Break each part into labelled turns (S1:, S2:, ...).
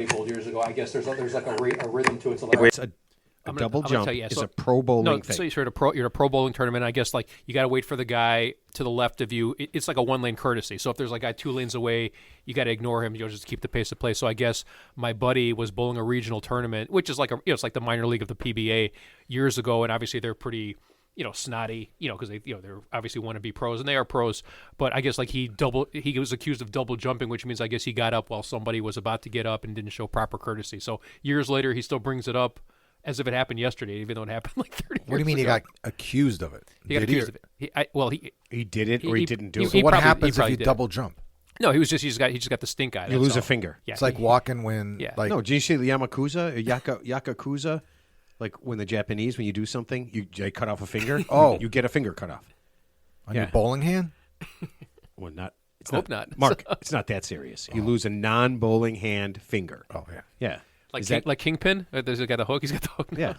S1: people years ago. I guess there's like a rhythm to it. So like,
S2: A double jump is a pro bowling thing.
S1: So you're at a pro bowling tournament. I guess like you got to wait for the guy to the left of you. It's like a 1-lane courtesy. So if there's like a guy 2 lanes away, you got to ignore him. You'll just keep the pace of play. So I guess my buddy was bowling a regional tournament, which is like it's like the minor league of the PBA years ago, and obviously they're pretty snotty, because they're obviously want to be pros, and they are pros. But I guess like he was accused of double jumping, which means I guess he got up while somebody was about to get up and didn't show proper courtesy. So years later, he still brings it up as if it happened yesterday, even though it happened like 30 years ago.
S3: What do you mean he got accused of it?
S1: He got accused of it.
S2: He did it, or he didn't do it.
S3: So what happens if you double jump?
S1: No, he just got the stink eye.
S2: You lose a finger.
S3: Yeah, it's like walking when.
S1: Yeah.
S3: Like,
S2: no, did you see the Yakuza? Like when the Japanese, when you do something, they cut off a finger.
S3: Oh,
S2: you get a finger cut off
S3: on your bowling hand.
S2: Well, not.
S1: Hope not.
S2: Mark, it's not that serious. You lose a non-bowling hand finger.
S3: Oh yeah.
S2: Yeah.
S1: Like Kingpin? There's a guy the hook. He's got the hook.
S2: Yeah.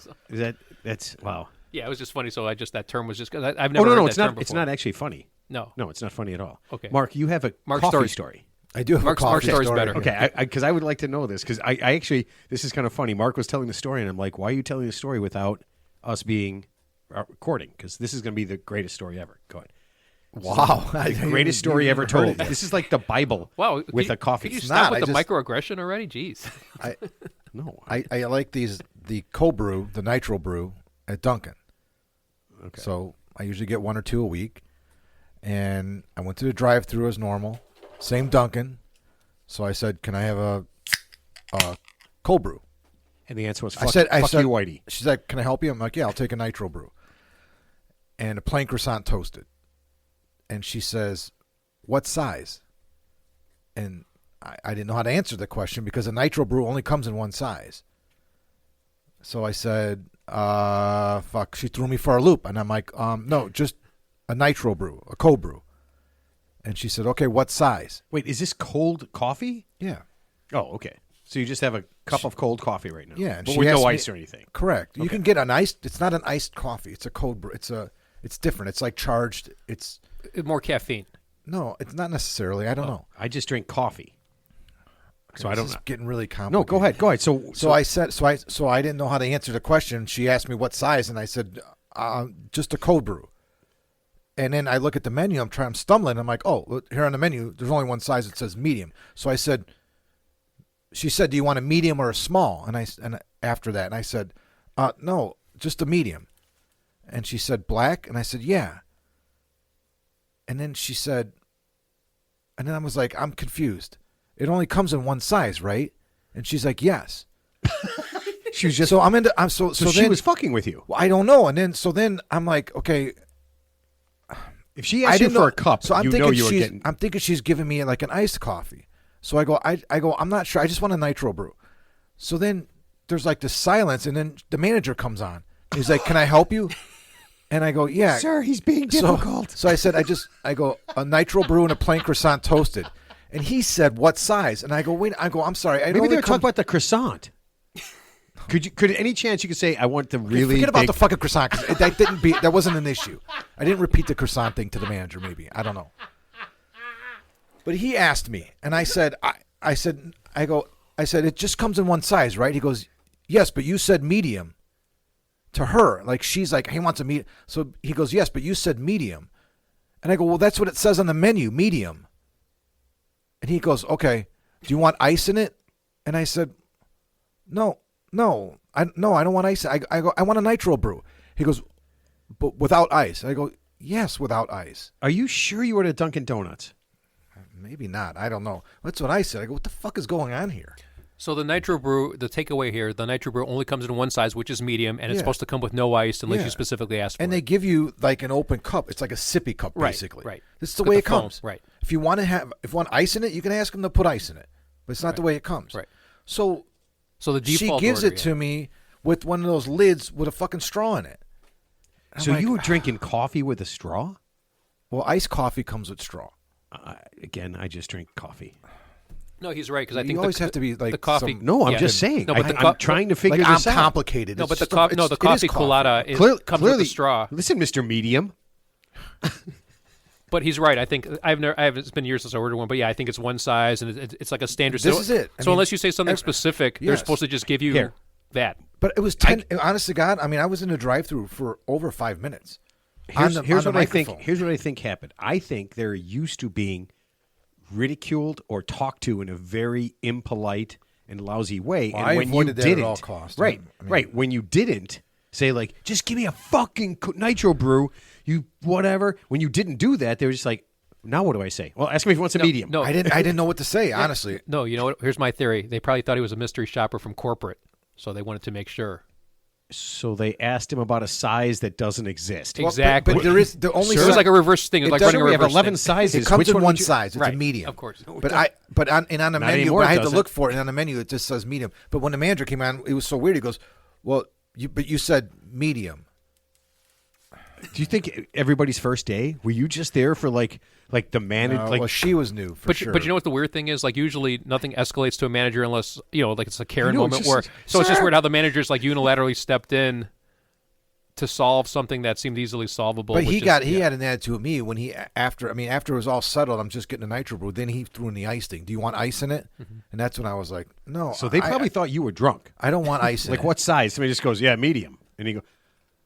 S2: That's wow.
S1: Yeah, it was just funny. So that term was just because I've never.
S2: No,
S1: it's not.
S2: It's not actually funny.
S1: No,
S2: it's not funny at all.
S1: Okay,
S2: Mark, you have a coffee story.
S3: I do have a coffee story.
S1: Mark's better.
S2: Okay, because I would like to know this because I actually this is kind of funny. Mark was telling the story, and I'm like, why are you telling the story without us being recording? Because this is going to be the greatest story ever. Go ahead.
S3: Wow,
S2: the greatest story ever told. This is like the Bible.
S1: Wow,
S2: with a coffee.
S1: Could you stop with the microaggression already? Jeez.
S3: I like the cold brew, the nitro brew at Dunkin'.
S2: Okay.
S3: So I usually get 1 or 2 a week, and I went to the drive-thru as normal, same Dunkin'. So I said, "Can I have a cold brew?"
S2: And the answer was,
S3: "Fuck you,
S2: Whitey."
S3: She's like, "Can I help you?" I'm like, "Yeah, I'll take a nitro brew and a plain croissant toasted." And she says, "What size?" And I didn't know how to answer the question because a nitro brew only comes in one size. So I said, fuck, she threw me for a loop. And I'm like, no, just a nitro brew, a cold brew. And she said, okay, what size?
S2: Wait, is this cold coffee?
S3: Yeah.
S2: Oh, okay. So you just have a cup of cold coffee right now.
S3: Yeah. And
S2: but with no ice or anything.
S3: Correct. Okay. You can get an iced, it's not an iced coffee. It's a cold brew. It's different. It's like charged. It's
S1: more caffeine.
S3: No, it's not necessarily. I don't know.
S2: I just drink coffee. So I don't know.
S3: Getting really complicated.
S2: No, go ahead. So
S3: I said, so I didn't know how to answer the question. She asked me what size, and I said, just a cold brew. And then I look at the menu. I'm stumbling. I'm like, oh, look, here on the menu, there's only one size. It says medium. So I said, she said, do you want a medium or a small? And after that, and I said, no, just a medium. And she said, black? And I said, yeah. And then she said, and then I was like, I'm confused. It only comes in one size, right? And she's like, yes.
S2: She was just
S3: so I'm into. So
S2: she
S3: then,
S2: was fucking with you.
S3: Well, I don't know. And then I'm like, okay.
S2: If she asked you for a cup,
S3: so I'm
S2: I'm
S3: thinking she's giving me like an iced coffee. So I go, I'm not sure. I just want a nitro brew. So then there's like this silence, and then the manager comes on. He's like, can I help you? And I go, yeah.
S2: Sir, he's being difficult.
S3: So I said, I go, a nitro brew and a plain croissant toasted. And he said, what size? And I go, wait, I'm sorry.
S2: Maybe they were talking about the croissant. Could any chance you could say, I want the really
S3: forget about
S2: big...
S3: the fucking croissant, because that wasn't an issue. I didn't repeat the croissant thing to the manager, maybe. I don't know. But he asked me, and I said, it just comes in one size, right? He goes, yes, but you said medium to her. Like, she's like, he wants a medium. So he goes, yes, but you said medium. And I go, well, that's what it says on the menu, medium. And he goes, okay, do you want ice in it? And I said, no, I don't want ice. I go, I want a nitro brew. He goes, but without ice. I go, yes, without ice.
S2: Are you sure you were at Dunkin' Donuts?
S3: Maybe not. I don't know. That's what I said. I go, what the fuck is going on here?
S1: So the nitro brew, the takeaway here, the nitro brew only comes in one size, which is medium, and it's supposed to come with no ice unless you specifically ask for it.
S3: And they give you like an open cup. It's like a sippy cup, basically.
S1: Right.
S3: This is the way it comes.
S1: Right.
S3: If you want ice in it, you can ask them to put ice in it. But it's not the way it comes.
S1: Right.
S3: So
S1: the default
S3: she gives
S1: order,
S3: it to me with one of those lids with a fucking straw in it.
S2: So like, you were drinking coffee with a straw?
S3: Well, iced coffee comes with straw.
S2: Again, I just drink coffee.
S1: No, he's right, because I think
S3: you always have to be like
S1: the coffee.
S2: No, I'm just saying. No, but I'm trying to figure this out.
S3: Complicated.
S1: No, but the coffee colada comes with the straw.
S2: Listen, Mr. Medium.
S1: But he's right. I think it's been years since I ordered one, but yeah, I think it's one size and it's like a standard.
S3: This is it.
S1: So unless you say something specific, they're supposed to just give you that.
S3: But it was 10. Honest to God, I mean, I was in a drive-through for over 5 minutes.
S2: Here's what I think. Here's what I think happened. I think they're used to being ridiculed or talked to in a very impolite and lousy way.
S3: Well,
S2: and
S3: I
S2: when
S3: avoided
S2: you
S3: that
S2: didn't,
S3: at all costs.
S2: right,
S3: I mean,
S2: right. When you didn't say like, just give me a fucking nitro brew, you whatever. When you didn't do that, they were just like, now what do I say? Well, ask me if he wants a medium.
S1: No,
S3: I didn't know what to say. Honestly,
S1: no. You know what? Here's my theory. They probably thought he was a mystery shopper from corporate, so they wanted to make sure.
S2: So they asked him about a size that doesn't exist.
S1: Exactly.
S3: But there is the only.
S1: It was like a reverse thing. It's like running a
S2: we have
S1: reverse
S2: 11
S1: thing.
S2: sizes.
S3: It comes
S2: Which
S3: in
S2: one
S3: one
S2: would you-
S3: size. It's
S1: Right,
S3: a medium,
S1: of course.
S3: But on the
S2: Not
S3: menu,
S2: anymore,
S3: but I
S2: it
S3: had to
S2: doesn't.
S3: look for it, and on the menu it just says medium. But when the manager came on, it was so weird. He goes, "Well, you said medium."
S2: Do you think everybody's first day? Were you just there for like the manager?
S3: Well, she was new for sure.
S1: But you know what the weird thing is? Like usually nothing escalates to a manager unless like it's a Karen
S2: I know, it's
S1: moment
S2: just-
S1: where. So it's just
S2: Sir!
S1: weird how the manager's like unilaterally stepped in to solve something that seemed easily solvable.
S3: But
S1: which
S3: he
S1: is-
S3: had an attitude with me when after it was all settled. I'm just getting a nitro brew. Then he threw in the ice thing. Do you want ice in it? And that's when I was like, no.
S2: So they probably thought you were drunk.
S3: I don't want ice in
S2: Like
S3: it.
S2: what size? Somebody just goes, yeah, medium, and he goes,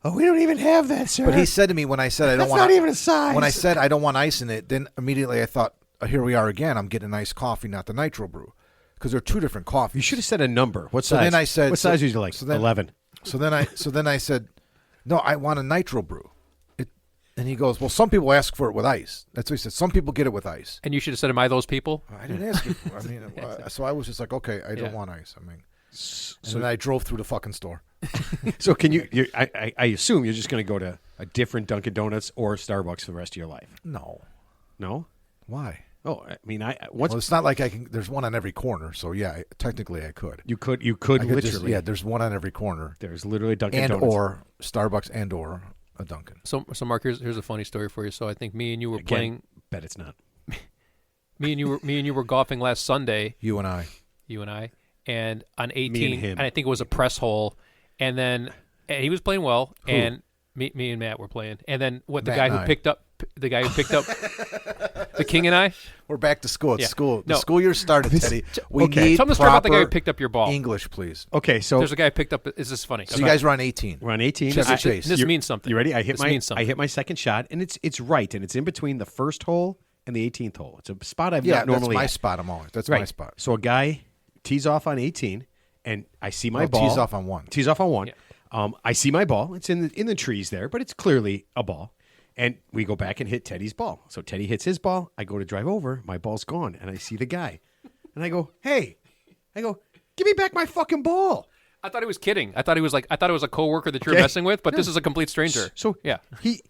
S2: oh, we don't even have that, sir.
S3: But he said to me when I said I don't
S2: That's
S3: want
S2: not even a size.
S3: When I said I don't want ice in it, then immediately I thought, here we are again. I'm getting iced coffee, not the nitro brew, because they're two different coffees.
S2: you should have said a number. What
S3: So
S2: size?
S3: then I said,
S2: what size would you like?
S3: so then-
S2: 11.
S3: So then I said, no, I want a nitro brew. And he goes, well, some people ask for it with ice. That's what he said. Some people get it with ice.
S1: And you should have said, "Am I those people?"
S3: I didn't ask you. I mean, so I was just like, okay, I don't want ice. I mean, and then I drove through the fucking store.
S2: So can you I assume you're just going to go to a different Dunkin' Donuts or Starbucks for the rest of your life.
S3: No,
S2: No?
S3: why?
S2: Oh, I mean, once
S3: Well, it's not like I can. There's one on every corner, so yeah, technically I could.
S2: you could
S3: I could
S2: literally.
S3: just, there's one on every corner,
S2: There's literally Dunkin'
S3: and
S2: Donuts.
S3: or Starbucks and or a Dunkin'.
S1: So Mark, here's a funny story for you. So I think me and you were
S2: Again,
S1: playing.
S2: bet it's not.
S1: Me and you were golfing last Sunday.
S3: You and I.
S1: You and I, and on 18,
S2: Me and him.
S1: and I think it was a press hole, and then and he was playing well,
S3: Who?
S1: and me and Matt were playing, and then the
S3: Matt
S1: guy
S3: and
S1: who
S3: I.
S1: picked up the King and I.
S3: We're back to school. It's
S1: Yeah.
S3: school. The
S1: No.
S3: school year started, Teddy. We
S2: okay.
S3: need
S1: Tell them the story about the guy who
S3: proper
S1: picked up your ball.
S3: English, please.
S2: Okay, so
S1: There's a guy who picked up. Is this funny?
S3: So you guys were on 18.
S2: we're on 18.
S3: Chevy
S2: I-
S3: Chase.
S1: This
S2: you-
S1: means something.
S2: You ready? I hit
S1: This means something.
S2: my second shot, and it's right, and it's in between the first hole and the 18th hole. It's a spot I've
S3: Yeah,
S2: not
S3: that's
S2: normally
S3: my
S2: at.
S3: spot. I'm always. That's
S2: Right.
S3: my spot.
S2: So a guy tees off on 18, and I see my
S3: Well,
S2: ball.
S3: tees off on one.
S2: Tees off on one.
S1: Yeah.
S2: I see my ball. It's in the trees there, but it's clearly a ball. And we go back and hit Teddy's ball. So Teddy hits his ball. I go to drive over. My ball's gone, and I see the guy, and I go, "Hey," "Give me back my fucking ball."
S1: I thought he was kidding. I thought it was a coworker that you were
S2: Okay.
S1: messing with, but this is a complete stranger.
S2: So
S1: yeah.
S2: he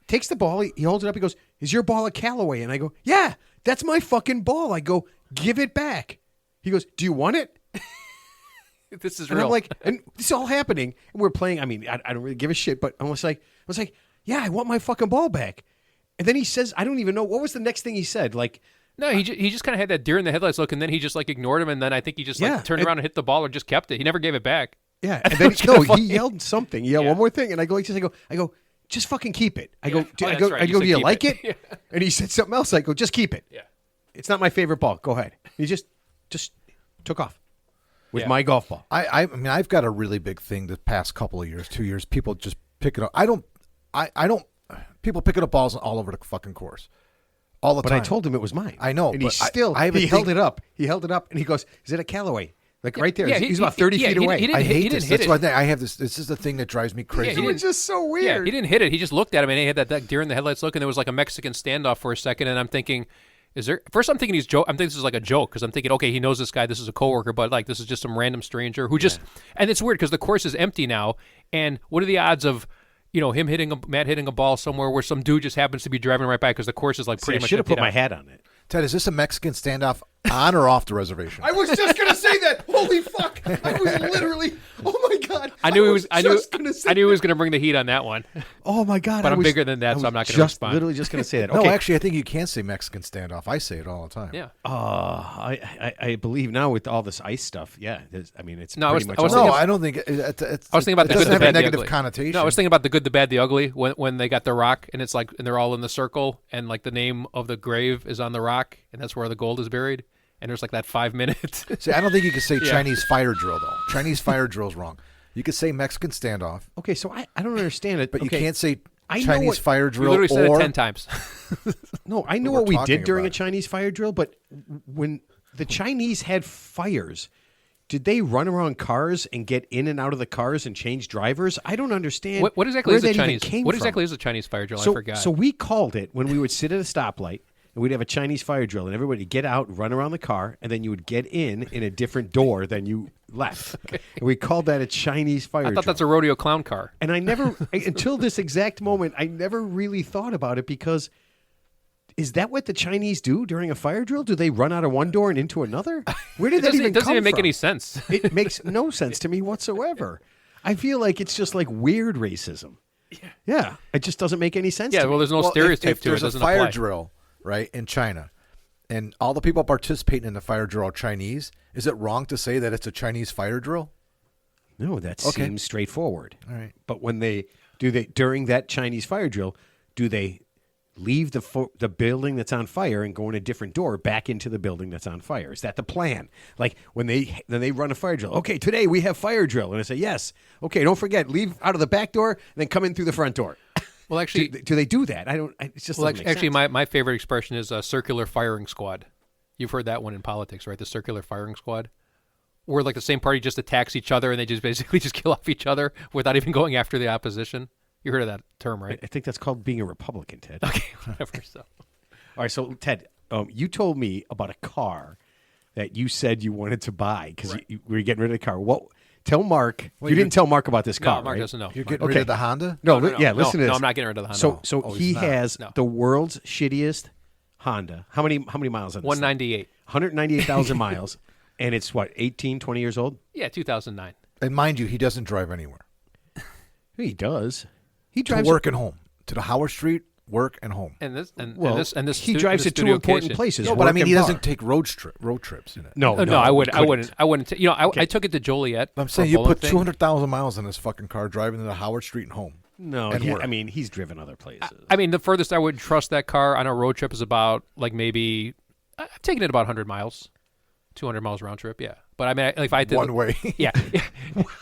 S2: takes the ball. He holds it up. He goes, "Is your ball a Callaway?" And I go, "Yeah, that's my fucking ball." I go, "Give it back." He goes, "Do you want it?"
S1: This is
S2: And
S1: real.
S2: I'm like, and this is all happening. And we're playing. I mean, I don't really give a shit, but I was like, yeah, I want my fucking ball back. And then he says, I don't even know. What was the next thing he said? Like,
S1: no, he just kind of had that deer in the headlights look, and then he just like ignored him, and then I think he just
S2: Yeah,
S1: like turned
S2: and-
S1: around and hit the ball or just kept it. He never gave it back.
S2: yeah. And then
S1: kinda
S2: he
S1: funny.
S2: yelled something. He yelled
S1: Yeah.
S2: one more thing. And I go, just fucking keep it. I
S1: Yeah.
S2: go,
S1: Oh, that's right.
S2: I
S1: You
S2: go,
S1: said
S2: do you
S1: keep
S2: like
S1: it.
S2: it? And he said something else. I go, just keep it.
S1: Yeah.
S2: It's not my favorite ball. Go ahead. He just took off with
S1: Yeah.
S2: my golf ball.
S3: I mean, I've got a really big thing the past couple of years, 2 years. People just pick it up. I don't. People picking up balls all over the fucking course, all the
S2: But
S3: time.
S2: I told him it was mine.
S3: I know,
S2: And he
S3: but
S2: still,
S3: I have a
S2: he held
S3: thing-
S2: it up. He held it up, and he goes, is it a Callaway? Like right there.
S1: Yeah,
S2: He's about 30 feet
S1: he
S2: away.
S1: didn't
S3: I
S1: hit-
S3: hate
S1: he
S3: this.
S1: didn't hit
S3: That's
S1: it.
S3: why I have this. This is the thing that drives me crazy.
S1: he
S2: It was just so weird.
S1: Yeah, he didn't hit it. He just looked at him, and he had that deer in the headlights look, and there was like a Mexican standoff for a second, and I'm thinking, first I'm thinking he's joke. I'm thinking this is like a joke because I'm thinking, okay, he knows this guy. This is a coworker, but like this is just some random stranger who just. And it's weird because the course is empty now, and what are the odds of? Matt hitting a ball somewhere where some dude just happens to be driving right by because the course is like
S2: See,
S1: pretty
S2: I
S1: much.
S2: should have
S1: empty
S2: put my
S1: now.
S2: hat on it.
S3: Ted, is this a Mexican standoff on or off the reservation?
S2: I was just going to say that. Holy fuck. I was literally, oh my God.
S1: I knew he was. I knew.
S2: just gonna say
S1: I knew he was going to bring the heat on that one.
S2: Oh my God!
S1: But
S2: I
S1: I'm
S2: was-
S1: bigger than that,
S2: I
S1: so I'm
S2: was
S1: not going to respond.
S2: Literally just going to say that.
S3: No,
S2: Okay.
S3: actually, I think you can say Mexican standoff. I say it all the time.
S1: Yeah.
S2: I believe now with all this ice stuff. Yeah. I mean, it's
S1: No, I
S2: pretty
S1: was-
S2: much
S1: I was
S2: all-
S3: No,
S1: thinking-
S3: I don't think it's.
S1: I was thinking about
S3: it
S1: the
S3: doesn't
S1: good, the
S3: have
S1: bad,
S3: a
S1: the
S3: negative
S1: ugly.
S3: connotation.
S1: No, I was thinking about the good, the bad, the ugly. When they got the rock, and it's like, and they're all in the circle, and like the name of the grave is on the rock, and that's where the gold is buried. And there's like that 5 minutes.
S3: See, I don't think you could say
S1: Yeah.
S3: Chinese fire drill though. Chinese fire drill's wrong. You could say Mexican standoff,
S2: Okay, so I don't understand it.
S3: but
S2: okay.
S3: you can't say
S2: I know
S3: Chinese
S2: what-
S3: fire
S1: You
S3: drill
S1: literally said
S3: or
S1: it 10 times.
S2: No, I know
S3: we're
S2: what we
S3: talking
S2: did during a
S3: about it.
S2: Chinese fire drill, but when the Chinese had fires, did they run around cars and get in and out of the cars and change drivers? I don't understand.
S1: What exactly
S2: where
S1: is a
S2: that even
S1: Chinese?
S2: came
S1: What
S2: from.
S1: exactly is a Chinese fire drill? I
S2: So,
S1: forgot.
S2: so we called it when we would sit at a stoplight and we'd have a Chinese fire drill, and everybody would get out, run around the car, and then you would get in a different door than you left. And we called that a Chinese fire
S1: I
S2: drill.
S1: thought that's a rodeo clown car.
S2: And I never, until this exact moment, I never really thought about it because is that what the Chinese do during a fire drill? Do they run out of one door and into another? Where did that even
S1: It doesn't
S2: come
S1: even make
S2: from?
S1: any sense.
S2: It makes no sense to me whatsoever. I feel like it's just like weird racism. Yeah. It just doesn't make any sense
S1: Yeah,
S2: to me.
S1: well, there's no
S3: Well,
S1: stereotype
S3: if
S1: to it. It
S3: there's
S1: doesn't
S3: a fire
S1: apply.
S3: drill, right, in China, and all the people participating in the fire drill are Chinese, is it wrong to say that it's a Chinese fire drill?
S2: No, that
S3: Okay.
S2: seems straightforward.
S3: All right.
S2: But when they during that Chinese fire drill, do they leave the building that's on fire and go in a different door back into the building that's on fire? Is that the plan? Like when they run a fire drill. Okay, today we have fire drill, and I say yes. Okay, don't forget, leave out of the back door and then come in through the front door.
S1: Well, actually,
S2: do they do that? I don't. It's just
S1: well,
S2: doesn't make
S1: actually,
S2: sense.
S1: my favorite expression is a circular firing squad. You've heard that one in politics, right? The circular firing squad, where like the same party just attacks each other and they just basically just kill off each other without even going after the opposition. You heard of that term, right?
S2: I think that's called being a Republican, Ted.
S1: Okay, whatever. So,
S2: All right, so Ted, you told me about a car that you said you wanted to buy because you were getting rid of the car. What? Tell Mark. You didn't tell Mark about this car,
S1: no, Mark
S2: right?
S1: doesn't know.
S3: You're getting
S2: Okay.
S3: rid of the Honda?
S2: No,
S1: No,
S2: yeah. Listen to this.
S1: No, I'm not getting rid of the Honda.
S2: So
S3: Oh,
S2: he
S3: he's not.
S2: has
S1: No.
S2: the world's shittiest Honda. How many miles on this?
S1: 198.
S2: 198,000 miles, and it's what 18, 20 years old.
S1: Yeah, 2009.
S3: And mind you, he doesn't drive anywhere.
S2: He does. He
S3: To
S2: drives
S3: work and home. To the Howard Street, work and home.
S1: And this and,
S2: Well,
S1: and this
S2: he
S1: stu-
S2: drives
S1: this
S2: to two
S1: studio
S2: important
S1: occasion.
S2: places.
S3: No, but I
S2: work
S3: mean,
S2: and
S3: he
S2: bar.
S3: doesn't take road trips in it.
S2: No,
S1: No, I
S2: he
S1: wouldn't. I
S2: couldn't.
S1: wouldn't. I wouldn't. You know, I took it to Joliet.
S3: I'm
S1: for
S3: saying
S1: a
S3: you
S1: bowling
S3: put
S1: thing.
S3: 200,000 miles in this fucking car driving to the Howard Street and home.
S2: No,
S3: and work.
S2: I mean he's driven other places.
S1: I mean, the furthest I would trust that car on a road trip is about like maybe I've taken it about 100 miles, 200 miles round trip. Yeah, but I mean, like if I had to
S3: One way.
S1: yeah,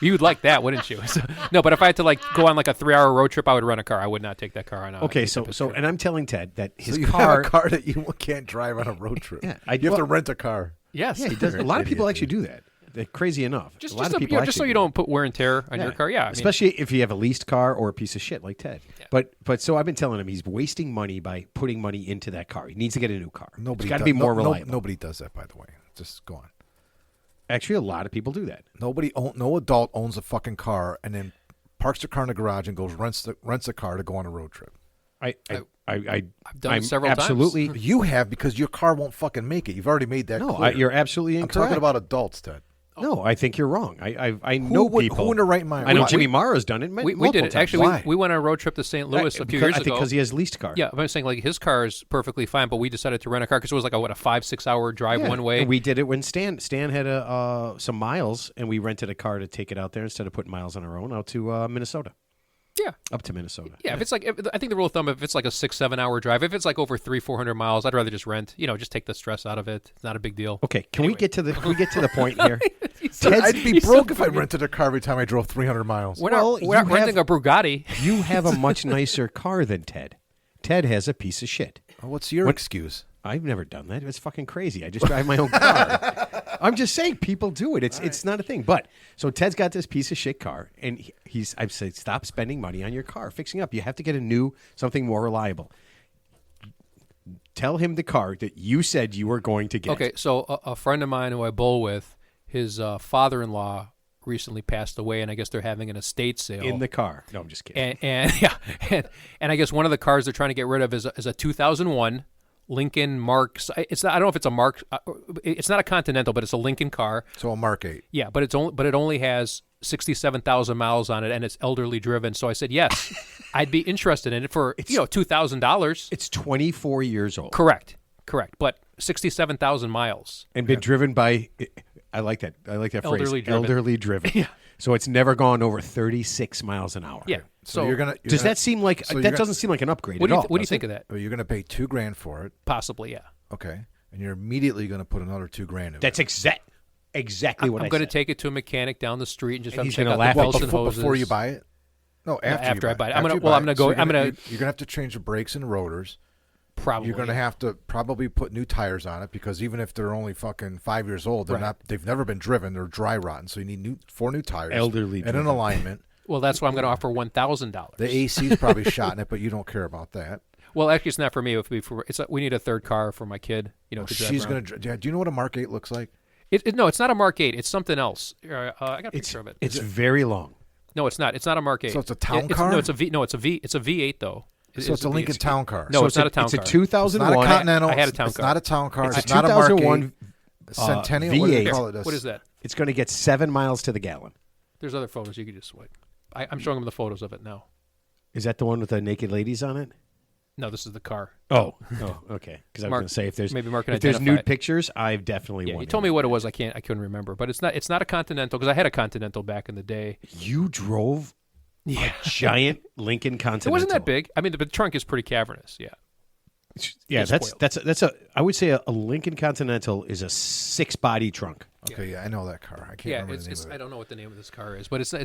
S1: you would like that, wouldn't you? So, no, but if I had to like go on like a 3-hour road trip, I would rent a car. I would not take that car on.
S2: Okay, so and I'm telling Ted that his
S3: So you
S2: car.
S3: have a car that you can't drive on a road trip.
S2: Yeah,
S3: you have to rent a car.
S1: yes,
S2: Yeah, he does. A lot of people
S3: Idiot,
S2: actually do that. They're crazy enough.
S1: Just
S2: a lot
S1: just,
S2: of people
S1: just so
S2: actually
S1: you
S2: do
S1: don't put wear and tear on
S2: that.
S1: your car. Yeah, I mean,
S2: especially if you have a leased car or a piece of shit like Ted. But so I've been telling him he's wasting money by putting money into that car. He needs to get a new car.
S3: Nobody
S2: it's got to
S3: does-
S2: be more
S3: no-
S2: reliable.
S3: Nobody does that, by the way. Just go on.
S2: Actually, a lot of people do that.
S3: No adult owns a fucking car and then parks the car in the garage and goes rents a car to go on a road trip.
S2: I've
S1: done it several times.
S2: absolutely.
S3: You have because your car won't fucking make it. You've already made that
S2: No,
S3: clear.
S2: you're absolutely
S3: I'm
S2: incorrect.
S3: talking about adults, Ted.
S2: No, I think you're wrong. I know people.
S3: Who in the right mind?
S2: I know
S3: Why-
S2: Jimmy Mara's done it.
S1: we
S2: multiple
S1: did it.
S2: times.
S1: Actually,
S3: Why?
S1: we went on a road trip to St. Louis a few years
S2: I think
S1: ago.
S2: because he has leased car.
S1: Yeah, I'm saying like his car is perfectly fine, but we decided to rent a car because it was like a 5-6 hour drive
S2: Yeah,
S1: one way.
S2: and we did it when Stan had some miles, and we rented a car to take it out there instead of putting miles on our own out to Minnesota.
S1: Yeah.
S2: Up to Minnesota.
S1: Yeah, if it's like, I think the rule of thumb, if it's like a 6-7 hour drive, if it's like over 300-400 miles, I'd rather just rent. You know, just take the stress out of it. It's not a big deal.
S2: Okay, can we get to the point here?
S3: I'd be
S1: He's so
S3: broke if I
S1: funny.
S3: rented a car every time I drove 300 miles.
S1: We're
S2: Well,
S1: not, we're not
S2: you have-
S1: renting a Bugatti.
S2: You have a much nicer car than Ted. Ted has a piece of shit.
S3: What's your excuse?
S2: I've never done that. It's fucking crazy. I just drive my own car. I'm just saying, people do it. It's not a thing. But so Ted's got this piece of shit car, and I've said, stop spending money on your car, fixing up. You have to get something more reliable. Tell him the car that you said you were going to get.
S1: Okay, so a friend of mine who I bowl with, his father-in-law recently passed away, and I guess they're having an estate sale.
S2: In the car. No, I'm just kidding.
S1: and yeah, and I guess one of the cars they're trying to get rid of is a 2001 Lincoln Mark. It's not, I don't know if it's a Mark. It's not a Continental, but it's a Lincoln car.
S3: So a Mark 8.
S1: Yeah, but it only has 67,000 miles on it, and it's elderly driven. So I said, yes, I'd be interested in it for $2,000.
S2: It's 24 years old.
S1: Correct. But 67,000 miles.
S2: And been driven by, I like that
S1: Elderly
S2: phrase,
S1: driven.
S2: elderly driven.
S1: Yeah.
S2: So it's never gone over 36 miles an hour.
S1: Yeah.
S3: So you're gonna.
S2: Does that seem like, that doesn't seem like an upgrade at all?
S1: What do you
S2: does
S1: think
S2: it?
S1: of that?
S3: Well, you're gonna pay $2,000 for it.
S1: Possibly, yeah.
S3: Okay, and you're immediately gonna put another $2,000 in.
S2: That's exactly what
S1: I'm
S2: I
S1: going to
S2: said.
S1: take it to a mechanic down the street and just
S2: And
S1: have
S2: he's
S1: to check
S2: gonna
S1: out
S2: laugh
S1: the
S2: at
S1: belts
S2: you.
S1: and hoses.
S3: Before you buy it. No, after
S1: I buy it.
S3: After you
S1: I'm
S3: buy
S1: gonna
S3: it.
S1: go.
S3: So you're gonna have to change the brakes and rotors.
S1: Probably.
S3: You're gonna have to probably put new tires on it because even if they're only fucking 5 years old, they're
S1: Right.
S3: not. They've never been driven. They're dry rotten. So you need 4 new tires,
S2: Elderly
S3: and an
S2: driven.
S3: alignment.
S1: Well, that's why I'm going to offer $1,000.
S3: The AC's probably shot in it, but you don't care about that.
S1: Well, actually, it's not for me. We need a third car for my kid. To drive
S3: She's
S1: around.
S3: gonna. Do you know what a Mark 8 looks like?
S1: No, it's not a Mark 8. It's something else. I got a picture of it.
S2: It's very long.
S1: No, it's not. It's not a Mark 8.
S3: So it's a town
S1: It's-
S3: car?
S1: No, it's a V. No, it's a V. It's a V8 though.
S3: So it's a Lincoln Town Car.
S1: No,
S2: So
S1: it's not a town
S2: It's
S1: car.
S2: a
S3: It's
S2: 2001.
S3: not a Continental.
S1: I had a town
S3: It's
S1: car.
S3: not a town car.
S2: It's
S3: It's,
S2: a
S3: not a Mark
S2: 2001
S3: 8. Centennial. What do
S2: V8.
S3: they call it?
S1: What is that?
S2: It's going to get 7 miles to the gallon.
S1: There's other photos you could just swipe. I'm showing them the photos of it now.
S2: Is that the one with the naked ladies on it?
S1: No, this is the car.
S2: Oh, okay. Because I was
S1: Mark-
S2: going to say if there's
S1: maybe Mark can
S2: if there's
S1: identify
S2: nude
S1: it.
S2: pictures, I've definitely
S1: Yeah,
S2: won.
S1: you told me what it was. I couldn't remember, but it's not a Continental because I had a Continental back in the day.
S2: You drove
S1: Yeah,
S2: a giant Lincoln Continental.
S1: it wasn't that big. I mean, the trunk is pretty cavernous. Yeah.
S2: Yeah,
S1: It's
S2: that's a. I would say a Lincoln Continental is a 6-body trunk.
S3: Okay, yeah, I know that car. I can't
S1: Yeah,
S3: remember the name of
S1: I
S3: it.
S1: don't know what the name of this car is, but it's a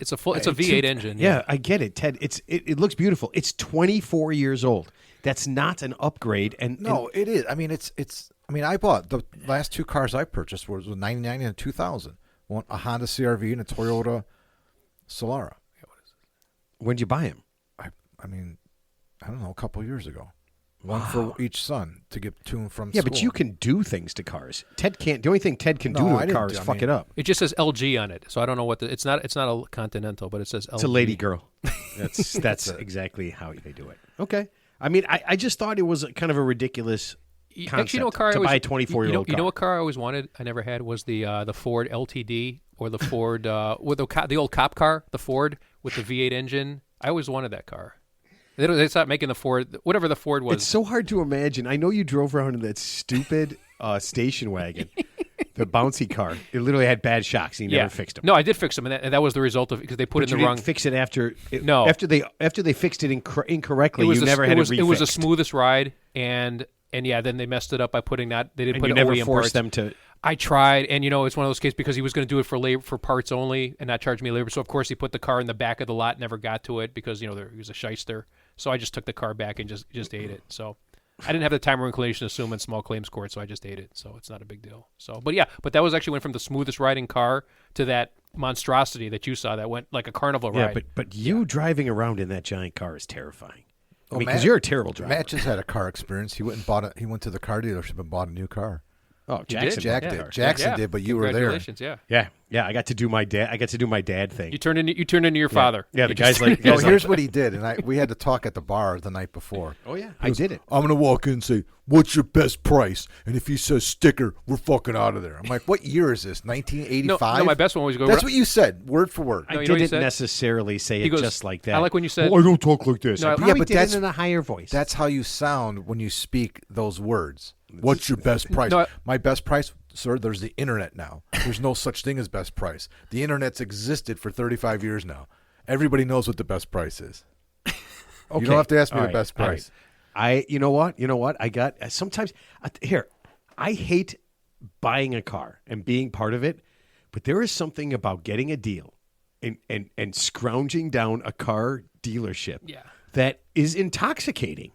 S1: V8 engine.
S2: Yeah, I get it, Ted. It looks beautiful. It's 24 years old. That's not an upgrade. And
S3: No, it is. I mean, it's. I mean, I bought the last 2 cars I purchased was a 99 and a 2000. One a Honda CR-V and a Toyota Solara.
S2: when did you buy him?
S3: I mean, I don't know, a couple years ago. One for each son to get to and from
S2: Yeah,
S3: school.
S2: but you can do things to cars. Ted can't. The only thing Ted can do
S3: No,
S2: to
S3: I
S2: a
S3: didn't
S2: car
S3: do-
S2: is
S3: I
S2: fuck
S3: mean-
S2: it up.
S1: It just says LG on it, so I don't know what it's not a Continental, but it says LG.
S2: It's a lady girl. That's exactly how they do it. Okay. I mean, I just thought it was kind of a ridiculous concept
S1: Actually, you know what car I
S2: to
S1: always,
S2: buy a 24-year-old car.
S1: You know what car I always wanted? I never had was the Ford LTD or the Ford with the old cop car, the Ford with the V8 engine. I always wanted that car. They stopped making the Ford, whatever the Ford was.
S2: It's so hard to imagine. I know you drove around in that stupid station wagon, the bouncy car. It literally had bad shocks, and you never fixed them.
S1: No, I did fix them, and that was the result of because they put
S2: But
S1: in
S2: you
S1: the wrong.
S2: didn't fix it after.
S1: No.
S2: after they fixed it incorrectly.
S1: It was
S2: You never had
S1: it was
S2: it
S1: it was the
S2: refixed.
S1: smoothest ride, and yeah, then they messed it up by putting that. They didn't
S2: And
S1: put
S2: you
S1: an
S2: never
S1: OEM
S2: forced
S1: parts.
S2: them to.
S1: I tried, and it's one of those cases because he was going to do it for parts only and not charge me labor. So of course he put the car in the back of the lot, never got to it because he was a shyster. So I just took the car back and just ate it. So I didn't have the time or inclination to assume in small claims court, so I just ate it. So it's not a big deal. So, but that was actually went from the smoothest riding car to that monstrosity that you saw that went like a carnival ride.
S2: Yeah, but you driving around in that giant car is terrifying.
S3: Well,
S2: Because
S3: Matt-
S2: you're a terrible driver.
S3: Matt just had a car experience. He went and bought it. He went to the car dealership and bought a new car.
S2: Oh,
S1: You
S2: Jackson.
S1: did?
S3: Jack
S2: bought
S3: did.
S2: the car.
S3: Jackson did, but you were there.
S1: Congratulations, yeah.
S2: Yeah. I got to do my dad thing.
S1: You turned into your father.
S2: Yeah, the
S1: You
S2: guy's
S1: just-
S2: like,
S3: No,
S2: guy's like,
S3: here's what he did, and we had to talk at the bar the night before.
S2: oh yeah, I did it.
S3: I'm gonna walk in and say, "What's your best price?" And if he says sticker, we're fucking out of there. I'm like, "What year is this? 1985?"
S1: No, my best one was go.
S3: That's what you said, word for word.
S2: I
S1: No, you know what he
S2: didn't
S1: said?
S2: necessarily say
S1: He
S2: it
S1: goes,
S2: just like that.
S1: I like when you said.
S2: I don't talk like this.
S1: No,
S2: I
S1: yeah,
S2: probably
S3: but
S2: did
S3: that's-
S2: it in a higher voice.
S3: That's how you sound when you speak those words. What's your best price?
S1: No,
S3: My best price, sir, there's the internet now. There's no such thing as best price. The internet's existed for 35 years now. Everybody knows what the best price is.
S2: okay.
S3: You don't have to ask me
S2: All
S3: the
S2: right,
S3: best
S2: all
S3: price.
S2: right. You know what? I got sometimes here. I hate buying a car and being part of it, but there is something about getting a deal and scrounging down a car dealership
S1: Yeah.
S2: that is intoxicating.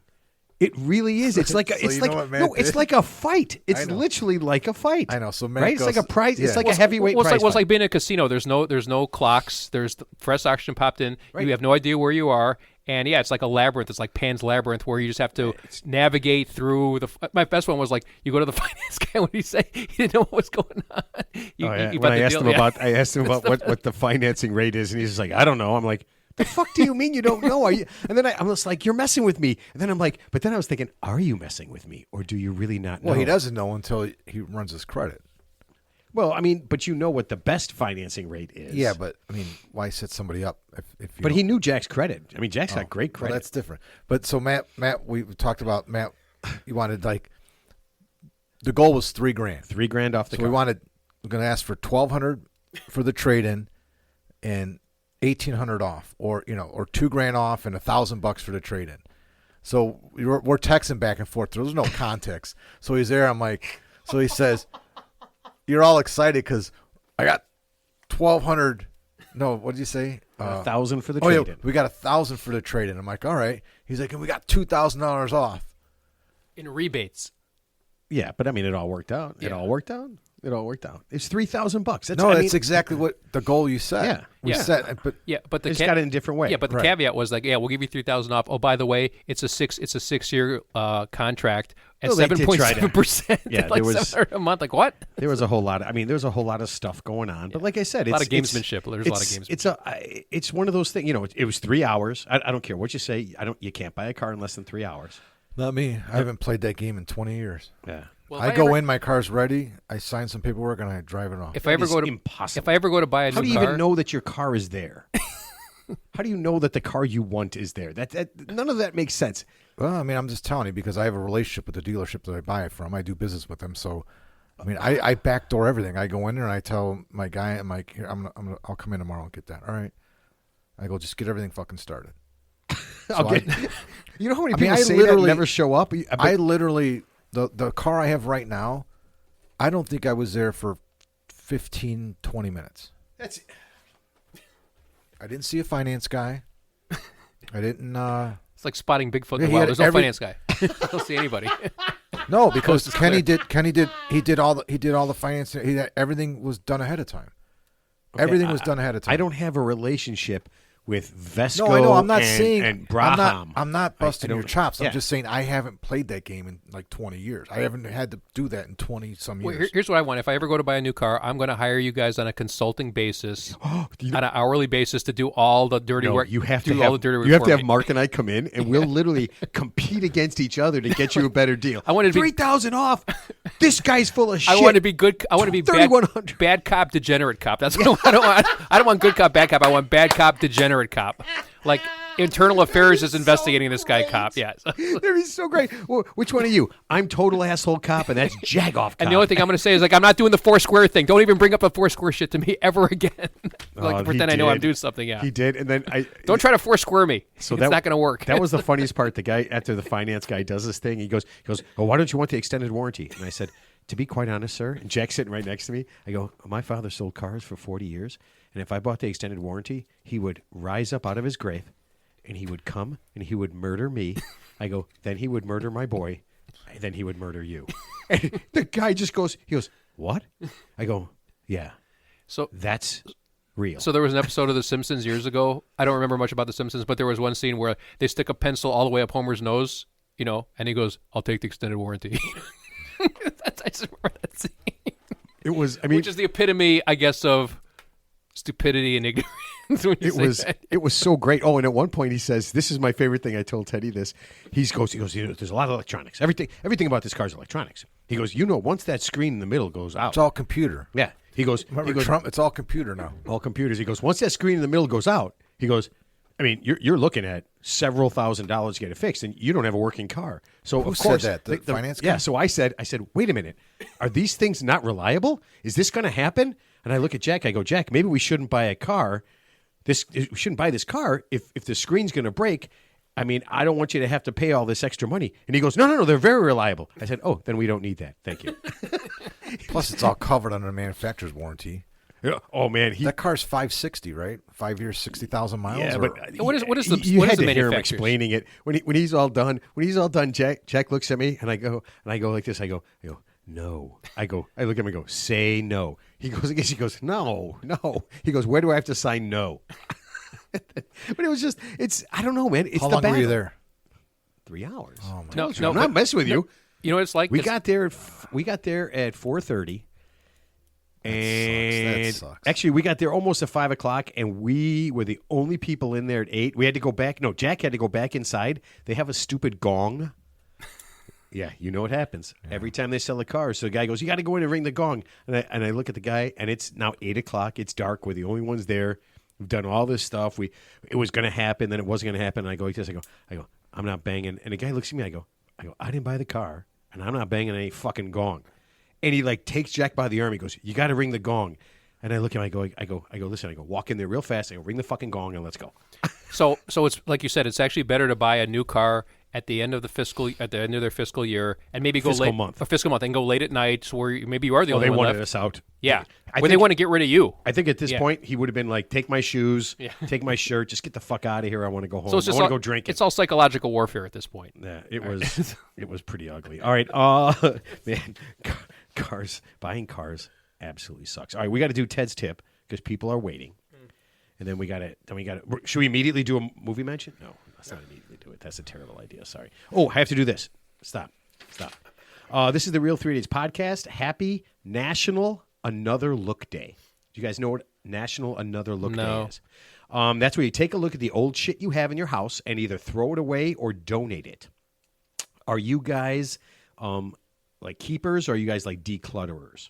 S2: It really is. It's like
S3: So you know what Matt
S2: no, it's
S3: did?
S2: like a fight. It's
S3: I know.
S2: literally like a fight.
S3: I know. So Matt
S2: right? It's like
S3: goes-
S2: a prize. It's
S3: yeah.
S2: like a heavyweight
S1: Well, it's
S2: prize.
S1: like
S2: fight.
S1: being in a casino. There's no clocks. There's the fresh oxygen popped in.
S2: Right.
S1: You have no idea where you are, and it's like a labyrinth. It's like Pan's Labyrinth, where you just have to navigate through the. My best one was like you go to the finance guy when he say he didn't know what was going on.
S2: When I asked him about what the financing rate is, and he's just like, I don't know. I'm like, the fuck do you mean you don't know? Are you? And then I'm just like, you're messing with me. And then I'm like, but then I was thinking, are you messing with me, or do you really not know?
S3: Well, he doesn't know until he runs his credit.
S2: Well, I mean, but you know what the best financing rate is.
S3: Yeah, but I mean, why set somebody up if you?
S2: But he knew Jack's credit. I mean, Jack's got great credit.
S3: Well, that's different. But so Matt, we talked about Matt. You wanted the goal was $3,000.
S2: $3,000 off the car.
S3: We're going to ask for $1,200 for the trade-in and $1,800 off, or $2,000 off and $1,000 for the trade-in. So we're texting back and forth. There was no context. So he's there. I'm like, so he says, "You're all excited because I got $1,200." No, what did you say?
S2: $1,000 for the
S3: trade-in.
S2: trade-in.
S3: We got $1,000 for the trade-in. I'm like, all right. He's like, and we got $2,000 off
S1: in rebates.
S2: Yeah, but I mean, it all worked out. It all worked out. It's $3,000.
S3: That's exactly what the goal you set.
S2: Yeah.
S3: We set, but
S1: but
S2: it's got it in a different way.
S1: Yeah, but the caveat was like, we'll give you $3,000 off. Oh, by the way, it's a 6-year contract at 7.7%.
S2: Yeah,
S1: like
S2: there was
S1: $700 a month. Like what?
S2: There was a whole lot. There's a whole lot of stuff going on. But like I said,
S1: a lot of gamesmanship. There's a lot of gamesmanship.
S2: It's one of those things. It was 3 hours. I don't care what you say. You can't buy a car in less than 3 hours.
S3: Not me. I haven't played that game in 20 years.
S2: Yeah.
S3: Well, I go in, my car's ready. I sign some paperwork and I drive it off.
S1: If I ever go to buy a new car,
S2: how do you even know that your car is there? How do you know that the car you want is there? That none of that makes sense.
S3: Well, I mean, I'm just telling you because I have a relationship with the dealership that I buy it from. I do business with them, so I mean, I backdoor everything. I go in there and I tell my guy, I'm like, here, I'll come in tomorrow and get that. All right. I go, just get everything fucking started.
S2: You know how many people say that and never show up?
S3: I literally, the car I have right now, I don't think I was there for 15, 20 minutes. I didn't see a finance guy. I didn't.
S1: It's like spotting Bigfoot in the wild. There's no finance guy. I don't see anybody.
S3: No, because Kenny did all the finance. Everything was done ahead of time. Okay, everything was done ahead of time.
S2: I don't have a relationship with Vesco.
S3: No, I know. I'm not saying
S2: and Braham.
S3: I'm not busting your chops. I'm just saying I haven't played that game in like 20 years. I haven't had to do that in 20 some years.
S1: Here's what I want. If I ever go to buy a new car, I'm going to hire you guys on a consulting basis, on an hourly basis, to do all the dirty work.
S2: You have to have Mark and I come in, and we'll literally compete against each other to get you a better deal.
S1: I want to be
S2: $3,000 off. This guy's full of shit.
S1: I want to be good. I want to be bad cop, degenerate cop. That's what I don't want. I don't want good cop, bad cop. I want bad cop, degenerate cop. Like internal affairs is investigating this guy cop. Yeah,
S2: that'd be so great. Well, which one are you? I'm total asshole cop, and that's jagoff cop.
S1: And the only thing I'm going to say is like I'm not doing the Foursquare thing. Don't even bring up the Foursquare shit to me ever again. Pretend I know I'm doing something. Yeah,
S2: he did, and then
S1: don't try to Foursquare me. So it's not going to work.
S2: That was the funniest part. The guy after the finance guy does this thing. He goes, "Oh, why don't you want the extended warranty?" And I said, "To be quite honest, sir," and Jack's sitting right next to me. I go, "My father sold cars for 40 years, and if I bought the extended warranty, he would rise up out of his grave." And he would come and he would murder me. I go, then he would murder my boy. And then he would murder you. And the guy just goes, what? I go, yeah. So that's real.
S1: So there was an episode of The Simpsons years ago. I don't remember much about The Simpsons, but there was one scene where they stick a pencil all the way up Homer's nose, and he goes, I'll take the extended warranty. I just remember that scene.
S2: It was,
S1: which is the epitome, I guess, of stupidity and ignorance.
S2: It was so great. Oh, and at one point he says, "This is my favorite thing." I told Teddy this. He goes, "There's a lot of electronics. Everything about this car is electronics." He goes, once that screen in the middle goes out,
S3: it's all computer.
S2: Yeah. He goes,
S3: Trump. It's all computer now.
S2: All computers. He goes, once that screen in the middle goes out, he goes, you're looking at several $1,000s to get it fixed, and you don't have a working car. So
S3: Who
S2: of course,
S3: said that? The finance guy?
S2: Yeah. So I said, wait a minute, are these things not reliable? Is this going to happen? And I look at Jack. I go, Jack, maybe we shouldn't buy a car. We shouldn't buy this car if the screen's going to break. I don't want you to have to pay all this extra money. And he goes, no, they're very reliable. I said, oh, then we don't need that. Thank you.
S3: Plus, it's all covered under the manufacturer's warranty.
S2: Yeah. Oh man,
S3: that car's $560, right? 5 years, 60,000 miles.
S2: Yeah, but
S1: what is the
S2: you had
S1: to
S2: hear him explaining it when he's all done. When he's all done, Jack looks at me and I go like this. I go. No. I look at him and go, say no. He goes, no. He goes, where do I have to sign no? But it was just, I don't know, man. It's
S3: How long were you there?
S2: 3 hours.
S3: Oh, my
S2: God. I'm not messing with you.
S1: You know what it's like?
S2: We got there at 4:30. And
S3: that sucks.
S2: Actually, we got there almost at 5 o'clock, and we were the only people in there at 8. We had to go back. No, Jack had to go back inside. They have a stupid gong. Yeah, you know what happens. Every time they sell a car, so the guy goes, you got to go in and ring the gong. And I look at the guy, and it's now 8 o'clock. It's dark. We're the only ones there. We've done all this stuff. It was going to happen, then it wasn't going to happen. And I go like this. I go, I'm not banging. And the guy looks at me. I go, I didn't buy the car, and I'm not banging any fucking gong. And he like takes Jack by the arm. He goes, you got to ring the gong. And I look at him. I go, listen. I go, walk in there real fast. I go, ring the fucking gong, and let's go.
S1: So it's like you said. It's actually better to buy a new car at the end of their fiscal year, and maybe go
S2: fiscal month,
S1: and go late at night, so where maybe you are the only
S2: they
S1: one
S2: wanted
S1: left.
S2: us out.
S1: Yeah,
S2: I
S1: where they
S2: think-
S1: want to get rid of you.
S2: I think at this point he would have been like, take my shoes, take my shirt, just get the fuck out of here. I want to go home.
S1: So it's
S2: I
S1: just
S2: want to go drinking.
S1: It's all psychological warfare at this point.
S2: Yeah, it was pretty ugly. All right, man, buying cars absolutely sucks. All right, we got to do Ted's tip because people are waiting, and then we got to. Should we immediately do a movie mention? No, let's not immediately do it. That's a terrible idea. Sorry. Oh, I have to do this. Stop. This is the Real 3 Days podcast. Happy National Another Look Day. Do you guys know what National Another Look Day is? That's where you take a look at the old shit you have in your house and either throw it away or donate it. Are you guys like keepers or are you guys like declutterers?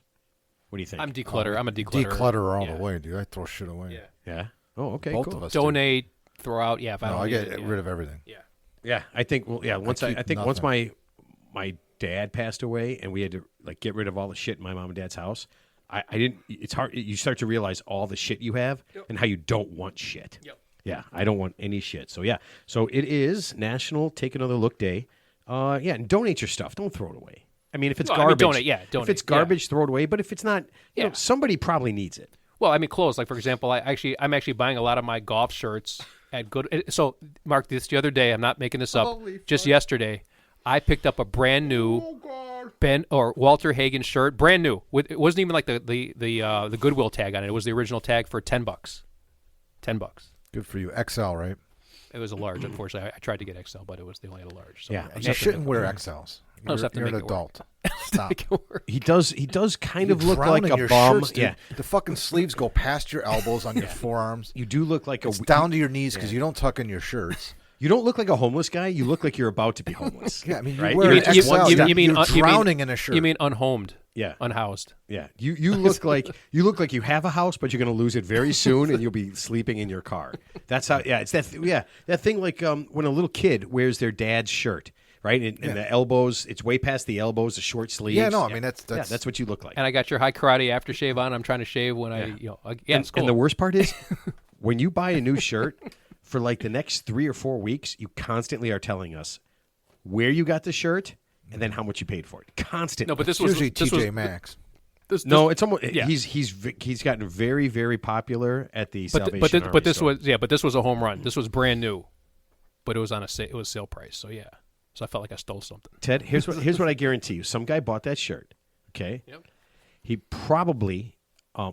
S2: What do you think?
S1: I'm a declutterer.
S3: Declutter all the way, dude. I throw shit away.
S2: Yeah. Oh, okay.
S3: Both
S2: cool.
S3: of us
S1: Donate, throw out. Yeah, if I don't
S3: I
S1: need
S3: get
S1: it,
S3: rid of everything.
S1: Yeah.
S2: Yeah, I think. Well, yeah. Once I think once my dad passed away and we had to like get rid of all the shit in my mom and dad's house. I didn't. It's hard. You start to realize all the shit you have and how you don't want shit.
S1: Yep.
S2: Yeah, I don't want any shit. So yeah, so it is National Take Another Look Day. And donate your stuff. Don't throw it away. I mean, if it's garbage,
S1: donate.
S2: If it's garbage, throw it away. But if it's not, you know, somebody probably needs it.
S1: Well, I mean, clothes. Like for example, I'm actually buying a lot of my golf shirts at good. So, Mark, this the other day. I'm not making this up. Just yesterday, I picked up a brand new Ben or Walter Hagen shirt, brand new. It wasn't even like the Goodwill tag on it. It was the original tag for $10. $10.
S3: Good for you. XL, right?
S1: It was a large. Unfortunately, I tried to get XL, but they only had a large. So
S2: Yeah.
S3: You shouldn't wear XLs.
S1: I'll just have to
S3: You're
S1: make
S3: an
S1: it work.
S3: adult. Stop.
S2: He does kind
S3: You
S2: of look
S3: drown
S2: like
S3: in
S2: a
S3: your
S2: bum.
S3: shirts, dude.
S2: Yeah.
S3: The fucking sleeves go past your elbows on your forearms.
S2: You do look like
S3: It's down to your knees because you don't tuck in your shirts.
S2: You don't look like a homeless guy. You look like you're about to be homeless.
S3: Yeah, I mean, you
S2: right?
S3: wear
S1: You
S3: an
S1: mean-
S3: XL.
S1: you
S3: You're
S1: mean-
S3: drowning in a shirt.
S1: You mean unhomed?
S2: Yeah.
S1: Unhoused.
S2: Yeah, you look like you have a house, but you're going to lose it very soon, and you'll be sleeping in your car. That's how. Yeah, it's that. That thing like when a little kid wears their dad's shirt, right? And the elbows, it's way past the elbows, the short sleeves.
S3: Yeah, no, I mean that's
S2: that's what you look like.
S1: And I got your high karate aftershave on. I'm trying to shave when it's cool.
S2: And the worst part is, when you buy a new shirt for like the next 3 or 4 weeks, you constantly are telling us where you got the shirt. And then how much you paid for it? Constantly.
S1: No, but this
S3: it's
S1: was
S3: usually
S1: this
S3: TJ
S1: was,
S3: Maxx.
S1: This,
S2: no, it's almost
S1: yeah.
S2: he's gotten very, very popular at the
S1: but
S2: Salvation Army
S1: but this
S2: store.
S1: was but this was a home run. This was brand new, but it was on it was sale price. So yeah, so I felt like I stole something.
S2: Ted, here's what I guarantee you: some guy bought that shirt. Okay,
S1: Yep.
S2: He probably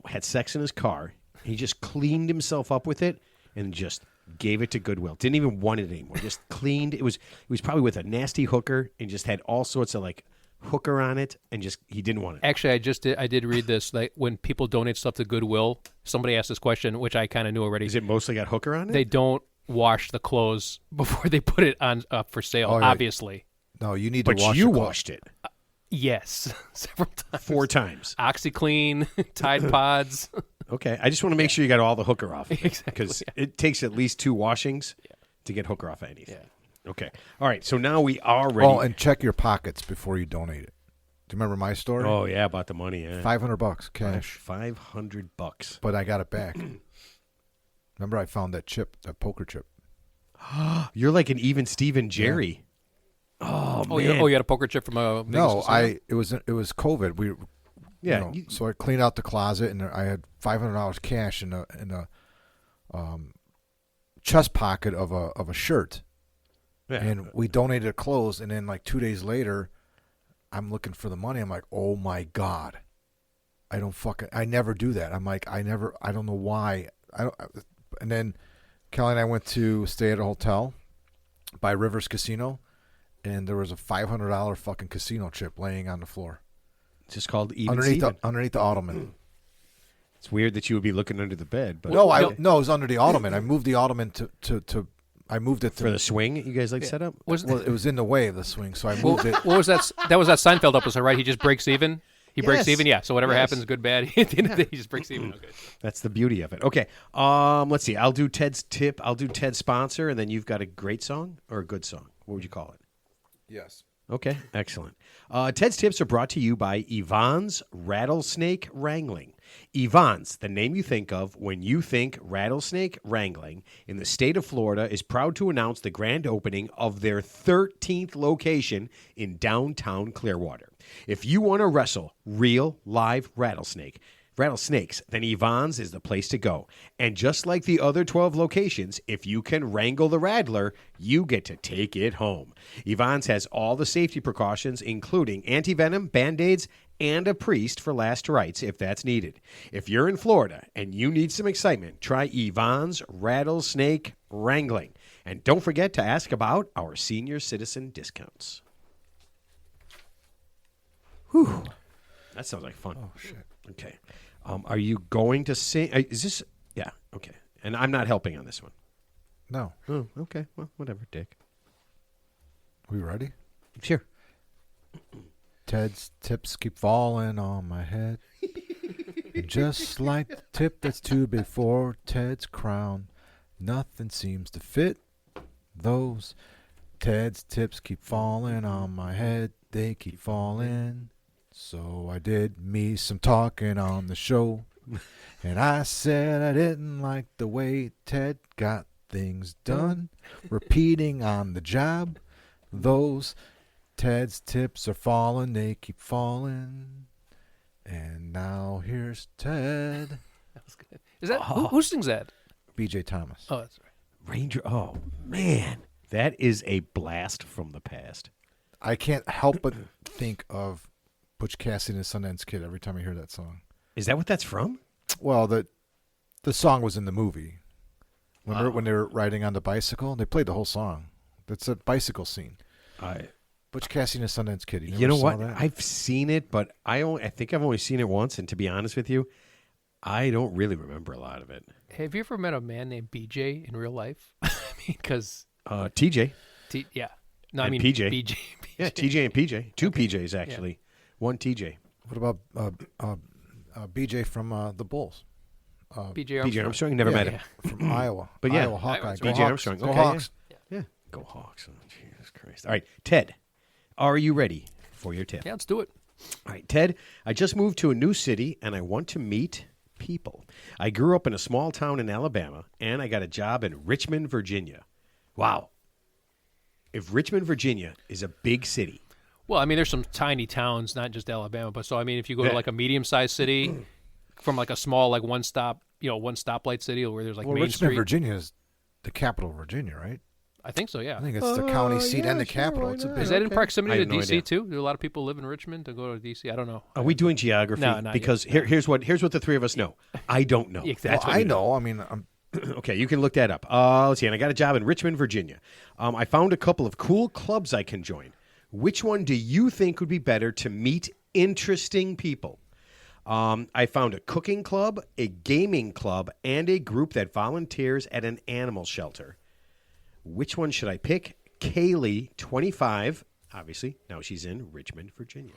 S2: had sex in his car. He just cleaned himself up with it and just gave it to Goodwill. Didn't even want it anymore. Just cleaned. It was probably with a nasty hooker and just had all sorts of like hooker on it and just he didn't want it.
S1: Actually, I did read this. Like when people donate stuff to Goodwill, somebody asked this question, which I kind of knew already.
S2: Is it mostly got hooker on it?
S1: They don't wash the clothes before they put it on up for sale.
S3: Oh, yeah.
S1: Obviously,
S3: No, you need to
S2: but
S3: wash
S2: you
S3: your clothes.
S2: washed it
S1: yes, several times.
S2: 4 times.
S1: OxyClean, Tide Pods.
S2: Okay, I just want to make sure you got all the hooker off
S1: Exactly,
S2: because it takes at least 2 washings to get hooker off anything. Okay, all right. So now we are ready.
S3: Oh, and check your pockets before you donate it. Do you remember my story?
S2: Oh yeah, about the money. Yeah.
S3: $500 cash,
S2: $500.
S3: but I got it back. Remember, I found that chip, that poker chip.
S2: You're like an even Steven Jerry. Oh man.
S1: You had a poker chip from a Vegas
S3: No,
S1: casino?
S3: it was COVID. We
S2: Yeah.
S3: so I cleaned out the closet and I had $500 cash in a chest pocket of a shirt,
S2: yeah.
S3: and we donated clothes. And then like 2 days later, I'm looking for the money. I'm like, oh my god, I never do that. I'm like, I don't know why. And then Kelly and I went to stay at a hotel by Rivers Casino, and there was a $500 fucking casino chip laying on the floor.
S2: It's just called even
S3: Underneath the ottoman.
S2: It's weird that you would be looking under the bed, but
S3: No, it was under the ottoman. I moved the ottoman to I moved it
S2: For the swing, you guys like set up?
S1: Was
S3: well, it was in the way of the swing, so I moved it.
S1: What was that? That was that Seinfeld episode, right? He just breaks even. He breaks
S2: Yes.
S1: even, yeah. So whatever
S2: Yes.
S1: happens, good, bad. At the end of the day, he just breaks even. Okay.
S2: That's the beauty of it. Okay. Let's see. I'll do Ted's tip. I'll do Ted's sponsor, and then you've got a great song or a good song. What would you call it?
S3: Yes.
S2: Okay, excellent. Ted's tips are brought to you by Yvonne's Rattlesnake Wrangling. Yvonne's, the name you think of when you think rattlesnake wrangling, in the state of Florida, is proud to announce the grand opening of their 13th location in downtown Clearwater. If you want to wrestle real, live rattlesnakes, then Yvonne's is the place to go. And just like the other 12 locations, if you can wrangle the rattler, you get to take it home. Yvonne's has all the safety precautions, including anti-venom, Band-Aids, and a priest for last rites if that's needed. If you're in Florida and you need some excitement, try Yvonne's Rattlesnake Wrangling. And don't forget to ask about our senior citizen discounts. Whew. That sounds like fun.
S3: Oh, shit.
S2: Okay. Are you going to sing? Is this? Yeah. Okay. And I'm not helping on this one.
S3: No.
S2: Oh, okay. Well, whatever, Dick.
S3: We ready?
S2: Sure.
S3: Ted's tips keep falling on my head. Just like the tip that's too big for Ted's crown. Nothing seems to fit those. Ted's tips keep falling on my head. They keep falling. So I did me some talking on the show. And I said I didn't like the way Ted got things done. Repeating on the job. Those Ted's tips are falling, they keep falling. And now here's Ted.
S1: That was good. Is that who sings that?
S3: BJ Thomas.
S1: Oh, that's right.
S2: Ranger. Oh, man. That is a blast from the past.
S3: I can't help but think of Butch Cassidy and the Sundance Kid every time I hear that song.
S2: Is that what that's from?
S3: Well, the song was in the movie. When they were riding on the bicycle, they played the whole song. That's a bicycle scene. Butch Cassidy and the Sundance Kid. You
S2: know
S3: never saw
S2: what?
S3: that?
S2: I've seen it, but I think I've only seen it once. And to be honest with you, I don't really remember a lot of it.
S1: Have you ever met a man named BJ in real life? I mean, because
S2: TJ.
S1: yeah. No, I
S2: And
S1: mean
S2: PJ.
S1: BJ.
S2: Yeah, TJ and PJ. Two PJs, actually. One TJ.
S3: What about BJ from the Bulls?
S1: BJ
S2: PJ Armstrong. Never met him.
S3: From Iowa.
S2: But yeah,
S3: Iowa Hawkeye.
S1: Iowa's
S3: Go
S2: BJ
S3: Hawks.
S2: Armstrong.
S3: Go
S2: Okay,
S3: Hawks.
S2: Yeah. Go Hawks. Oh, Jesus Christ. All right, Ted, are you ready for your tip?
S1: Yeah, let's do it.
S2: All right, Ted, I just moved to a new city, and I want to meet people. I grew up in a small town in Alabama, and I got a job in Richmond, Virginia. Wow. If Richmond, Virginia is a big city.
S1: Well, I mean, there's some tiny towns, not just Alabama, but so I mean, if you go to
S2: Yeah.
S1: like a medium-sized city, from like a small like one stoplight city where there's like
S3: Well,
S1: Main
S3: Richmond,
S1: Street.
S3: Virginia is the capital of Virginia, right?
S1: I think so. Yeah.
S3: I think it's the county seat and the capital. It's a big.
S1: Is that in
S2: I
S1: proximity to
S2: have no
S1: DC
S2: idea.
S1: too? Do a lot of people live in Richmond to go to DC? I don't know.
S2: Are we doing geography?
S1: No, not
S2: because
S1: yet.
S2: here's what the three of us know. I don't know.
S1: Yeah,
S2: That's
S1: exactly.
S2: what
S3: I
S2: we
S3: know. I mean,
S2: Okay, you can look that up. Let's see. And I got a job in Richmond, Virginia. I found a couple of cool clubs I can join. Which one do you think would be better to meet interesting people? I found a cooking club, a gaming club, and a group that volunteers at an animal shelter. Which one should I pick? Kaylee, 25. Obviously, now she's in Richmond, Virginia.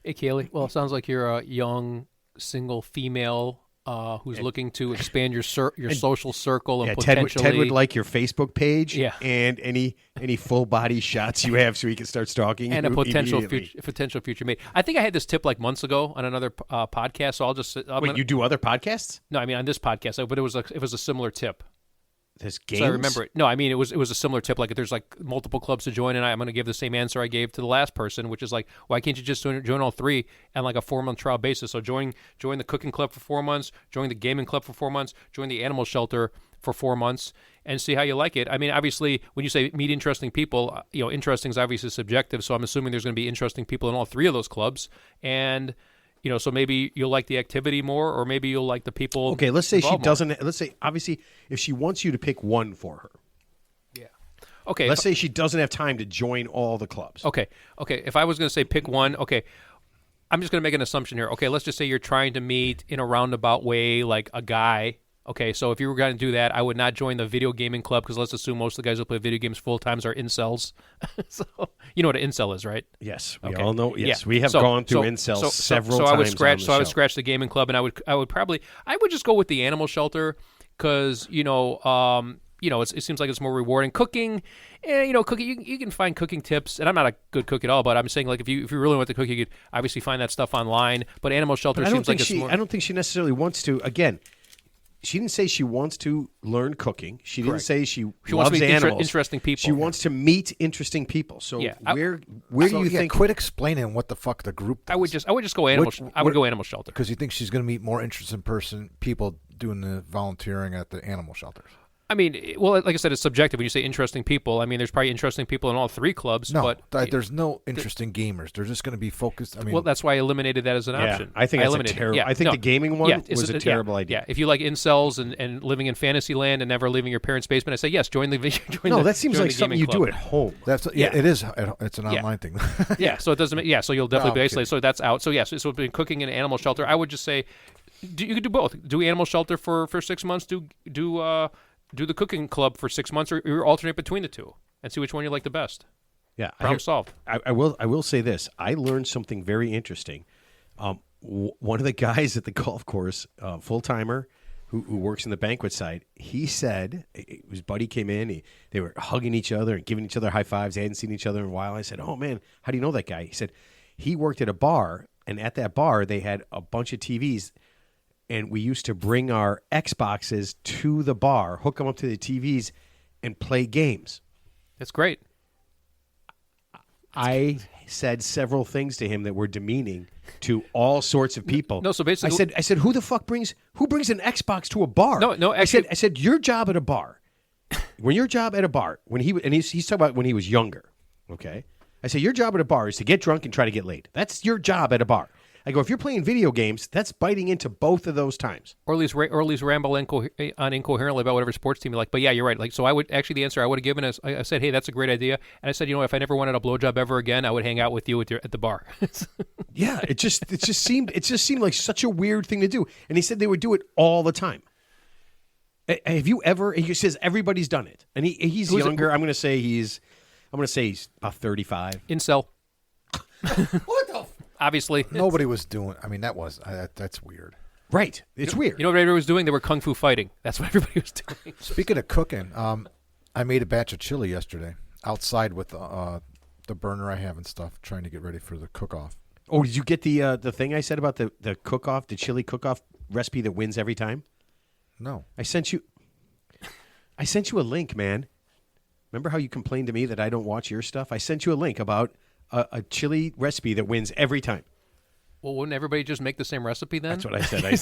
S1: Hey, Kaylee. Well, it sounds like you're a young single female who's looking to expand your social circle and
S2: Yeah,
S1: potentially.
S2: Ted would like your Facebook page,
S1: Yeah.
S2: and any full body shots you have, so he can start stalking
S1: and a
S2: you
S1: potential
S2: immediately.
S1: future mate. I think I had this tip like months ago on another podcast. So I'll just
S2: Wait, you do other podcasts?
S1: no, I mean on this podcast, but it was a similar tip.
S2: There's games.
S1: So I remember it. No, I mean it was a similar tip. Like if there's like multiple clubs to join, and I'm going to give the same answer I gave to the last person, which is like, why can't you just join all three on like a 4-month trial basis? So join the cooking club for 4 months, join the gaming club for 4 months, join the animal shelter for 4 months, and see how you like it. I mean, obviously, when you say meet interesting people, interesting is obviously subjective. So I'm assuming there's going to be interesting people in all three of those clubs, and. So maybe you'll like the activity more, or maybe you'll like the people.
S2: Okay, let's say she
S1: involved more.
S2: doesn't. Let's say obviously, if she wants you to pick one for her,
S1: Yeah. Okay.
S2: let's say she doesn't have time to join all the clubs.
S1: Okay. If I was going to say pick one, okay, I'm just going to make an assumption here. Okay, let's just say you're trying to meet in a roundabout way, like a guy Okay, so if you were going to do that, I would not join the video gaming club because let's assume most of the guys who play video games full times are incels. So you know what an incel is, right?
S2: Yes, we
S1: Okay.
S2: all know. Yes,
S1: Yeah.
S2: we have gone through incels several times.
S1: I would scratch.
S2: on
S1: So I
S2: the
S1: would
S2: show.
S1: scratch the gaming club, and I would just go with the animal shelter because it seems like it's more rewarding. Cooking, cooking you can find cooking tips, and I'm not a good cook at all, but I'm saying like if you really want to cook, you could obviously find that stuff online. But animal shelter seems like it's more.
S2: I don't think she necessarily wants to. Again, she didn't say she wants to learn cooking. She didn't
S1: Correct.
S2: say she
S1: She
S2: loves
S1: wants to meet
S2: animals.
S1: interesting people.
S2: She wants to meet interesting people. So
S1: Yeah.
S2: where
S3: So,
S2: do you think?
S3: Quit explaining what the fuck the group does.
S1: I would just go animal. I would go animal shelter.
S3: Because you think she's going to meet more interesting people doing the volunteering at the animal shelters.
S1: I mean, well, like I said, it's subjective. When you say interesting people, I mean, there's probably interesting people in all three clubs.
S3: No,
S1: but
S3: there's no interesting gamers. They're just going to be focused. I mean,
S1: well, that's why I eliminated that as an
S2: Yeah,
S1: option.
S2: I think that's a
S1: eliminated it.
S2: terrible.
S1: Yeah,
S2: I think
S1: no.
S2: the gaming one
S1: Yeah,
S2: was a terrible idea.
S1: Yeah, if you like incels and living in fantasy land and never leaving your parents' basement, I say yes, join the.
S2: No, that seems
S1: join
S2: like
S1: the
S2: something
S1: gaming
S2: you
S1: club.
S2: do at home.
S3: it is. It's an online thing.
S1: Yeah, so it doesn't. Yeah, so you'll definitely be
S3: okay.
S1: isolated. So that's out. So yes, so between cooking in an animal shelter, I would just say, you could do both. Do animal shelter for 6 months. Do the cooking club for 6 months, or alternate between the two, and see which one you like the best.
S2: Yeah,
S1: Problem solved.
S2: I will say this. I learned something very interesting. One of the guys at the golf course, full timer, who works in the banquet side, he said his buddy came in. They were hugging each other and giving each other high fives. They hadn't seen each other in a while. I said, "Oh man, how do you know that guy?" He said he worked at a bar, and at that bar they had a bunch of TVs. And we used to bring our Xboxes to the bar, hook them up to the TVs, and play games.
S1: That's great.
S2: I said several things to him that were demeaning to all sorts of people.
S1: No, so basically,
S2: I said, who brings an Xbox to a bar?
S1: No,
S2: I said, your job at a bar. When your job at a bar, he's talking about when he was younger. Okay, I said your job at a bar is to get drunk and try to get laid. That's your job at a bar. I go, if you're playing video games, that's biting into both of those times.
S1: Or at least ramble incoherently about whatever sports team you like. But yeah, you're right. Like, so I would actually, the answer I would have given is, I said, hey, that's a great idea. And I said, if I never wanted a blowjob ever again, I would hang out with you at the bar.
S2: Yeah, it just seemed like such a weird thing to do. And he said they would do it all the time. Have you ever? He says everybody's done it, and he's younger. I'm going to say he's about 35.
S1: Incel.
S3: What the?
S1: Obviously.
S3: Nobody was doing. I mean, that's weird.
S2: Right, it's weird.
S1: You know what everybody was doing? They were kung fu fighting. That's what everybody was doing.
S3: Speaking of cooking, I made a batch of chili yesterday outside with the burner I have and stuff, trying to get ready for the cook-off.
S2: Oh, did you get the thing I said about the cook-off, the chili cook-off recipe that wins every time?
S3: No.
S2: I sent you a link, man. Remember how you complained to me that I don't watch your stuff? I sent you a link about a chili recipe that wins every time.
S1: Well, wouldn't everybody just make the same recipe then?
S2: That's what I said. I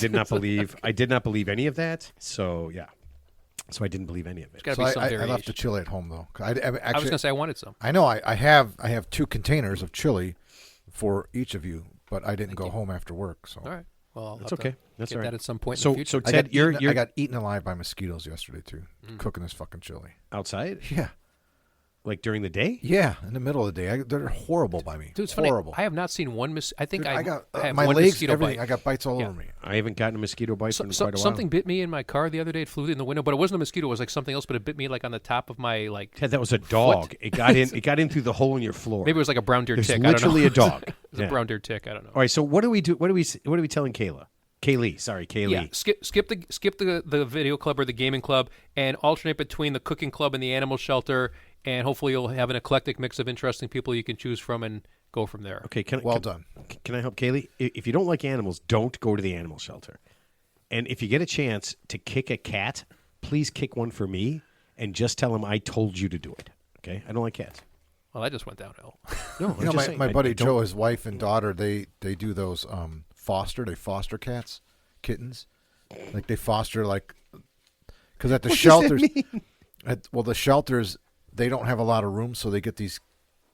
S2: did not believe any of that. So yeah. So I didn't believe any of it.
S1: There's got to
S3: So
S1: be some
S3: I
S1: variation.
S3: left the chili at home though. I
S1: I was going to say I wanted some.
S3: I know I have 2 containers of chili for each of you, but I didn't go home after work. So
S1: All right. Well,
S2: That's okay. That's
S1: get
S2: all right.
S1: that at some point
S2: So
S1: in the future.
S2: so Ted,
S3: I got eaten alive by mosquitoes yesterday too, cooking this fucking chili.
S2: outside,
S3: Yeah.
S2: like during the day.
S3: Yeah, in the middle of the day. They're horrible by me.
S1: Dude, it's funny.
S3: Horrible.
S1: I have not seen one I think
S3: Dude, I got
S1: I have
S3: my
S1: one
S3: legs,
S1: mosquito
S3: everything.
S1: bite.
S3: I got bites all
S1: Yeah.
S3: over me.
S2: I haven't gotten a mosquito bite in quite a while.
S1: Something bit me in my car the other day. It flew in the window, but it wasn't a mosquito. It was like something else, but it bit me like on the top of my
S2: Ted, that was a dog. It got in. It got in through the hole in your floor.
S1: Maybe it was like a brown deer
S2: There's
S1: tick.
S2: literally
S1: I don't know.
S2: a dog.
S1: It was
S2: Yeah.
S1: a brown deer tick. I don't know.
S2: All right. So what do we do? What are we telling Kayla? Kaylee. Sorry, Kaylee.
S1: Yeah, skip the video club or the gaming club, and alternate between the cooking club and the animal shelter, and hopefully you'll have an eclectic mix of interesting people you can choose from and go from there.
S2: Okay.
S3: Well done.
S2: Can I help Kaylee? If you don't like animals, don't go to the animal shelter. And if you get a chance to kick a cat, please kick one for me, and just tell him I told you to do it. Okay? I don't like cats.
S1: Well, that just went downhill.
S2: No,
S3: You know, my buddy Joe, his wife and daughter, they do those they foster cats, kittens. Like they foster because at the shelters, the shelters, they don't have a lot of room, so they get these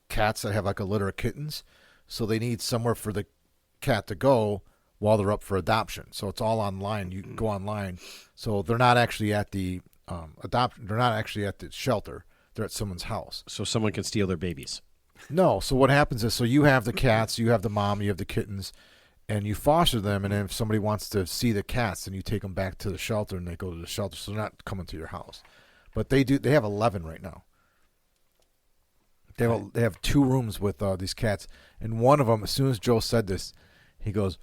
S3: cats that have like a litter of kittens. So they need somewhere for the cat to go while they're up for adoption. So it's all online. You can go online. So they're not actually at the They're not actually at the shelter. They're at someone's house.
S2: So someone can steal their babies.
S3: No. So what happens is, so you have the cats, you have the mom, you have the kittens, and you foster them, and then if somebody wants to see the cats, then you take them back to the shelter, and they go to the shelter, so they're not coming to your house. But they have 11 right now. They have 2 rooms with these cats, and one of them, as soon as Joe said this, he goes,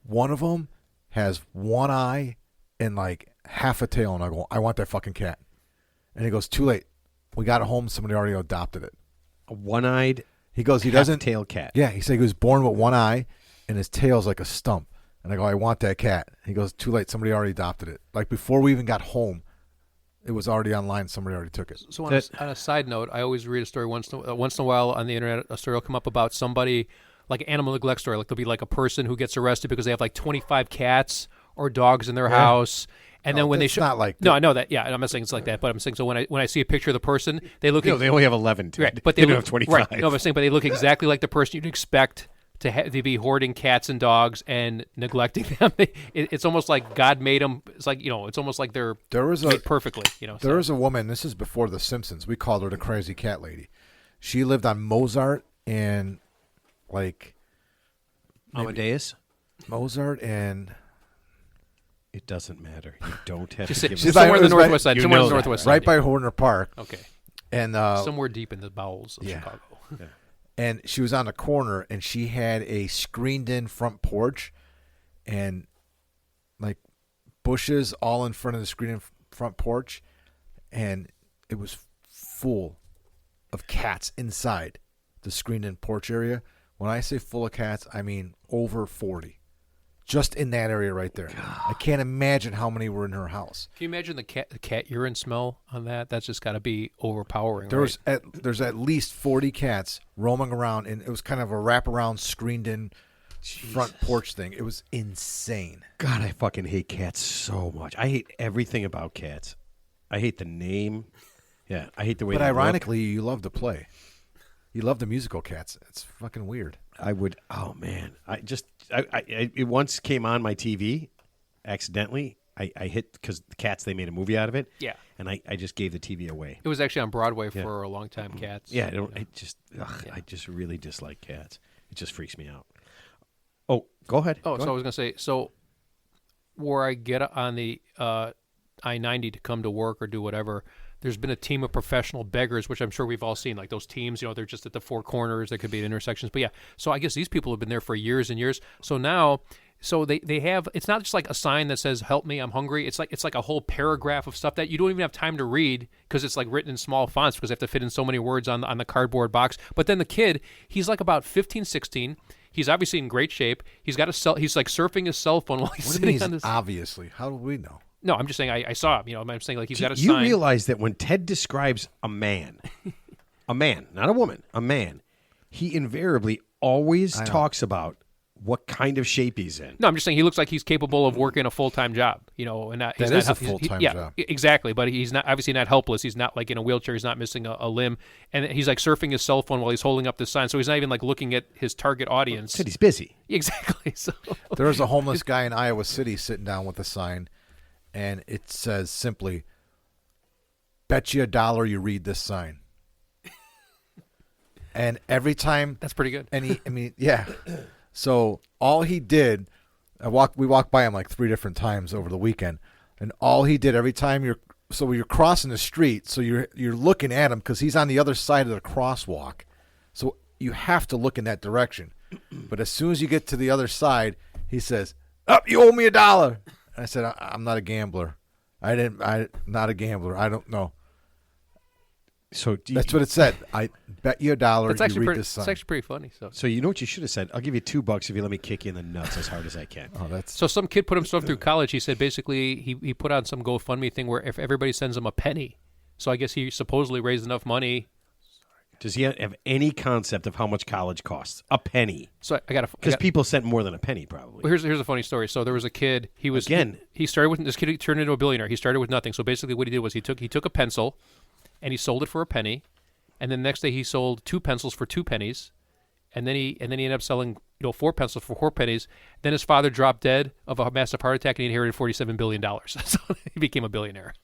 S3: one of them has one eye and like half a tail, and I go, I want that fucking cat. And he goes, too late. We got it home. Somebody already adopted it.
S2: A one-eyed.
S3: He goes, he doesn't
S2: tail cat.
S3: Yeah, he said he was born with one eye, and his tail's like a stump. And I go, I want that cat. He goes, too late. Somebody already adopted it. Like before we even got home, it was already online. Somebody already took it.
S1: So on a side note, I always read a story once in a while on the internet. A story will come up about somebody, like an animal neglect story. Like there'll be like a person who gets arrested because they have like 25 cats or dogs in their house. And then when they
S3: not like
S1: no, I know that. Yeah, I'm not saying it's like that, but I'm saying so when I see a picture of the person, they look.
S2: No, they only have 11.
S1: Right, but they
S2: don't
S1: look,
S2: have 25.
S1: Right. No, I'm saying, but they look exactly like the person you'd expect to be hoarding cats and dogs and neglecting them. It's almost like God made them. It's like it's almost like they're made perfectly.
S3: There was a woman. This is before The Simpsons. We called her the crazy cat lady. She lived on Mozart and like
S2: Amadeus.
S3: Mozart and.
S2: It doesn't matter. You don't have
S1: Just
S2: to give
S1: somewhere on the northwest side. Somewhere on the northwest side.
S3: Right by Horner Park.
S1: Okay.
S3: And
S1: somewhere deep in the bowels of Chicago.
S2: Yeah.
S3: And she was on the corner, and she had a screened-in front porch, and like bushes all in front of the screened-in front porch, and it was full of cats inside the screened-in porch area. When I say full of cats, I mean over 40. Just in that area right there. God. I can't imagine how many were in her house.
S1: Can you imagine the cat urine smell on that? That's just got to be overpowering.
S3: There's at least 40 cats roaming around, and it was kind of a wraparound, screened-in front porch thing. It was insane.
S2: God, I fucking hate cats so much. I hate everything about cats. I hate the name. Yeah, I hate the way.
S3: But
S2: they
S3: ironically,
S2: look.
S3: you love to play. You love the musical cats. It's fucking weird.
S2: I would. Oh man, it once came on my TV, accidentally. I hit because the Cats, they made a movie out of it.
S1: Yeah,
S2: and I just gave the TV away.
S1: It was actually on Broadway for a long time. Cats.
S2: Yeah, I just really dislike cats. It just freaks me out. Oh, go ahead.
S1: Oh, I was gonna say where I get on the I-90 to come to work or do whatever. There's been a team of professional beggars, which I'm sure we've all seen, like those teams, they're just at the four corners. They could be at intersections. But yeah, so I guess these people have been there for years and years. So now, they have, it's not just like a sign that says, help me, I'm hungry. It's like a whole paragraph of stuff that you don't even have time to read because it's like written in small fonts because they have to fit in so many words on the cardboard box. But then the kid, he's like about 15, 16. He's obviously in great shape. He's got he's like surfing his cell phone while he's sitting on this.
S3: Obviously. How do we know?
S1: No, I'm just saying I saw him. I'm saying like he's got a sign.
S2: You realize that when Ted describes a man, not a woman, a man, he invariably always talks about what kind of shape he's in.
S1: No, I'm just saying he looks like he's capable of working a full-time job, and not,
S3: that is a full-time job.
S1: Yeah, exactly. But he's not obviously not helpless. He's not like in a wheelchair. He's not missing a limb, and he's like surfing his cell phone while he's holding up the sign. So he's not even like looking at his target audience.
S2: Ted, he's busy.
S1: Exactly. So
S3: there was a homeless guy in Iowa City sitting down with a sign. And it says simply, bet you $1 you read this sign. And every time...
S1: That's pretty good.
S3: And yeah. So all he did, we walked by him like 3 different times over the weekend. And all he did every time you're crossing the street, so you're looking at him because he's on the other side of the crosswalk. So you have to look in that direction. But as soon as you get to the other side, he says, you owe me $1. I said, I'm not a gambler. I'm not a gambler. I don't know.
S2: So
S3: that's what it said. I bet you $1 you read this sign.
S1: It's actually pretty funny.
S2: So you know what you should have said? I'll give you $2 if you let me kick you in the nuts as hard as I can.
S1: So some kid put himself through college. He said basically he put on some GoFundMe thing where if everybody sends him a penny. So I guess he supposedly raised enough money.
S2: Does he have any concept of how much college costs? A penny.
S1: So
S2: because people sent more than a penny, probably.
S1: Well, here's a funny story. So there was a kid. He started with this kid. He turned into a billionaire. He started with nothing. So basically, what he did was he took a pencil, and he sold it for a penny, and then the next day he sold 2 pencils for 2 pennies, and then he ended up selling 4 pencils for 4 pennies. Then his father dropped dead of a massive heart attack, and he inherited $47 billion. So he became a billionaire.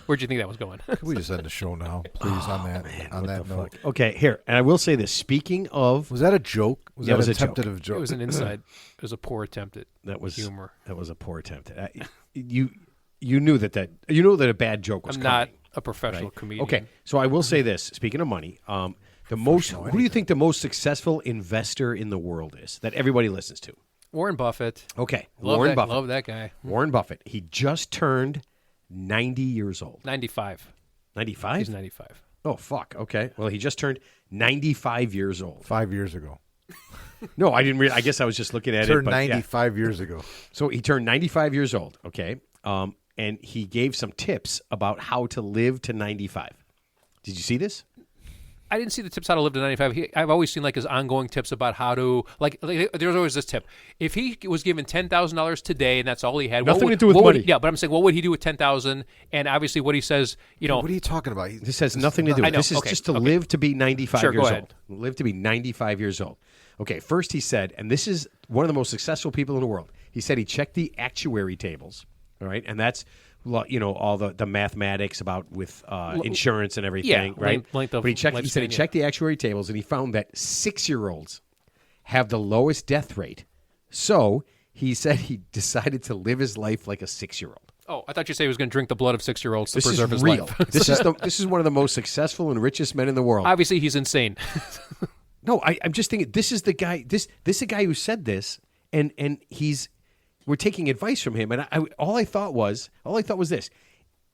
S1: Where'd you think that was going?
S3: Can we just end the show now, please? On that note.
S2: Okay, here, and I will say this. Speaking of,
S3: Was that a joke? Was
S2: Yeah,
S3: that
S2: it was
S3: a
S2: a joke.
S3: tentative joke?
S1: It was an inside. It was a poor attempt at
S2: that was
S1: humor.
S2: That was a poor attempt. You knew that you know that a bad joke was
S1: I'm
S2: coming.
S1: not a professional comedian.
S2: Okay, so I will say this. Speaking of money, who do you think the most successful investor in the world is that everybody listens to?
S1: Warren Buffett.
S2: Okay,
S1: Love
S2: Warren
S1: that,
S2: Buffett.
S1: Love that guy.
S2: Warren Buffett. He just turned 90 years old.
S1: 95.
S2: 95?
S1: He's 95.
S2: Oh, fuck. Okay. Well, he just turned 95 years old.
S3: 5 years ago.
S2: No, I didn't I guess I was just looking at
S3: Turned
S2: it. But
S3: 95 years ago.
S2: So he turned 95 years old, okay? And he gave some tips about how to live to 95. Did you see this?
S1: I didn't see the tips how to live to 95. I've always seen like his ongoing tips about how to like there's always this tip. If he was given $10,000 today and that's all he had,
S2: Nothing to do with money.
S1: Yeah, but I'm saying, what would he do with 10,000? And obviously, what he says,
S3: What are you talking about?
S2: This has nothing to do with
S1: I
S2: it.
S1: know,
S2: This is
S1: okay,
S2: just to
S1: okay.
S2: live to be 95
S1: Sure,
S2: years
S1: go ahead.
S2: old. Live to be 95 years old. Okay, first he said, and this is one of the most successful people in the world. He said he checked the actuary tables, all right? And that's, all the mathematics about with insurance and everything, right?
S1: length of
S2: but he said he
S1: lifespan,
S2: checked the actuary tables, and he found that 6-year-olds have the lowest death rate. So he said he decided to live his life like a 6-year-old.
S1: Oh, I thought you said he was going to drink the blood of 6-year-olds to
S2: This
S1: preserve
S2: is
S1: his
S2: real.
S1: life.
S2: This is one of the most successful and richest men in the world.
S1: Obviously, he's insane.
S2: No, I'm just thinking this is the guy. This is the guy who said this, and we're taking advice from him. And all I thought was this: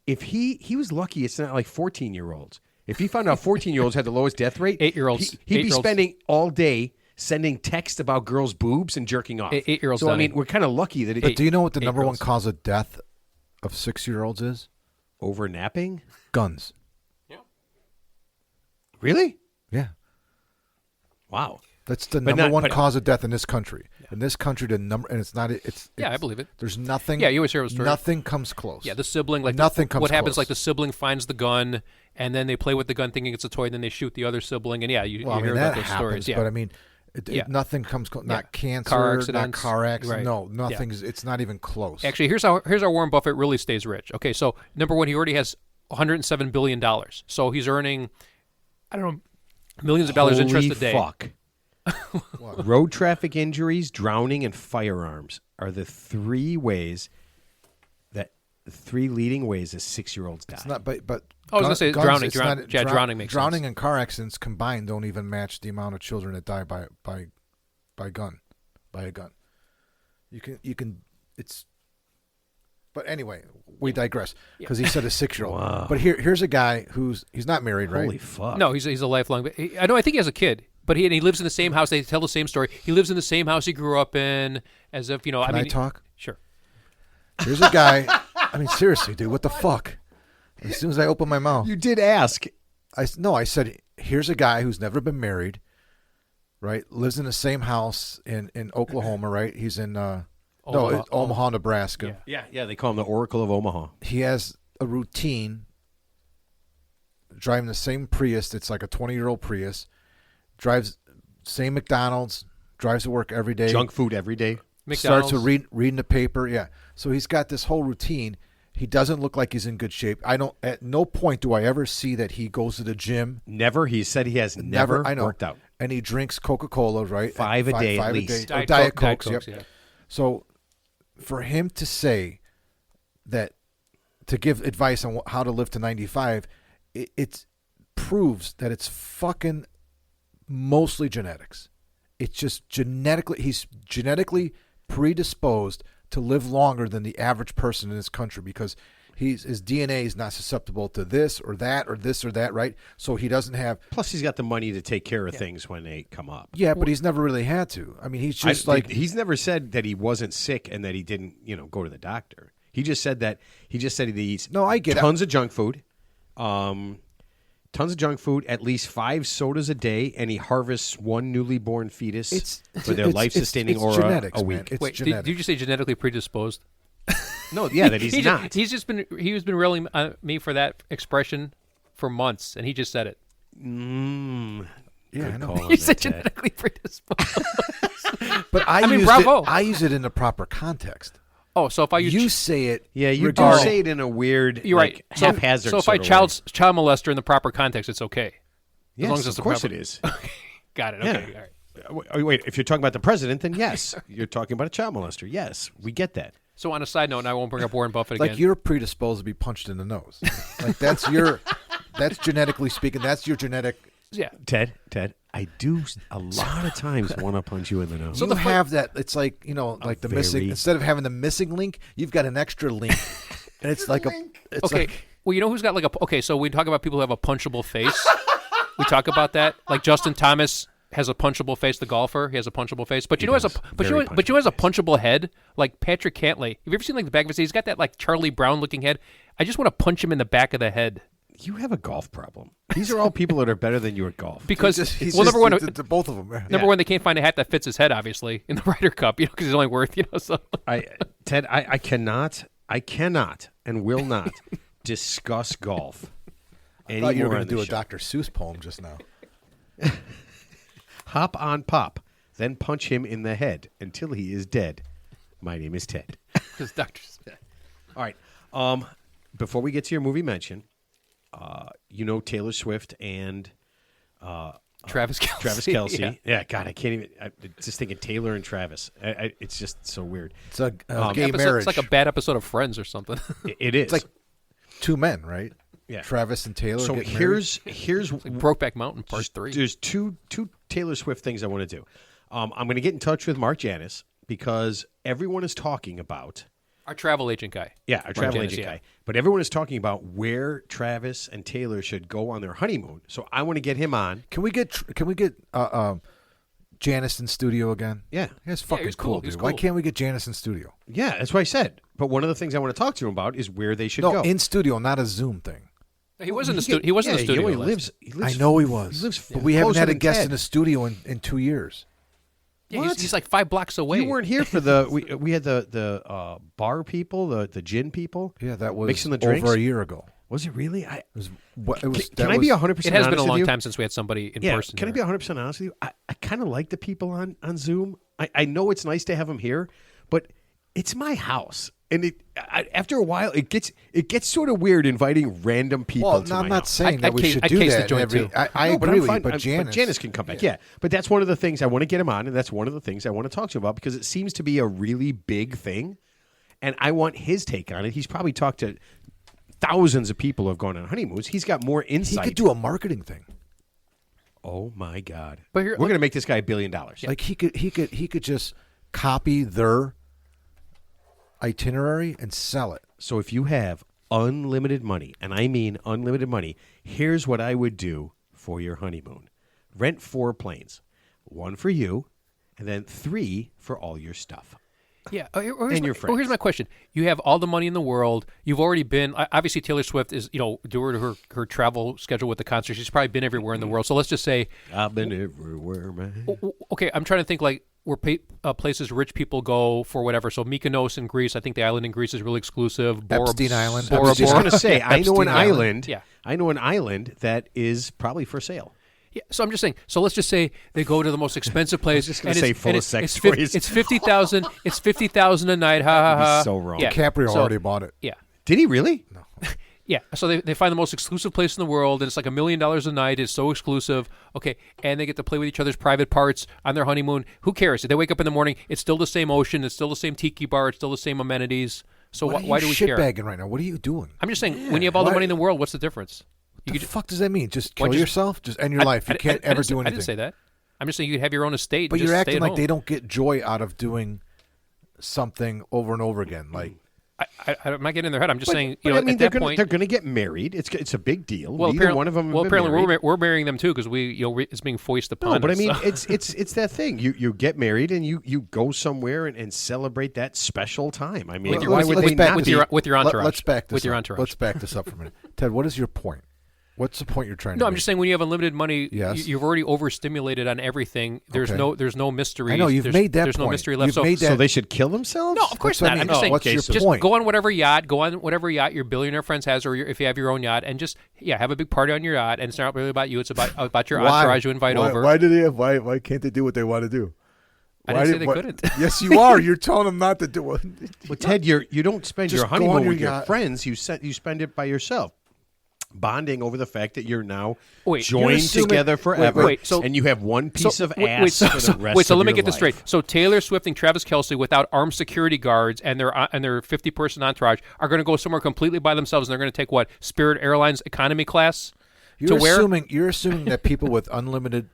S2: if he was lucky, it's not like 14-year-olds. If he found out 14-year-olds had the lowest death rate,
S1: 8-year-olds,
S2: he'd be
S1: 8-year-olds.
S2: spending all day sending text about girls' boobs and jerking off.
S1: 8-year-olds
S2: So I
S1: dying.
S2: mean, we're kind of lucky that
S3: But do you know what the number one
S1: 8-year-olds.
S3: cause of death of 6-year-olds is?
S2: over napping.
S3: Guns.
S2: Really?
S3: Yeah.
S2: Wow.
S3: That's the
S2: But
S3: number
S2: not-
S3: one
S2: but-
S3: cause of death in this country. In this country, and it's not.
S1: Yeah, I believe it.
S3: There's nothing.
S1: Yeah, you always hear a story.
S3: Nothing comes close.
S1: Yeah, the sibling, like
S3: Nothing comes
S1: what happens,
S3: close.
S1: like the sibling finds the gun, and then they play with the gun thinking it's a toy, and then they shoot the other sibling, and yeah, you
S3: Well, I mean,
S1: hear
S3: that
S1: about those
S3: happens,
S1: stories. Yeah,
S3: but I mean,
S1: Yeah.
S3: nothing comes close. Not
S1: Yeah.
S3: cancer,
S1: Car
S3: not
S1: accidents.
S3: car accidents.
S1: Right.
S3: No, nothing's. It's not even close.
S1: Actually, here's how Warren Buffett really stays rich. Okay, so number one, he already has $107 billion. So he's earning, I don't know, millions of dollars interest a day.
S2: Fuck. Road traffic injuries, drowning, and firearms are the three leading ways that 6-year-olds die.
S3: It's not, but
S1: I was gonna say
S3: guns,
S1: drowning.
S3: it's not-
S1: Drowning makes
S3: drowning
S1: sense.
S3: and car accidents combined don't even match the amount of children that die by a gun. You can. It's. But anyway, we digress because he said a 6-year-old.
S2: Wow.
S3: But here's a guy he's not married, right?
S2: Holy fuck.
S1: No, he's a lifelong. I know. I think he has a kid, but he lives in the same house. They tell the same story. He lives in the same house he grew up in, as if
S3: Can I talk?
S1: Sure.
S3: Here's a guy. I mean, seriously, dude, what the fuck? As soon as I open my mouth,
S2: You did ask.
S3: I said, here's a guy who's never been married, right? Lives in the same house in Oklahoma, right? He's in Omaha, Nebraska.
S2: Yeah, they call him the Oracle of Omaha.
S3: He has a routine driving the same Prius. It's like a 20-year-old Prius. Drives same McDonald's. Drives to work every day.
S2: Junk food every day.
S1: McDonald's.
S3: Starts to reading the paper. Yeah. So he's got this whole routine. He doesn't look like he's in good shape. At no point do I ever see that he goes to the gym.
S2: Never. He said he has never
S3: I know.
S2: worked out.
S3: And he drinks Coca-Cola, right?
S2: Five a day at least.
S3: Or Diet Cokes,
S1: Cokes,
S3: yep.
S1: yeah.
S3: So for him to say that, to give advice on how to live to 95, it proves that it's fucking mostly genetics. It's just he's genetically predisposed to live longer than the average person in this country because his DNA is not susceptible to this or that or this or that, right? So he doesn't have.
S2: Plus, he's got the money to take care of things when they come up.
S3: Yeah, but he's never really had to. I mean, he's just
S2: he's never said that he wasn't sick and that he didn't, go to the doctor. He just said that he eats
S3: No, I get it.
S2: tons of junk food, at least 5 sodas a day, and he harvests one newly born fetus for their life-sustaining
S3: it's
S2: aura
S3: genetics,
S2: a
S3: man.
S2: week.
S3: It's
S1: Wait,
S3: genetics.
S1: did you say genetically predisposed?
S2: No, yeah, that he's not.
S1: He's been railing me for that expression for months, and he just said it.
S3: Yeah, I know.
S1: He said genetically predisposed.
S3: But I
S1: mean,
S3: used
S1: bravo.
S3: I use it in the proper context.
S1: Oh, so if I use
S3: You say it.
S2: Yeah, you do
S3: regarding-
S2: say it in a weird,
S1: you're right.
S2: haphazard.
S1: So if I
S2: sort of way.
S1: child molester in the proper context, it's okay.
S2: yes,
S1: long as it's
S2: of course
S1: proper-
S2: it is.
S1: Got it.
S2: Yeah.
S1: Okay. All right.
S2: Wait, if you're talking about the president, then yes, you're talking about a child molester. Yes, we get that.
S1: So on a side note, and I won't bring up Warren Buffett again.
S3: Like you're predisposed to be punched in the nose. Like that's genetically speaking, that's your genetic.
S1: yeah.
S2: Ted, I do a lot of times want to punch you in the nose.
S3: So you have that. It's like like the missing.
S2: very-
S3: Instead of having the missing link, you've got an extra link, and it's like It's
S1: Okay.
S3: like,
S1: Well, you know who's got like a okay? So we talk about people who have a punchable face. We talk about that. Like Justin Thomas has a punchable face. The golfer, he has a punchable face. But you know, has a
S2: does.
S1: but you
S2: Very
S1: know, but you know, has a
S2: punchable
S1: punchable head. Like Patrick Cantlay. Have you ever seen like the back of his head? He's got that like Charlie Brown looking head. I just want to punch him in the back of the head
S2: You have a golf problem. These are all people that are better than you at golf.
S1: because
S3: he's
S1: well,
S3: just,
S1: number one,
S3: the both of them.
S1: number one, they can't find a hat that fits his head. Obviously, in the Ryder Cup, because he's only worth So
S2: Ted, I cannot, and will not discuss golf
S3: I thought you were
S2: anymore on
S3: going to do
S2: this
S3: a
S2: show.
S3: Dr. Seuss poem just now.
S2: Hop on pop, then punch him in the head until he is dead. My name is Ted.
S1: because doctors.
S2: All right. Before we get to your movie mention, Taylor Swift and
S1: Travis Kelce.
S2: Travis Kelce.
S1: Yeah.
S2: Yeah, God, I can't even. I'm just thinking Taylor and Travis. It's just so weird.
S3: It's a gay
S1: Episode-
S3: marriage.
S1: It's like a bad episode of Friends or something.
S2: It is.
S3: It's like two men, right?
S2: Yeah.
S3: Travis and Taylor.
S2: So
S3: getting married.
S2: here's
S1: Brokeback Mountain Part 3.
S2: There's two Taylor Swift things I want to do. I'm going to get in touch with Mark Janis because everyone is talking about
S1: Our travel agent guy.
S2: our travel
S1: Janis,
S2: agent
S1: yeah.
S2: guy, but everyone is talking about where Travis and Taylor should go on their honeymoon. So I want to get him on.
S3: Can we get Janice in studio again?
S2: Yeah.
S3: That's fucking
S1: he's
S3: cool,
S1: cool. He's
S3: dude. Why
S1: cool.
S3: can't we get Janice in studio?
S2: Yeah, that's what I said. But one of the things I want to talk to him about is where they should
S3: No,
S2: go.
S3: in studio, not a Zoom thing.
S1: He was in the studio. He was in the studio.
S2: He
S1: last
S2: lives.
S3: I know he was.
S2: He lives
S3: but we haven't
S2: closer
S3: had a
S2: than
S3: guest
S2: Ted.
S3: in the studio in 2 years.
S1: Yeah,
S2: What?
S1: he's like 5 blocks away.
S2: You weren't here for the we had the bar people, the gin people.
S3: Yeah, that was
S2: mixing the drinks.
S3: over a year ago.
S2: Was it really?
S3: It was.
S2: Can I be 100%
S1: It has been
S2: honest
S1: a long
S2: with you?
S1: time since we had somebody in
S2: Yeah,
S1: person.
S2: can I be
S1: here.
S2: 100% honest with you? I kind of like the people on Zoom. I know it's nice to have them here, but it's my house. And after a while, it gets sort of weird inviting random people
S3: Well,
S2: to
S3: no,
S2: my
S3: I'm not
S2: house.
S3: saying
S1: I
S3: that we
S1: case-
S3: should
S1: I
S3: do
S1: case the
S3: that.
S1: joint,
S3: every,
S1: too.
S3: I
S2: No, but
S3: agree
S2: I'm
S3: with
S2: fine.
S3: you, but Janice,
S2: Janice can come back. Yeah, but that's one of the things I want to get him on, and that's one of the things I want to talk to him about because it seems to be a really big thing, and I want his take on it. He's probably talked to thousands of people who have gone on honeymoons. He's got more
S3: he
S2: insight.
S3: could do a marketing thing.
S2: Oh my God!
S1: But here-
S2: we're going to make this guy $1 billion.
S3: Like he could just copy their itinerary and sell it.
S2: So if you have unlimited money, and I mean unlimited money, here's what I would do for your honeymoon. Rent 4 planes. 1 for you, and then 3 for all your stuff.
S1: Yeah.
S2: And your
S1: Here's my question. You have all the money in the world. You've already been. Obviously, Taylor Swift is, due to her travel schedule with the concert. She's probably been everywhere in the world. So let's just say,
S2: I've been everywhere, man.
S1: okay, I'm trying to think like where places rich people go for whatever. So Mykonos in Greece. I think the island in Greece is really exclusive.
S3: Epstein Island.
S2: I was just
S3: Bora
S2: going to say, I know an
S3: Epstein Island.
S2: island.
S1: Yeah.
S2: I know an island that is probably for sale.
S1: Yeah, so I'm just saying. So let's just say they go to the most expensive place.
S2: just gonna
S1: and
S2: say
S1: it's-
S2: full
S1: and
S2: of
S1: it's-
S2: sex
S1: it's fif-
S2: toys.
S1: It's 50,000. It's 50,000 a night. Ha ha ha.
S2: so wrong.
S1: Yeah.
S3: DiCaprio
S1: So-
S3: already bought it.
S1: Yeah.
S2: Did he really?
S1: Yeah, so they find the most exclusive place in the world, and it's like $1 million a night. It's so exclusive. Okay, and they get to play with each other's private parts on their honeymoon. Who cares? If they wake up in the morning, it's still the same ocean. It's still the same tiki bar. It's still the same amenities. So why do we care?
S3: shitbagging right now? What are you doing?
S1: I'm just saying, when you have all the
S3: Why-
S1: money in the world, what's the difference?
S3: What the fuck does that mean? Just
S1: Why
S3: kill
S1: just-
S3: yourself? Just end your life. You can't ever do anything.
S1: I didn't say that. I'm just saying you could have your own estate.
S3: But
S1: and
S3: you're
S1: just stay
S3: acting
S1: at
S3: like
S1: home.
S3: they don't get joy out of doing something over and over again. Like
S1: I'm not getting in their head. I'm just saying,
S2: But I mean,
S1: at that point,
S2: they're going to get married. It's a big deal.
S1: well,
S2: Neither
S1: apparently,
S2: one of them.
S1: well,
S2: have been
S1: apparently
S2: married.
S1: we're marrying them too because it's being foisted upon
S2: No, but I
S1: us,
S2: mean,
S1: so.
S2: it's that thing. You get married and you go somewhere and celebrate that special time. I mean,
S1: With your-
S2: why
S1: let's-
S2: would
S1: let's
S2: they
S1: back
S2: not
S1: with
S2: be?
S1: your entourage.
S3: Let's back this
S1: with your
S3: up.
S1: entourage.
S3: Let's back this up for a minute. Ted, what is your point? What's the point you're trying to
S1: No,
S3: make?
S1: I'm just saying when you have unlimited money,
S3: Yes.
S1: you've already overstimulated on everything. There's
S3: Okay.
S1: there's no mystery.
S3: I know, you've made that
S1: There's no
S3: point.
S1: mystery left.
S3: You've
S1: so,
S3: made that-
S2: So they should kill themselves?
S1: no, of course
S3: That's what
S1: not.
S3: I
S1: I'm
S3: mean.
S1: just saying,
S3: What's your
S1: just
S3: point?
S1: go on whatever yacht, your billionaire friends has, or if you have your own yacht, and just have a big party on your yacht. And it's not really about you; it's about your entourage you invite over.
S3: Why can't they do what they want to do?
S1: I didn't say they couldn't.
S3: Yes, you are. You're telling them not to do it.
S2: Well, Ted, you don't spend
S3: Just
S2: your
S3: go on
S2: honeymoon
S3: your
S2: with your
S3: yacht.
S2: friends. You spend it by yourself, bonding over the fact that you're now
S1: Wait,
S2: joined
S3: you're assuming-
S2: together forever,
S1: wait, so-
S2: and you have one piece of
S1: wait,
S2: ass
S1: so,
S2: for the
S1: so-
S2: rest
S1: wait, so
S2: of
S1: let me
S2: your
S1: get this
S2: life.
S1: straight. So Taylor Swift and Travis Kelce, without armed security guards and their 50-person entourage, are going to go somewhere completely by themselves, and they're going to take what, Spirit Airlines economy class
S3: You're
S1: to where?
S3: assuming that people with unlimited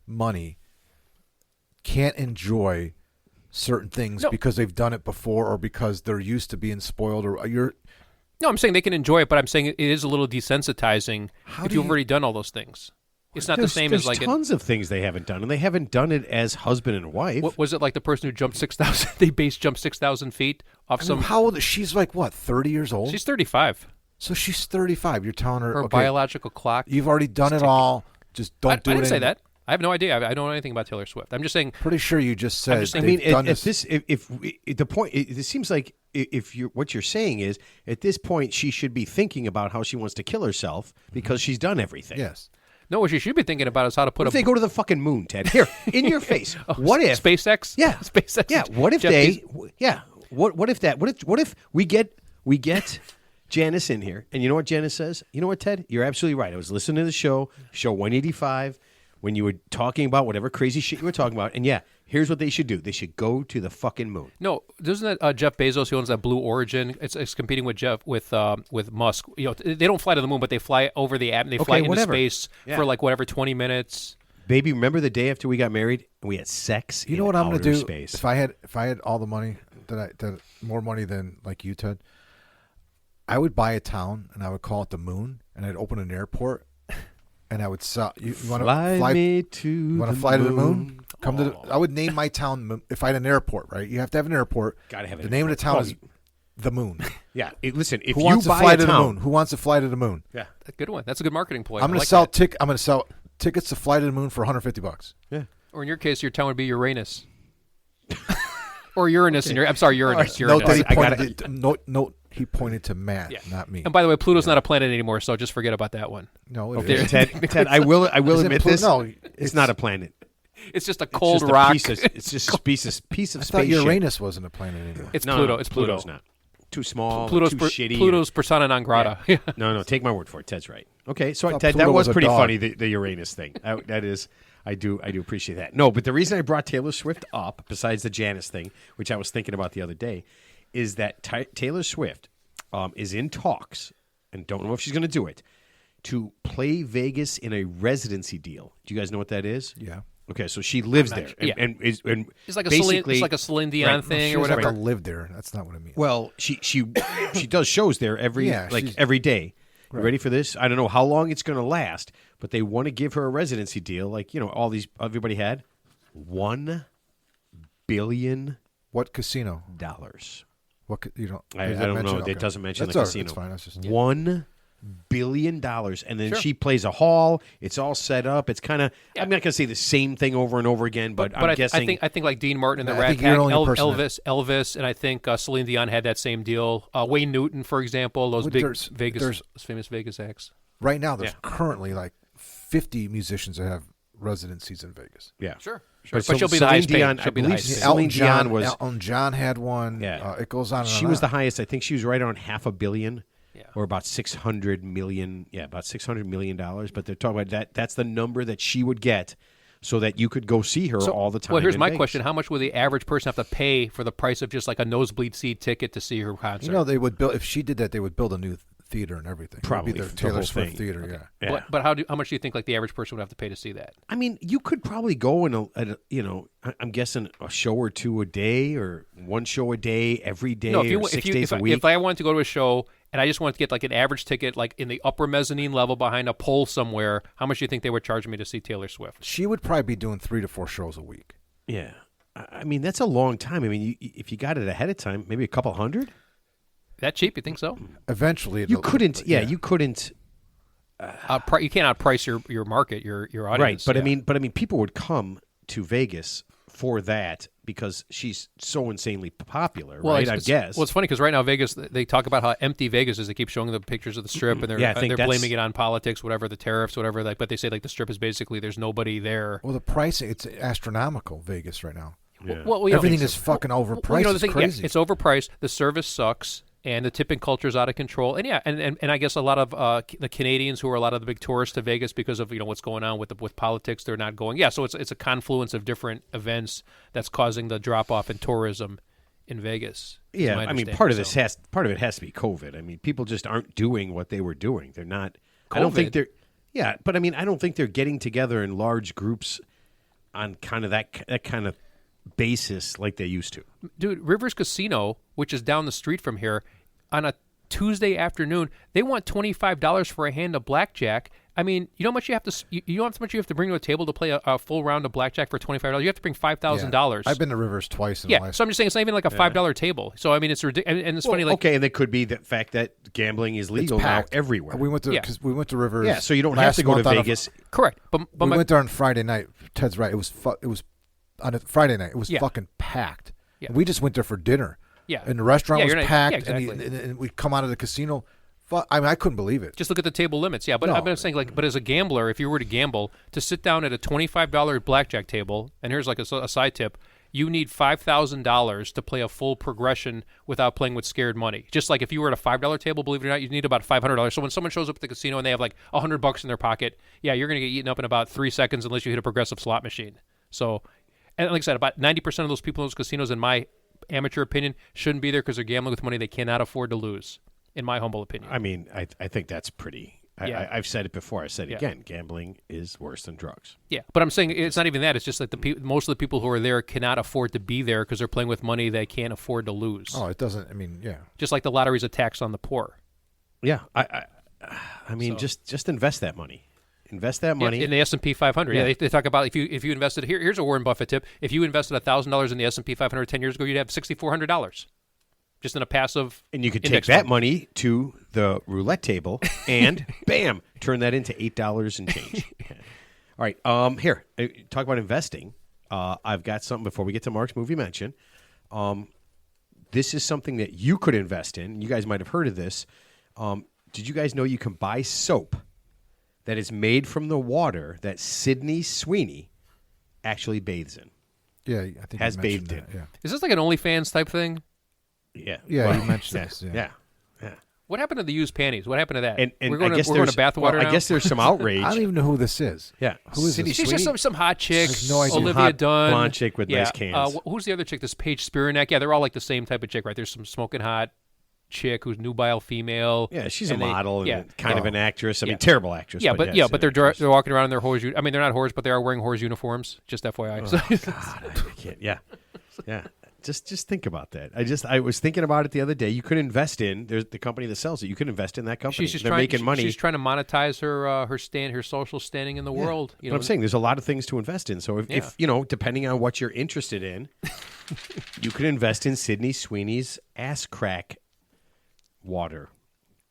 S3: money can't enjoy certain things
S1: No.
S3: because they've done it before or because they're used to being spoiled, or you're.
S1: No, I'm saying they can enjoy it, but I'm saying it is a little desensitizing if
S3: do
S1: you've
S3: you-
S1: already done all those things. It's not the same
S2: There's
S1: as like
S2: tons of things they haven't done, and they haven't done it as husband and wife.
S1: what was it like the person who jumped 6,000? They base jumped 6,000 feet off some.
S3: How old is she's like what, 30 years old?
S1: She's 35.
S3: So she's 35. You're telling her,
S1: Her
S3: okay,
S1: biological clock.
S3: you've already done it all. Just don't
S1: I
S3: do it.
S1: didn't say
S3: anymore.
S1: that. I have no idea. I don't know anything about Taylor Swift. I'm just saying.
S3: Pretty sure you just said.
S1: just
S2: I
S1: saying-
S3: they've
S2: mean,
S3: done
S2: at
S3: this.
S2: this, if the point, it seems like if you what you're saying is at this point she should be thinking about how she wants to kill herself because she's done everything.
S3: Yes.
S1: No, what you should be thinking about is how to put
S2: What if they go to the fucking moon, Ted? Here, in your face. What if
S1: SpaceX?
S2: Yeah,
S1: SpaceX.
S2: Yeah. What if
S1: Jeff
S2: they?
S1: Bezos-
S2: Yeah. What if that? What if we get Janice in here, and you know what Janice says? You know what, Ted? You're absolutely right. I was listening to the show 185, when you were talking about whatever crazy shit you were talking about, and yeah, here's what they should do. They should go to the fucking moon.
S1: No, doesn't that Jeff Bezos who owns that Blue Origin? It's competing with with Musk. You know, they don't fly to the moon, but they fly over the atmosphere. They fly into
S2: whatever.
S1: space
S2: Yeah.
S1: for like whatever 20 minutes.
S2: Baby, remember the day after we got married and we had sex?
S3: You know
S2: in
S3: what I'm going
S2: outer
S3: to do?
S2: Space.
S3: If I had all the money that more money than like you, Ted, I would buy a town and I would call it the Moon, and I'd open an airport, and I would sell. You want to
S2: Fly me to
S3: You want
S2: the
S3: to fly to the moon?
S2: moon.
S3: Come to. I would name my town if I had an airport. Right? You have to have an airport.
S2: Gotta have
S3: the
S2: an
S3: name of the
S2: airport.
S3: town is the Moon.
S2: Yeah, listen. If
S3: Who
S2: you
S3: wants to
S2: buy
S3: fly
S2: a
S3: to the
S2: town,
S3: moon? Who wants to fly to the moon?
S2: yeah,
S1: A good one. That's a good marketing ploy.
S3: I'm going
S1: I
S3: to
S1: like
S3: sell
S1: that.
S3: I'm going to sell tickets to fly to the moon for $150.
S2: yeah.
S1: Or in your case, your town would be Uranus. Or Uranus. In your, I'm sorry, Uranus.
S3: Note
S1: Uranus.
S3: that he
S2: I gotta-
S3: pointed. Note he pointed to Matt,
S1: Yeah.
S3: not me.
S1: And by the way, Pluto's not a planet anymore, so just forget about that one.
S3: No, it
S1: Okay.
S3: is.
S2: Ted, I will
S3: Is it
S2: admit
S3: Pluto?
S2: this.
S3: No,
S2: it's not a planet.
S1: It's just a
S2: It's
S1: cold
S2: just a
S1: rock.
S2: it's just a piece of
S3: I thought
S2: space.
S3: Uranus wasn't a planet anymore.
S1: It's
S2: No,
S1: Pluto.
S2: no,
S1: It's Pluto.
S2: Pluto's not. Too small.
S1: Pluto's
S2: too
S1: per-
S2: shitty.
S1: Pluto's persona non grata.
S2: Yeah. No, take my word for it. Ted's right. Okay, so
S3: thought
S2: Ted,
S3: Pluto
S2: that was
S3: was a
S2: pretty
S3: dog.
S2: funny. The Uranus thing. That is, I do appreciate that. No, but the reason I brought Taylor Swift up, besides the Janice thing, which I was thinking about the other day, is that Taylor Swift is in talks, and don't know if she's going to do it, to play Vegas in a residency deal. Do you guys know what that is?
S3: Yeah.
S2: Okay, so she lives there,
S1: yeah.
S2: and
S1: It's like
S2: basically,
S1: a Celine Dion
S2: right,
S1: thing
S3: She
S1: or
S3: doesn't
S1: whatever.
S3: have to live there. That's not what I mean.
S2: Well, she does shows there every
S3: Yeah, she's-
S2: every day. You ready for this? I don't know how long it's going to last, but they want to give her a residency deal, like everybody had $1 billion.
S3: What casino? What you don't?
S2: I
S3: does it
S2: don't
S3: mention?
S2: know. It
S3: Okay.
S2: doesn't mention
S3: That's
S2: the
S3: all right.
S2: casino.
S3: That's fine. That's just
S2: $1 billion, and then
S1: Sure.
S2: she plays a hall. It's all set up. It's kind of. I'm not going to say the same thing over and over again, but I'm guessing.
S1: I think like Dean Martin and the
S3: I
S1: Rat
S3: think you're
S1: Pack,
S3: the only person
S1: Elvis, and I think Celine Dion had that same deal. Wayne Newton, for example, those
S3: Well,
S1: big
S3: there's-
S1: famous Vegas acts.
S3: right now. There's
S2: Yeah.
S3: currently like 50 musicians that have residencies in Vegas.
S2: yeah,
S1: Sure.
S2: But
S1: But she'll be the
S2: Celine
S1: highest
S2: Dion,
S1: paid.
S2: I
S1: She'll be the
S2: believe
S1: highest paid.
S2: Celine Dion was.
S3: Elton John had one.
S2: Yeah.
S3: It goes on. And
S2: She
S3: on
S2: was the
S3: and
S2: highest. I think she was right around $500 million,
S1: Yeah.
S2: or about $600 million. Yeah, about $600 million. But they're talking about that. That's the number that she would get, so that you could go see her all the time.
S1: Well, here's
S2: in
S1: my
S2: Vegas.
S1: question: how much would the average person have to pay for the price of just like a nosebleed seat ticket to see her concert?
S3: You know, they would build if she did that. They would build a new theater and everything. It would
S2: Probably
S3: be the
S2: the
S3: Taylor
S2: whole
S3: Swift
S2: thing.
S3: theater. Yeah.
S2: Yeah.
S1: But how much do you think like the average person would have to pay to see that?
S2: I mean, you could probably go in I'm guessing a show or two a day, or one show a day every day,
S1: No, if you
S2: or
S1: want-
S2: 6
S1: if you
S2: days
S1: if,
S2: a week.
S1: if I wanted to go to a show and I just wanted to get like an average ticket, like in the upper mezzanine level behind a pole somewhere, how much do you think they would charge me to see Taylor Swift?
S3: She would probably be doing 3 to 4 shows a week.
S2: Yeah. I mean, that's a long time. I mean, if you got it ahead of time, maybe a couple hundred.
S1: That cheap? You think so?
S3: Eventually,
S2: You couldn't. Yeah, you couldn't.
S1: You can't outprice your market, your audience.
S2: Right, but
S1: yeah.
S2: I mean, people would come to Vegas for that because she's so insanely popular, right? I guess.
S1: Well, it's funny because right now Vegas, they talk about how empty Vegas is. They keep showing the pictures of the Strip, and they're
S2: Yeah, I think
S1: they're
S2: that's-
S1: blaming it on politics, whatever the tariffs, whatever. Like, but they say like the Strip is basically there's nobody there.
S3: Well, the pricing it's astronomical. Vegas right now.
S1: Well,
S3: Everything is fucking overpriced.
S1: Well,
S3: It's
S1: the thing,
S3: crazy.
S1: it's overpriced. The service sucks, and the tipping culture is out of control. And and I guess a lot of the Canadians who are a lot of the big tourists to Vegas because of what's going on with politics, they're not going. Yeah, so it's a confluence of different events that's causing the drop off in tourism in Vegas.
S2: Yeah, I mean, part of it has to be COVID. I mean, people just aren't doing what they were doing. They're not.
S1: COVID.
S2: I don't think they're. Yeah, but I mean, I don't think they're getting together in large groups on kind of that kind of basis like they used to.
S1: Dude, Rivers Casino, which is down the street from here, on a Tuesday afternoon, they want $25 for a hand of blackjack. I mean, you know how much you have to you know how much you have to bring to a table to play a full round of blackjack for $25. You have to bring $5,000.
S3: I've been to Rivers twice in my life.
S1: So I'm just saying it's not even like a $5 table. So I mean, it's ridiculous, and it's funny. Like,
S2: okay, and it could be the fact that gambling is legal now everywhere.
S3: We went to Rivers.
S2: Yeah, so you don't have to go to Vegas.
S1: Correct, but
S3: we went there on Friday night. Ted's right. It was on a Friday night. It was fucking packed.
S1: Yeah.
S3: We just went there for dinner.
S1: Yeah,
S3: and the restaurant was packed.
S1: Yeah, exactly.
S3: And we'd come out of the casino. I mean, I couldn't believe it.
S1: Just look at the table limits. Yeah, but I'm saying, like, but as a gambler, if you were to gamble, to sit down at a $25 blackjack table, and here's like a side tip, you need $5,000 to play a full progression without playing with scared money. Just like if you were at a $5 table, believe it or not, you need about $500. So when someone shows up at the casino and they have like $100 in their pocket, yeah, you're going to get eaten up in about 3 seconds unless you hit a progressive slot machine. So, and like I said, about 90% of those people in those casinos, in my amateur opinion, shouldn't be there because they're gambling with money they cannot afford to lose. In my humble opinion.
S2: I mean, I think that's pretty. I've said it before. I said it again. Gambling is worse than drugs.
S1: Yeah, but I'm saying it's not even that. It's just like most of the people who are there cannot afford to be there because they're playing with money they can't afford to lose.
S3: Oh, it doesn't. I mean, yeah.
S1: Just like the lottery's a tax on the poor.
S2: Yeah, I mean, just invest that money. Invest that money
S1: in the S&P 500. Yeah, they talk about if you invested here's a Warren Buffett tip. If you invested $1,000 in the S&P 500 10 years ago, you'd have $6,400. Just in a passive
S2: and you could take that money to the roulette table and bam, turn that into $8 and change. All right, here, talk about investing. I've got something before we get to Mark's movie mention. This is something that you could invest in. You guys might have heard of this. Did you guys know you can buy soap that is made from the water that Sydney Sweeney actually bathes in?
S3: Yeah, I think
S2: has bathed in.
S3: Yeah.
S1: Is this like an OnlyFans type thing?
S2: Yeah,
S3: well, you mentioned this.
S2: Yeah.
S1: What happened to the used panties? What happened to that?
S2: And
S1: we're going to bathwater now?
S2: I guess there's some outrage.
S3: I don't even know who this is.
S2: Yeah,
S3: who is this?
S1: She's just some hot chick.
S3: No idea.
S1: Olivia Dunn,
S2: blonde chick with nice cans.
S1: Who's the other chick? This Paige Spiranek. Yeah, they're all like the same type of chick, right? There's some smoking hot chick who's nubile female.
S2: Yeah, she's a model and kind of an actress. I mean, terrible actress.
S1: Yeah, but they're walking around in their whores. I mean, they're not whores, but they are wearing whores uniforms. Just FYI.
S2: Oh, God, I can't. Yeah. Just think about that. I was thinking about it the other day. You could invest in there's the company that sells it. You could invest in that company. They're making money.
S1: She's trying to monetize her social standing in the world.
S2: You know, I'm saying there's a lot of things to invest in. So if you know, depending on what you're interested in, you could invest in Sydney Sweeney's ass crack water.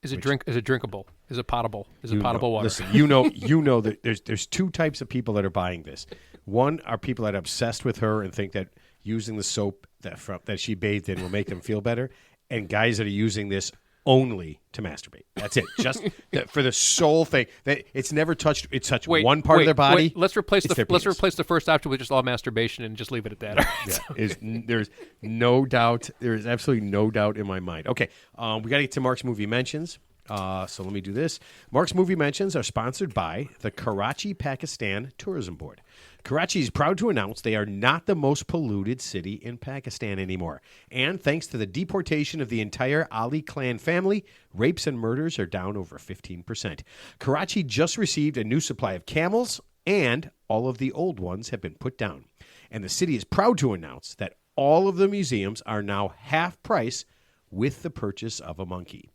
S1: Is it drinkable? Is it potable? Is it potable water?
S2: Listen, you know that there's two types of people that are buying this. One are people that are obsessed with her and think that using the soap that she bathed in will make them feel better, and guys that are using this only to masturbate. That's it. Just for the sole thing that it's never touched. It's touched one part of their body.
S1: Let's replace the first option with just all masturbation and just leave it at that.
S2: There's no doubt. There is absolutely no doubt in my mind. Okay, we got to get to Mark's movie mentions. So let me do this. Mark's movie mentions are sponsored by the Karachi, Pakistan Tourism Board. Karachi is proud to announce they are not the most polluted city in Pakistan anymore. And thanks to the deportation of the entire Ali clan family, rapes and murders are down over 15%. Karachi just received a new supply of camels, and all of the old ones have been put down. And the city is proud to announce that all of the museums are now half price with the purchase of a monkey.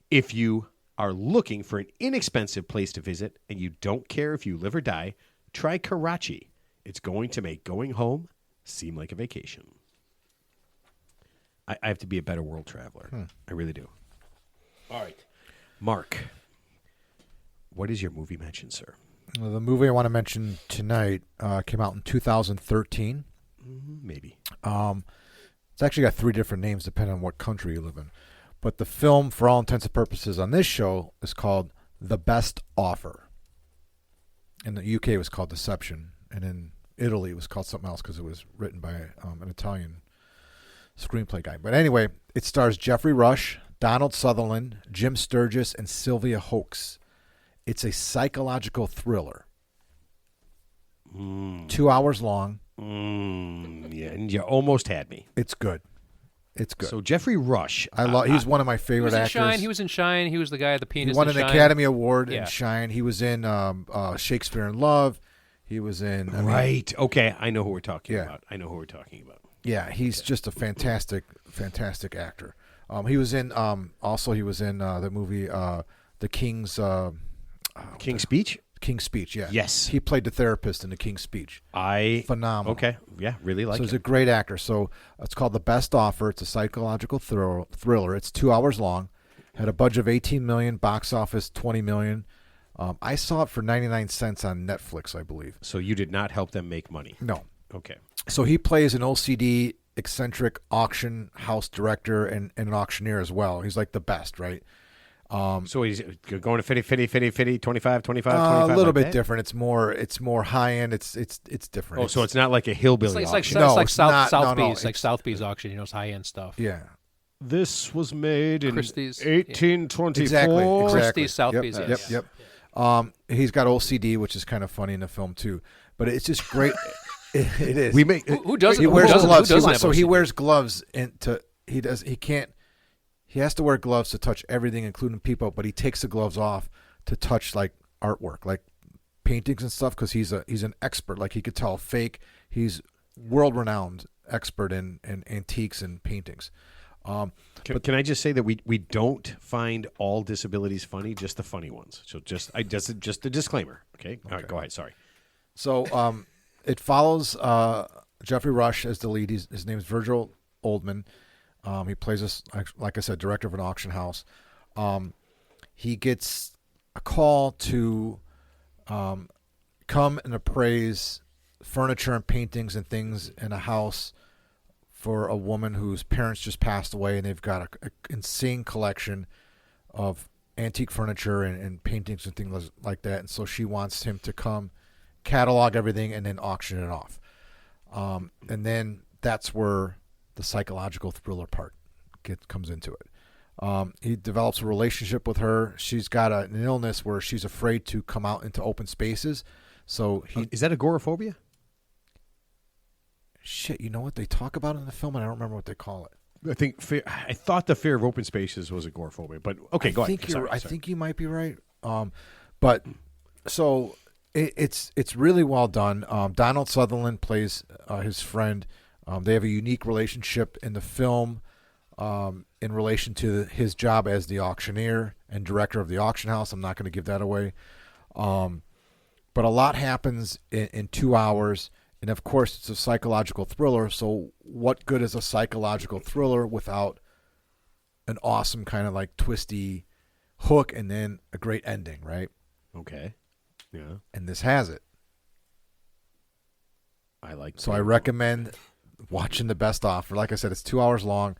S2: If you are looking for an inexpensive place to visit and you don't care if you live or die, try Karachi. It's going to make going home seem like a vacation. I have to be a better world traveler. I really do. All right. Mark, what is your movie mention, sir?
S3: Well, the movie I want to mention tonight came out in 2013.
S2: Maybe.
S3: It's actually got 3 different names depending on what country you live in. But the film, for all intents and purposes on this show, is called The Best Offer. In the UK, it was called Deception. And in Italy. It was called something else because it was written by an Italian screenplay guy. But anyway, it stars Jeffrey Rush, Donald Sutherland, Jim Sturgis, and Sylvia Hoeks. It's a psychological thriller. 2 hours long.
S2: Yeah, and you almost had me.
S3: It's good. It's good.
S2: So Jeffrey Rush,
S3: He's one of my favorite actors.
S1: Shine. He was in Shine. He was the guy at the penis.
S3: He won
S1: in
S3: an
S1: Shine.
S3: Academy Award
S1: Yeah.
S3: in Shine. He was in Shakespeare in Love. He was in
S2: right? Okay, I know who we're talking
S3: Yeah.
S2: about. I know who we're talking about.
S3: Yeah, he's just a fantastic actor. He was in the movie The King's
S2: King's Speech.
S3: King's Speech. Yeah.
S2: Yes.
S3: He played the therapist in The King's Speech. Phenomenal.
S2: Okay, yeah, really like
S3: So he's
S2: him.
S3: a great actor. So it's called The Best Offer. It's a psychological thriller. It's 2 hours long. Had a budget of $18 million, box office $20 million. I saw it for 99 cents on Netflix, I believe.
S2: So you did not help them make money.
S3: No.
S2: Okay.
S3: So he plays an OCD, eccentric auction house director and an auctioneer as well. He's like the best, right?
S2: So he's going to 50, 25.
S3: A little
S2: like
S3: bit
S2: that?
S3: different. It's more high end. It's different.
S2: Oh, so it's not like a hillbilly
S1: It's like
S2: auction.
S3: No,
S1: it's like
S3: it's not. No, no,
S1: Southby's, like
S3: it's-
S1: Southby's auction. It's high end stuff.
S3: Yeah.
S2: This was made in
S1: Christie's.
S2: 1824.
S3: Exactly.
S1: Christie's, Southby's,
S3: Yep.
S1: yes.
S3: Yep. He's got OCD, which is kind of funny in the film too. But it's just great. It is.
S2: We make
S1: Who doesn't?
S3: He
S1: Who
S3: wears
S1: doesn't?
S3: gloves.
S1: Who doesn't have
S3: So he
S1: OCD?
S3: wears gloves he has to wear gloves to touch everything, including people, but he takes the gloves off to touch like artwork, like paintings and stuff, because he's an expert. Like he could tell fake. He's world renowned expert in antiques and paintings.
S2: Can I just say that we don't find all disabilities funny, just the funny ones. So just a disclaimer. Okay. All right. Go ahead. Sorry.
S3: So it follows Jeffrey Rush as the lead. His name is Virgil Oldman. He plays this, like I said, director of an auction house. He gets a call to come and appraise furniture and paintings and things in a house for a woman whose parents just passed away, and they've got an insane collection of antique furniture and paintings and things like that. And so she wants him to come catalog everything and then auction it off. And then that's where the psychological thriller part comes into it. He develops a relationship with her. She's got an illness where she's afraid to come out into open spaces. So
S2: Is that agoraphobia?
S3: Shit, you know what they talk about in the film, and I don't remember what they call it.
S2: I thought the fear of open spaces was agoraphobia, but okay, go ahead.
S3: I think you might be right. But so it's really well done. Donald Sutherland plays his friend. They have a unique relationship in the film in relation to his job as the auctioneer and director of the auction house. I'm not going to give that away. But a lot happens in 2 hours. And, of course, it's a psychological thriller. So what good is a psychological thriller without an awesome kind of like twisty hook and then a great ending, right?
S2: Okay. Yeah.
S3: And this has it.
S2: I like.
S3: So I recommend watching The Best Offer. Like I said, it's 2 hours long.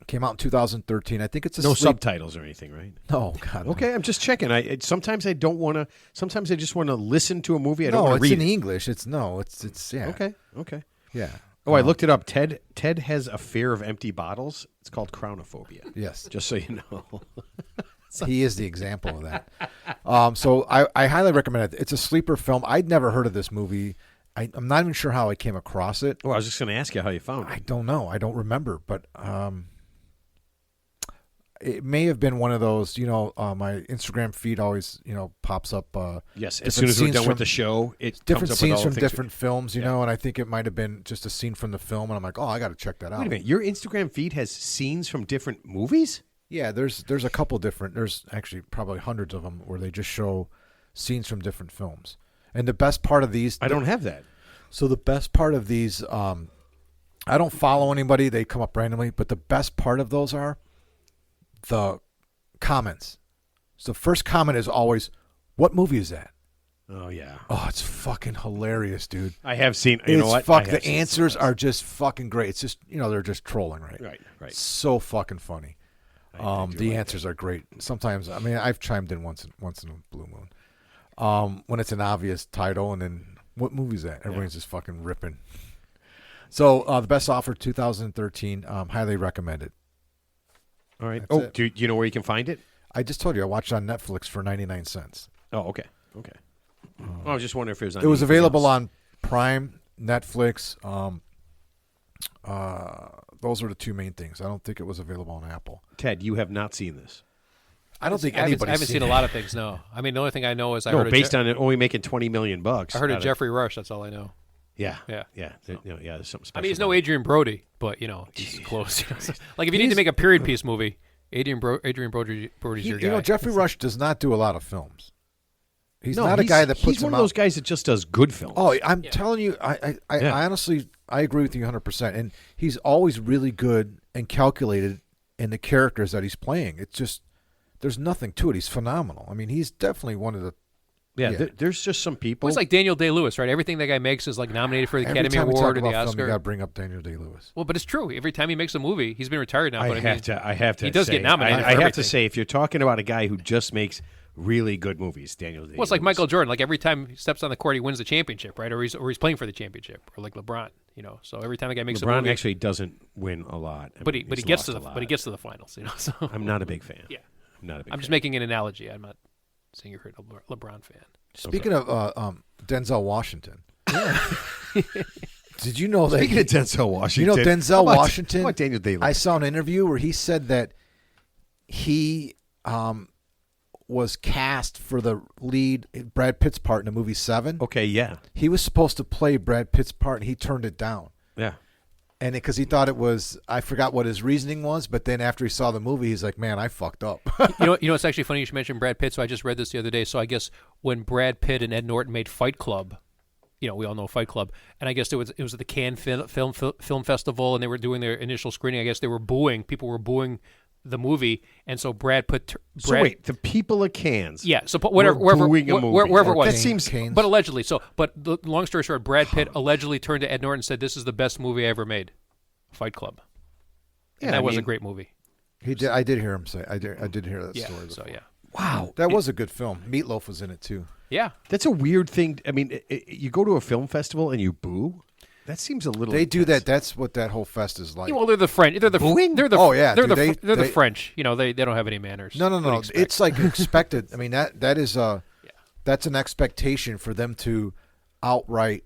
S3: Came out in 2013. I think it's
S2: no subtitles or anything, right?
S3: No, God. No.
S2: Okay, I'm just checking. Sometimes I don't want to. Sometimes I just want to listen to a movie. I don't want to
S3: it's
S2: read
S3: in
S2: it.
S3: English. It's yeah.
S2: Okay.
S3: Yeah.
S2: Oh, I looked it up. Ted has a fear of empty bottles. It's called crownophobia.
S3: Yes.
S2: Just so you know.
S3: He is the example of that. So I highly recommend it. It's a sleeper film. I'd never heard of this movie. I'm not even sure how I came across it.
S2: Oh, I was just going to ask you how you found it.
S3: I don't know. I don't remember, but it may have been one of those. My Instagram feed always pops up.
S2: Yes, as soon as we're done with the show, it
S3: different
S2: comes up
S3: scenes
S2: with all
S3: from
S2: the things
S3: different films, and I think it might have been just a scene from the film, and I'm like, oh, I got to check that out.
S2: Wait a minute, your Instagram feed has scenes from different movies?
S3: Yeah, there's a couple different. There's actually probably hundreds of them where they just show scenes from different films. And the best part of these,
S2: I don't have that.
S3: So the best part of these, I don't follow anybody. They come up randomly, but the best part of those are the comments. So the first comment is always, "What movie is that?"
S2: Oh yeah.
S3: Oh, it's fucking hilarious, dude.
S2: I have seen. You know what?
S3: The answers are just fucking great. It's just they're just trolling, right?
S2: Right.
S3: So fucking funny.
S2: I do
S3: The
S2: like
S3: answers are great. Sometimes, I've chimed in once in a blue moon. when it's an obvious title. And then what movie is that? Everyone's just fucking ripping. So the best offer 2013, highly recommended.
S2: All right.
S3: That's
S2: Do you know where you can find it?
S3: I just told you I watched it on Netflix for 99 cents.
S2: Oh, okay. I was just wondering if it was on
S3: It was
S2: anything
S3: available
S2: else.
S3: on Prime, Netflix. Those were the two main things. I don't think it was available on Apple.
S2: Ted, you have not seen this.
S3: I don't think
S1: I haven't
S3: anybody's
S1: seen a lot of things. No, I mean the only thing I know is I heard
S2: based on it only making $20 million.
S1: I heard of Jeffrey Rush. That's all I know.
S2: Yeah.
S1: Yeah.
S2: There's something special.
S1: I mean, he's no
S2: about it.
S1: Adrian Brody, but he's close. Like if you need to make a period piece movie, Adrian Brody's your guy.
S3: You know, Jeffrey Rush does not do a lot of films. He's not a guy that puts
S2: He's
S3: them
S2: one of
S3: out.
S2: those guys that just does good films.
S3: Oh, I'm telling you, I honestly, I agree with you 100%. And he's always really good and calculated in the characters that he's playing. It's just, there's nothing to it. He's phenomenal. I mean, he's definitely one of the.
S2: There's just some people.
S1: Well, it's like Daniel Day-Lewis, right? Everything that guy makes is like nominated for the
S3: Every
S1: Academy
S3: time we
S1: Award
S3: talk
S1: or the
S3: about film,
S1: Oscar.
S3: you got to bring up Daniel Day-Lewis.
S1: Well, but it's true. Every time he makes a movie, he's been retired now. But
S2: I have to.
S1: He does
S2: say,
S1: get nominated.
S2: I
S1: for
S2: have to
S1: everything.
S2: say, if you're talking about a guy who just makes really good movies, Daniel Day-Lewis.
S1: Well, it's like Michael Jordan. Like every time he steps on the court, he wins the championship, right? Or he's playing for the championship, or like LeBron. So every time a guy makes a
S2: LeBron
S1: movie,
S2: actually doesn't win a lot.
S1: but he gets to the finals. So
S2: I'm not a big fan.
S1: Yeah,
S2: I'm not a big.
S1: I'm just making an analogy. I'm not saying you're a LeBron fan.
S3: Speaking of Denzel Washington, did you know that?
S2: Speaking of Denzel Washington,
S3: you know Denzel Washington.
S2: How about Daniel Day-Lewis?
S3: I saw an interview where he said that he was cast for the lead Brad Pitt's part in the movie Seven.
S2: Okay, yeah,
S3: He was supposed to play Brad Pitt's part, and he turned it down.
S2: yeah.
S3: And because he thought it was, I forgot what his reasoning was, but then after he saw the movie, he's like, "Man, I fucked up."
S1: It's actually funny you should mention Brad Pitt. So I just read this the other day. So I guess when Brad Pitt and Ed Norton made Fight Club, we all know Fight Club, and I guess it was at the Cannes Film Festival, and they were doing their initial screening. I guess they were booing. People were booing the movie, and so Brad put.
S2: So wait, the people of Cannes.
S1: Yeah. So wherever it was,
S2: That seems.
S3: Canes.
S1: But allegedly, the long story short, Brad Pitt allegedly turned to Ed Norton and said, "This is the best movie I ever made, Fight Club." And that was a great movie.
S3: He did. I did hear him say. I did hear that
S1: Yeah.
S3: story. Before.
S1: So yeah.
S2: Wow,
S3: That was a good film. Meatloaf was in it too.
S1: Yeah.
S2: that's a weird thing. I mean, you go to a film festival and you boo. That seems a little.
S3: They do
S2: intense.
S3: that. That's what that whole fest is like.
S1: Yeah, well, they're the French. They're the
S2: Booing?
S1: They're the
S3: Oh, yeah,
S1: They're
S3: dude,
S1: the
S3: they-
S1: French. They don't have any manners.
S3: No.
S1: What do you expect?
S3: It's like expected. I mean that is that's an expectation for them to outright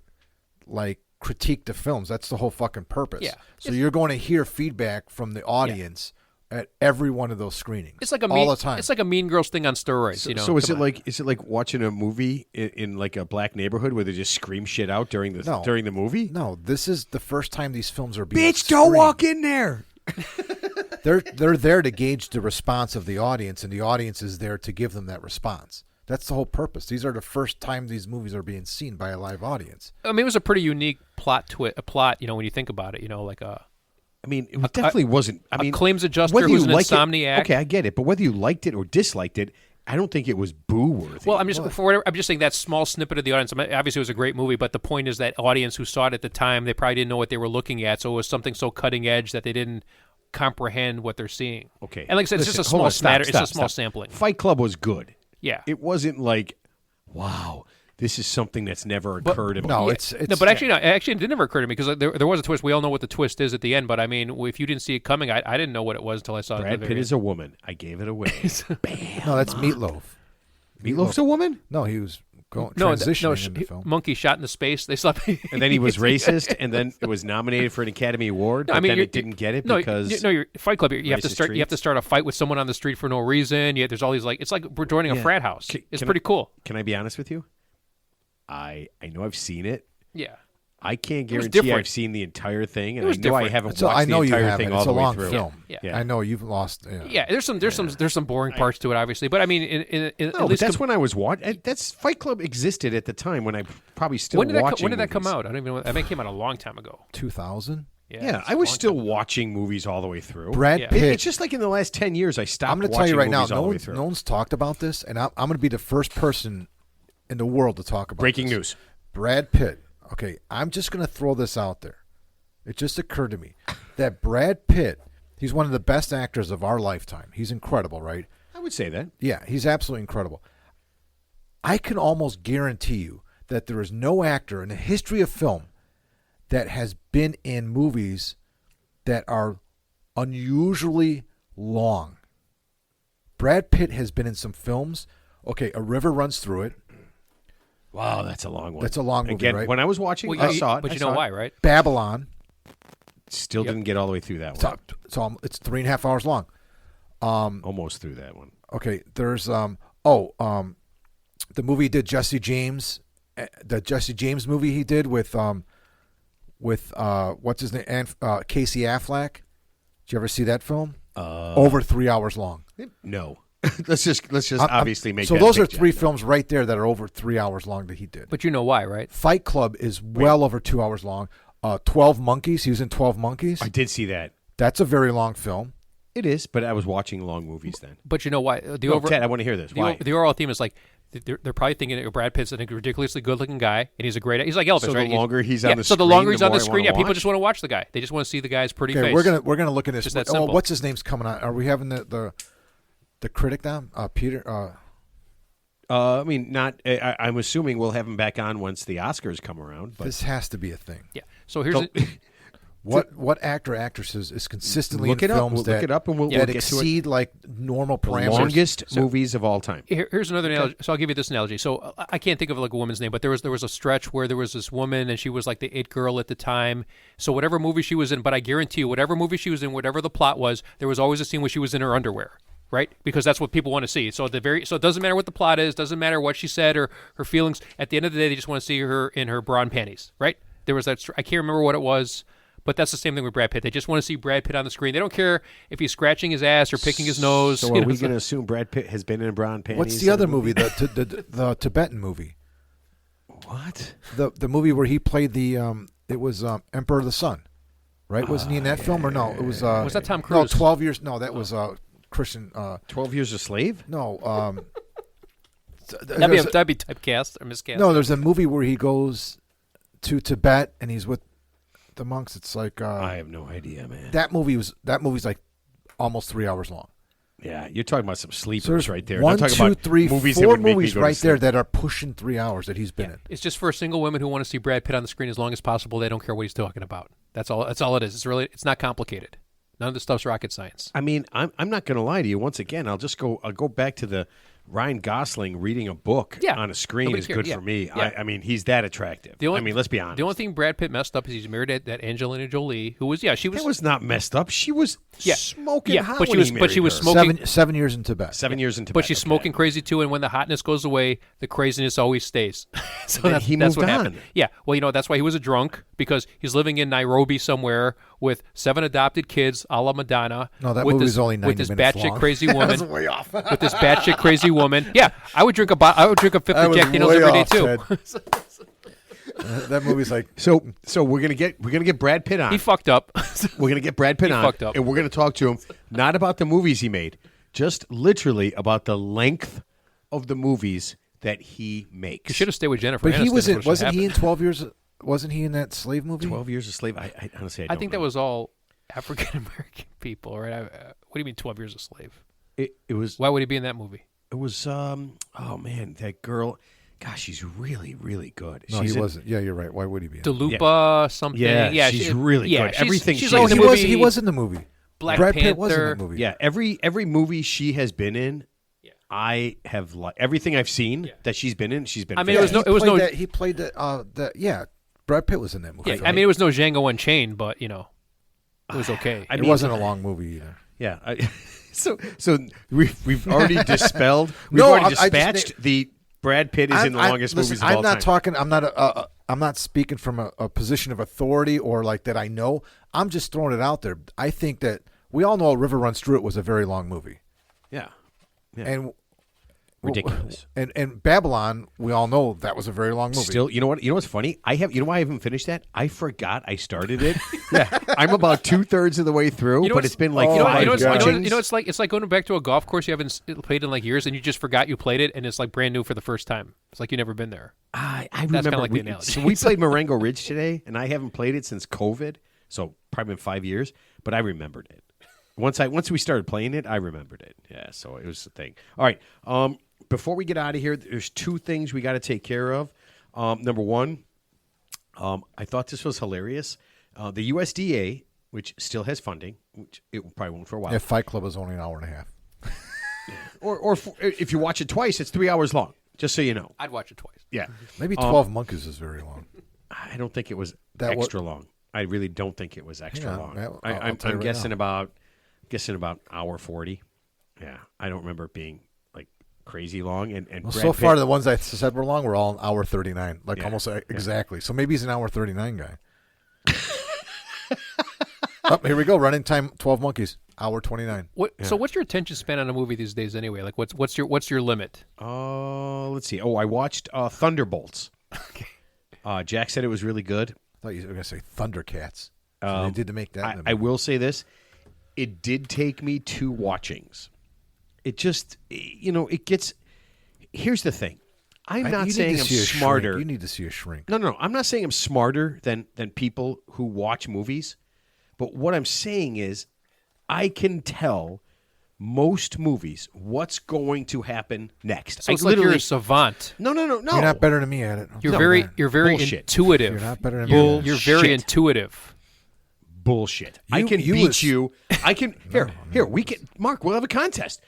S3: like critique the films. That's the whole fucking purpose.
S1: Yeah.
S3: So you're going to hear feedback from the audience at every one of those screenings.
S1: It's like
S3: all the time.
S1: It's like a Mean Girls thing on steroids.
S2: So is
S1: Come
S2: it
S1: on.
S2: is it like watching a movie in like a black neighborhood where they just scream shit out during the movie?
S3: No, this is the first time these films are being
S2: Bitch, don't
S3: screened.
S2: walk in there.
S3: They're there to gauge the response of the audience, and the audience is there to give them that response. That's the whole purpose. These are the first time these movies are being seen by a live audience.
S1: I mean, it was a pretty unique plot. When you think about it, like a.
S2: I mean, it definitely wasn't. I mean,
S1: claims adjuster
S2: whether
S1: who's
S2: you
S1: an
S2: like
S1: insomniac.
S2: It, okay, I get it. But whether you liked it or disliked it, I don't think it was boo worthy.
S1: Well, I'm just saying that small snippet of the audience. I mean, obviously, it was a great movie, but the point is that audience who saw it at the time, they probably didn't know what they were looking at, so it was something so cutting edge that they didn't comprehend what they're seeing.
S2: Okay,
S1: and like I said, it's just a small smatter. It's a small sampling.
S2: Fight Club was good.
S1: Yeah,
S2: It wasn't like, wow, this is something that's never occurred in
S3: No,
S2: my
S3: it's
S1: no, but actually, it did never occur to me because there was a twist. We all know what the twist is at the end, but I mean, if you didn't see it coming, I didn't know what it was until I saw it.
S2: Brad Pitt is a woman. I gave it away. Bam.
S3: No, that's Meatloaf.
S2: Meatloaf's a woman?
S3: No, he was transitioning
S1: no,
S3: in the film.
S1: monkey shot into space. They slept.
S2: And then he was racist, and then it was nominated for an Academy Award, but then it didn't get it because
S1: you're Fight Club. You have to
S2: racist
S1: start. You have to
S2: treats.
S1: start a fight with someone on the street for no reason. There's all these it's like we're joining a frat house. It's pretty cool.
S2: Can I be honest with you? I know I've seen it.
S1: Yeah.
S2: I can't
S1: was
S2: guarantee
S1: different.
S2: I've seen the entire thing, and
S1: It was
S2: I know I
S1: different.
S2: haven't
S3: So
S2: watched
S3: I know
S2: the
S3: you
S2: entire
S3: haven't.
S2: thing
S3: It's
S2: all
S3: a
S2: the way
S3: long
S2: through.
S3: film.
S1: Yeah.
S3: I know you've lost.
S1: Yeah, there's some boring parts to it, obviously, but I mean,
S2: No,
S1: at
S2: but
S1: least
S2: that's when I was watching. That's Fight Club existed at the time when I probably still
S1: when did
S2: watching.
S1: that come
S2: movies.
S1: out? I don't even know. I mean, it came out a long time ago.
S3: 2000.
S2: Yeah,
S1: it's
S2: I
S1: a
S2: was
S1: long
S2: still
S1: time ago.
S2: watching movies all the way through.
S3: Brad
S1: Yeah.
S3: Pitt.
S2: It's just like in the last 10 years, I stopped.
S3: I'm going to
S2: watching
S3: tell you right now,
S2: movies all the way
S3: no
S2: through.
S3: one's talked about this, and I'm going to be the first person in the world to talk about
S2: Breaking
S3: this.
S2: news.
S3: Brad Pitt. Okay, I'm just going to throw this out there. It just occurred to me that Brad Pitt, he's one of the best actors of our lifetime. He's incredible, right?
S2: I would say that.
S3: Yeah, he's absolutely incredible. I can almost guarantee you that there is no actor in the history of film that has been in movies that are unusually long. Brad Pitt has been in some films. Okay, A River Runs Through It.
S2: Wow, that's a long one.
S3: That's a long movie,
S2: Again,
S3: right?
S2: when I was watching, I saw it.
S1: But
S2: I
S1: you
S2: saw
S1: know
S2: it.
S1: why, right?
S3: Babylon.
S2: Still didn't get all the way through that one.
S3: It's 3.5 hours long.
S2: Almost through that one.
S3: Okay, there's the movie he did Jesse James, the Jesse James movie he did with what's his name, Casey Affleck. Did you ever see that film? Over 3 hours long.
S2: No. let's just obviously make.
S3: So
S2: that
S3: those are
S2: big
S3: three
S2: jump.
S3: films right there that are over 3 hours long that he did.
S1: But you know why, right?
S3: Fight Club is well over 2 hours long. 12 Monkeys. He was in 12 Monkeys.
S2: I did see that.
S3: That's a very long film.
S2: It is, but I was watching long movies then.
S1: But you know why?
S2: Ted, I want to hear this. Why?
S1: The overall theme is like they're probably thinking Brad Pitt's a ridiculously good-looking guy, and he's a great. He's like Elvis,
S2: So
S1: right?
S2: the longer he's on the
S1: so the
S2: screen,
S1: longer he's
S2: the
S1: on the
S2: more I
S1: screen,
S2: wanna
S1: people
S2: watch?
S1: just want to watch the guy. They just want to see the guy's pretty
S3: Okay,
S1: face.
S3: we're gonna look at this.
S1: Just that simple.
S3: What's his name's coming on? Are we having the critic down? Peter.
S2: I mean, not. I'm assuming we'll have him back on once the Oscars come around. But
S3: This has to be a thing.
S1: Yeah. So here's
S3: What actor or actress is consistently
S2: Look
S3: in
S2: it up.
S3: films
S2: We'll look it up and we'll
S3: that
S2: get to it.
S3: exceed like normal
S2: the
S3: parameters?
S2: longest movies of all time.
S1: Here's another analogy. So I'll give you this analogy. So I can't think of like a woman's name, but there was a stretch where there was this woman and she was like the it girl at the time. So whatever movie she was in, but I guarantee you, whatever movie she was in, whatever the plot was, there was always a scene where she was in her underwear, right? Because that's what people want to see. So so it doesn't matter what the plot is, doesn't matter what she said or her feelings. At the end of the day, they just want to see her in her bra and panties, right? There was that. I can't remember what it was. But that's the same thing with Brad Pitt. They just want to see Brad Pitt on the screen. They don't care if he's scratching his ass or picking his nose.
S2: So are we going to assume Brad Pitt has been in brown panties?
S3: What's the other movie? The Tibetan movie.
S2: What?
S3: The movie where he played the it was Emperor of the Sun, right? Wasn't he in that film or no? It was.
S1: Was that Tom
S3: No,
S1: Cruise?
S3: 12 years. No, that was Christian.
S2: 12 Years a Slave?
S3: No.
S1: That'd be typecast or miscast.
S3: No, there's a movie where he goes to Tibet and he's with the monks. It's like
S2: I have no idea, man.
S3: that movie's like almost 3 hours long.
S2: Yeah, you're talking about some sleepers
S3: So there's
S2: right there.
S3: one,
S2: I'm talking
S3: two,
S2: about
S3: three,
S2: movies that
S3: four
S2: would make me
S3: movies
S2: go to
S3: right there
S2: sleep.
S3: that are pushing 3 hours that he's been in.
S1: It's just for single women who want to see Brad Pitt on the screen as long as possible. They don't care what he's talking about. That's all it is. It's not complicated. None of this stuff's rocket science.
S2: I mean, I'm not going to lie to you. Once again, I'll go back to the Ryan Gosling reading a book on a screen
S1: Nobody
S2: is
S1: cares.
S2: good
S1: Yeah.
S2: for me.
S1: Yeah.
S2: I mean, he's that attractive.
S1: The only-
S2: I mean, let's be honest.
S1: The only thing Brad Pitt messed up is he's married that Angelina Jolie, who was she was
S2: That was not messed up. She was smoking hot
S1: but
S2: when he married
S1: she was
S2: her.
S1: smoking.
S3: 7 years in Tibet.
S2: 7 years into
S1: But she's smoking crazy too, and when the hotness goes away, the craziness always stays. So
S2: Then
S1: that's
S2: he
S1: what
S2: moved
S1: happened.
S2: on.
S1: Yeah, well, that's why he was a drunk, because he's living in Nairobi somewhere with 7 adopted kids, a la Madonna.
S3: No, that
S1: with
S3: movie
S1: this,
S3: was only 90
S1: with this
S3: minutes
S1: batshit
S3: long.
S1: crazy woman.
S3: That's way off.
S1: With this batshit crazy woman. Yeah, I would drink a fifth
S3: That
S1: of
S3: was
S1: Jack Daniels
S3: way
S1: every day
S3: off,
S1: too.
S3: Ted. That movie's like
S2: So we're gonna get Brad Pitt on.
S1: He fucked up.
S2: We're gonna get Brad Pitt on,
S1: fucked up.
S2: and we're gonna talk to him not about the movies he made, just literally about the length of the movies that he makes.
S1: You should have stayed with Jennifer.
S3: But he
S1: Aniston
S3: was
S1: is
S3: in
S1: what should
S3: wasn't he in
S1: happen.
S3: 12 years wasn't he in that slave movie?
S2: 12 Years a Slave. I honestly, I
S1: I
S2: don't
S1: think
S2: know.
S1: that was all African American people, right? What do you mean 12 Years a Slave?
S2: It was.
S1: Why would he be in that movie?
S2: It was. Oh man, that girl. Gosh, she's really, really good.
S3: No,
S2: she's
S3: he
S2: in-
S3: wasn't. Yeah, you're right. Why would he be in?
S1: DeLupa something.
S2: Yeah, she's really good. Everything
S1: she's
S2: she
S1: like
S2: is
S1: in
S2: in.
S1: the
S3: He
S1: movie
S3: was in the movie.
S1: Black
S3: Brad
S1: Panther.
S3: Pitt was in that movie.
S2: Yeah, every movie she has been in, I have everything I've seen that she's been in. She's been.
S1: I mean, it was
S2: fantastic.
S3: He played the yeah. Brad Pitt was in that movie.
S1: Yeah, I mean, it was no Django Unchained, but it was okay.
S3: it wasn't a long movie either.
S2: Yeah. So we've already dispelled. We've
S3: No,
S2: already
S3: I just
S2: dispatched the Brad Pitt is in the longest movies of all time.
S3: I'm not talking. I'm not speaking from a position of authority or like that I know. I'm just throwing it out there. I think that we all know A River Runs Through It was a very long movie,
S2: Yeah.
S3: and
S2: Ridiculous.
S3: And Babylon, we all know that was a very long movie.
S2: Still, you know what? You know what's funny? You know why I haven't finished that? I forgot I started it. Yeah, I'm about 2/3 of the way through, but it's been like
S1: It's like going back to a golf course you haven't played in like years, and you just forgot you played it, and it's like brand new for the first time. It's like you've never been there.
S2: I
S1: That's
S2: remember
S1: kinda like the analogy.
S2: so we played Marengo Ridge today, and I haven't played it since COVID, so probably been 5 years, but I remembered it. Once we started playing it, I remembered it. Yeah, so it was the thing. All right. Before we get out of here, there's two things we got to take care of. Number one, I thought this was hilarious. The USDA, which still has funding, which it probably won't for a while.
S3: Yeah, Fight Club is only an hour and a half.
S2: Or if you watch it twice, it's 3 hours long. Just so you know.
S1: I'd watch it twice.
S2: Yeah.
S3: Maybe 12 Monkeys is very long.
S2: I don't think it was extra long. I really don't think it was extra long. I'm guessing about hour 40. Yeah, I don't remember it being like crazy long. And
S3: well,
S2: Brad
S3: so
S2: Pitt,
S3: far the ones I said were long were all an hour 39, almost exactly. So maybe he's an hour 39 guy. Oh, here we go. Running time 12 Monkeys, hour 29.
S1: So what's your attention span on a movie these days anyway? Like what's your limit?
S2: Let's see. I watched Thunderbolts. Okay. Jack said it was really good.
S3: I thought you were going to say Thundercats. So they did to make that.
S2: I will say this. It did take me 2 watchings. It just, it gets. Here's the thing. I'm not saying I'm smarter.
S3: You need to see a shrink.
S2: No. I'm not saying I'm smarter than people who watch movies. But what I'm saying is I can tell most movies what's going to happen next.
S1: So it's like you're a savant.
S2: No.
S3: You're not better than me at it.
S1: You're very
S2: Bullshit.
S1: intuitive.
S3: You're not better than me.
S1: You're very intuitive.
S2: Bullshit. I can beat you. I can here. We can Mark. We'll have a contest.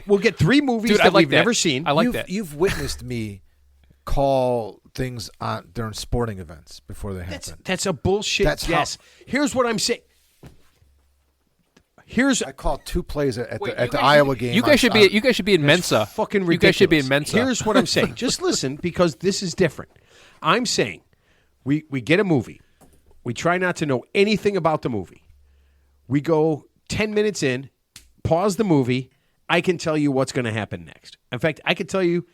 S2: We'll get 3 movies that we've never seen.
S1: I like that.
S3: You've witnessed me call things on during sporting events before they happen.
S2: That's a bullshit guess. Here's what I'm saying.
S3: I called 2 plays at the Iowa game.
S1: You guys should be in Mensa.
S2: Fucking ridiculous.
S1: You guys should be in Mensa.
S2: Here's what I'm saying. Just listen, because this is different. I'm saying we get a movie. We try not to know anything about the movie. We go 10 minutes in, pause the movie. I can tell you what's going to happen next. In fact, I can tell you,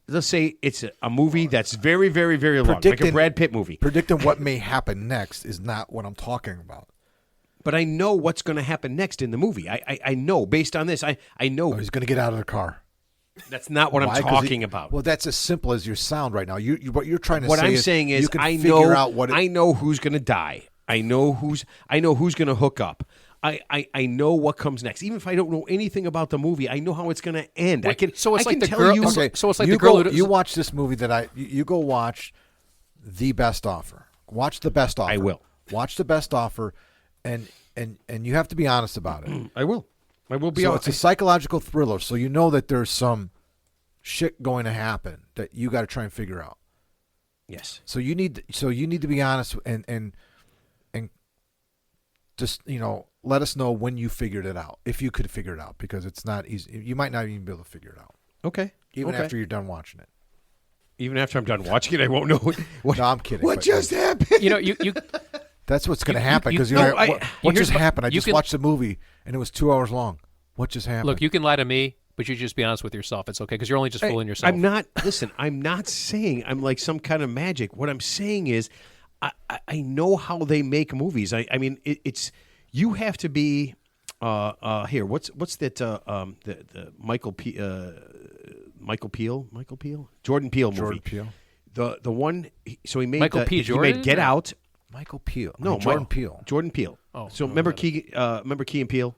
S2: let's say it's a movie that's very, very, very long, like a Brad Pitt movie.
S3: Predicting what may happen next is not what I'm talking about.
S2: But I know what's going to happen next in the movie. I know, based on this, I know.
S3: Oh, he's going to get out of the car.
S2: That's not what I'm talking about.
S3: Well, that's as simple as you sound right now. What you're trying to
S2: what
S3: say
S2: I'm
S3: is
S2: saying is
S3: you can
S2: I
S3: figure out what
S2: I know who's going to die. I know who's going to hook up. I know what comes next. Even if I don't know anything about the movie, I know how it's going to end.
S1: Wait, so it's
S2: I
S1: like
S2: can
S1: the
S2: tell
S1: girl.
S2: you.
S1: Okay, so it's like
S3: you
S1: the girl.
S3: You watch this movie you go watch The Best Offer. Watch The Best Offer.
S2: I will
S3: watch The Best Offer, and you have to be honest about it.
S2: I will. I will be.
S3: So
S2: honest.
S3: it's a psychological thriller. So you know that there's some shit going to happen that you got to try and figure out.
S2: Yes.
S3: So you need to be honest and just let us know when you figured it out, if you could figure it out, because it's not easy. You might not even be able to figure it out.
S2: Okay.
S3: Even after you're done watching it.
S2: Even after I'm done watching it, I won't know what.
S3: No, I'm kidding.
S2: What just happened?
S1: You.
S3: That's what's going to happen because what just happened? I just watched the movie and it was 2 hours long. What just happened?
S1: Look, you can lie to me, but you just be honest with yourself. It's okay because you're only just fooling yourself.
S2: I'm not. Listen, I'm not saying I'm like some kind of magic. What I'm saying is, I know how they make movies. I mean, it's you have to be. Here, what's that? The Michael Peel, Jordan Peele movie.
S3: Jordan Peele.
S2: The one. So he made
S1: Michael P. Jordan.
S2: He made Get Out.
S3: Michael Peele.
S2: No,
S3: Jordan Peele.
S2: Jordan Peele.
S1: Oh,
S2: so remember Key and Peele?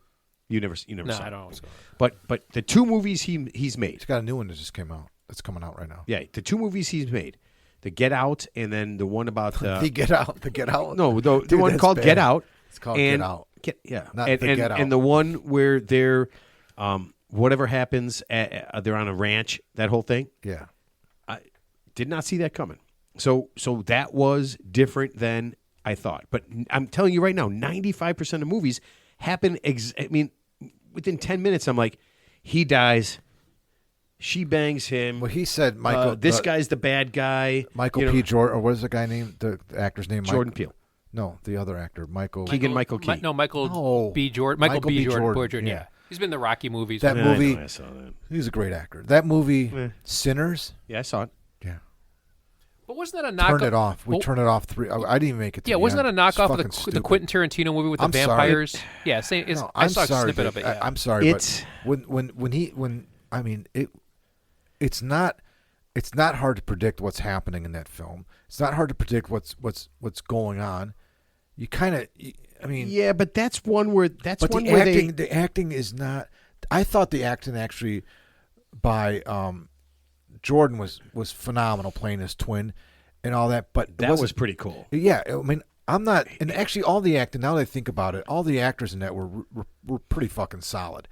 S2: You never
S1: No,
S2: saw
S1: I
S2: it.
S1: don't know what's going on.
S2: But the 2 movies he's made.
S3: He's got a new one that just came out. That's coming out right now.
S2: Yeah, the 2 movies he's made. The Get Out and then the one about
S3: the Get Out. The Get Out.
S2: No, the one called
S3: bad.
S2: Get Out.
S3: It's called Get Out.
S2: Not
S3: The Get Out.
S2: And the one where they're whatever happens, they're on a ranch. That whole thing.
S3: Yeah.
S2: I did not see that coming. So that was different than I thought. But I'm telling you right now, 95% of movies happen. I mean, within 10 minutes, I'm like, he dies. She bangs him.
S3: Well, he said Michael.
S2: This guy's the bad guy.
S3: Michael P. Jordan, or what is the guy named? The actor's name?
S2: Jordan Peele.
S3: No, the other actor, Michael
S2: Key.
S1: Michael B. Jordan. Michael B. Jordan. Yeah. He's been in the Rocky movies.
S3: That movie.
S2: I saw that.
S3: He's a great actor. That movie, Sinners.
S2: Yeah, I saw it.
S3: Yeah.
S1: But wasn't that a knockoff?
S3: Turned it off. We turned it off 3. I didn't even make it.
S1: Yeah, wasn't that a knockoff of the Quentin Tarantino movie with the vampires?
S3: Sorry.
S1: Yeah, same.
S3: No,
S1: I saw a snippet of it. Yeah.
S3: I'm sorry, but it's not hard to predict what's happening in that film. It's not hard to predict what's going on. You kind of I mean,
S2: Yeah, but that's one where
S3: but the acting is not. I thought the acting actually by Jordan was phenomenal playing his twin and all that. But
S2: that was pretty cool.
S3: Yeah, I mean, I'm not, and actually, all the acting. Now that I think about it, all the actors in that were pretty fucking solid.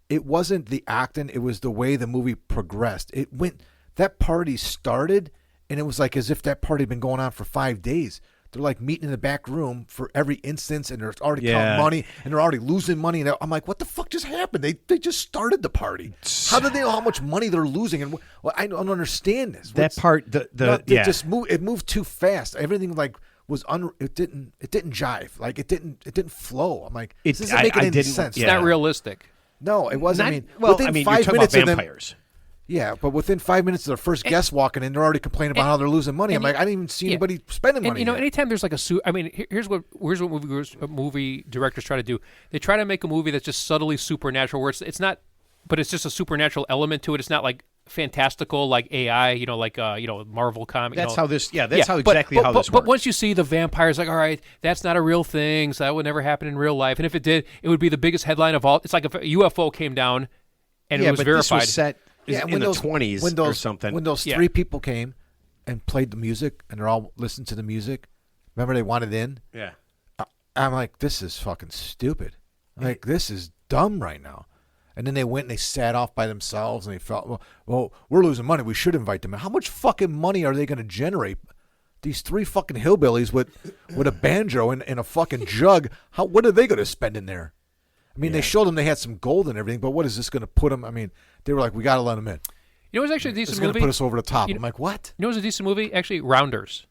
S3: It wasn't the acting; it was the way the movie progressed. It went. That party started, and it was like as if that party had been going on for 5 days. They're like meeting in the back room for every instance, and they're already counting money, and they're already losing money. And I'm like, what the fuck just happened? They just started the party. How do they know how much money they're losing? And I don't understand this.
S2: That part,
S3: just moved. It moved too fast. Everything like was it didn't jive. Like it didn't flow. I'm like, this isn't making any sense.
S1: It's not realistic.
S3: No, it wasn't.
S2: Within
S3: within 5
S2: you're talking
S3: minutes
S2: about vampires.
S3: Yeah, but within 5 minutes of their first guest walking in, they're already complaining about how they're losing money. I'm like, I didn't even see anybody spending money.
S1: And anytime there's like here's what movie directors try to do. They try to make a movie that's just subtly supernatural, where it's not, but it's just a supernatural element to it. It's not like fantastical, like AI, like Marvel comic.
S2: That's how this. Yeah, that's how exactly how this works.
S1: But once you see the vampires, like, all right, that's not a real thing, so that would never happen in real life. And if it did, it would be the biggest headline of all. It's like if a UFO came down and it was verified.
S2: This was set in the 20s or something.
S3: When those three people came and played the music, and they're all listening to the music, remember they wanted in?
S2: Yeah.
S3: I'm like, this is fucking stupid. Like, this is dumb right now. And then they went and they sat off by themselves, and they felt, well, we're losing money. We should invite them in. How much fucking money are they going to generate? These three fucking hillbillies with a banjo and a fucking jug, what are they going to spend in there? I mean, they showed them they had some gold and everything, but what is this going to put them? I mean, they were like, we got to let them in.
S1: You know, it was actually a decent movie.
S3: It's going to put us over the top. I'm like, what?
S1: You know, it was a decent movie. Actually, Rounders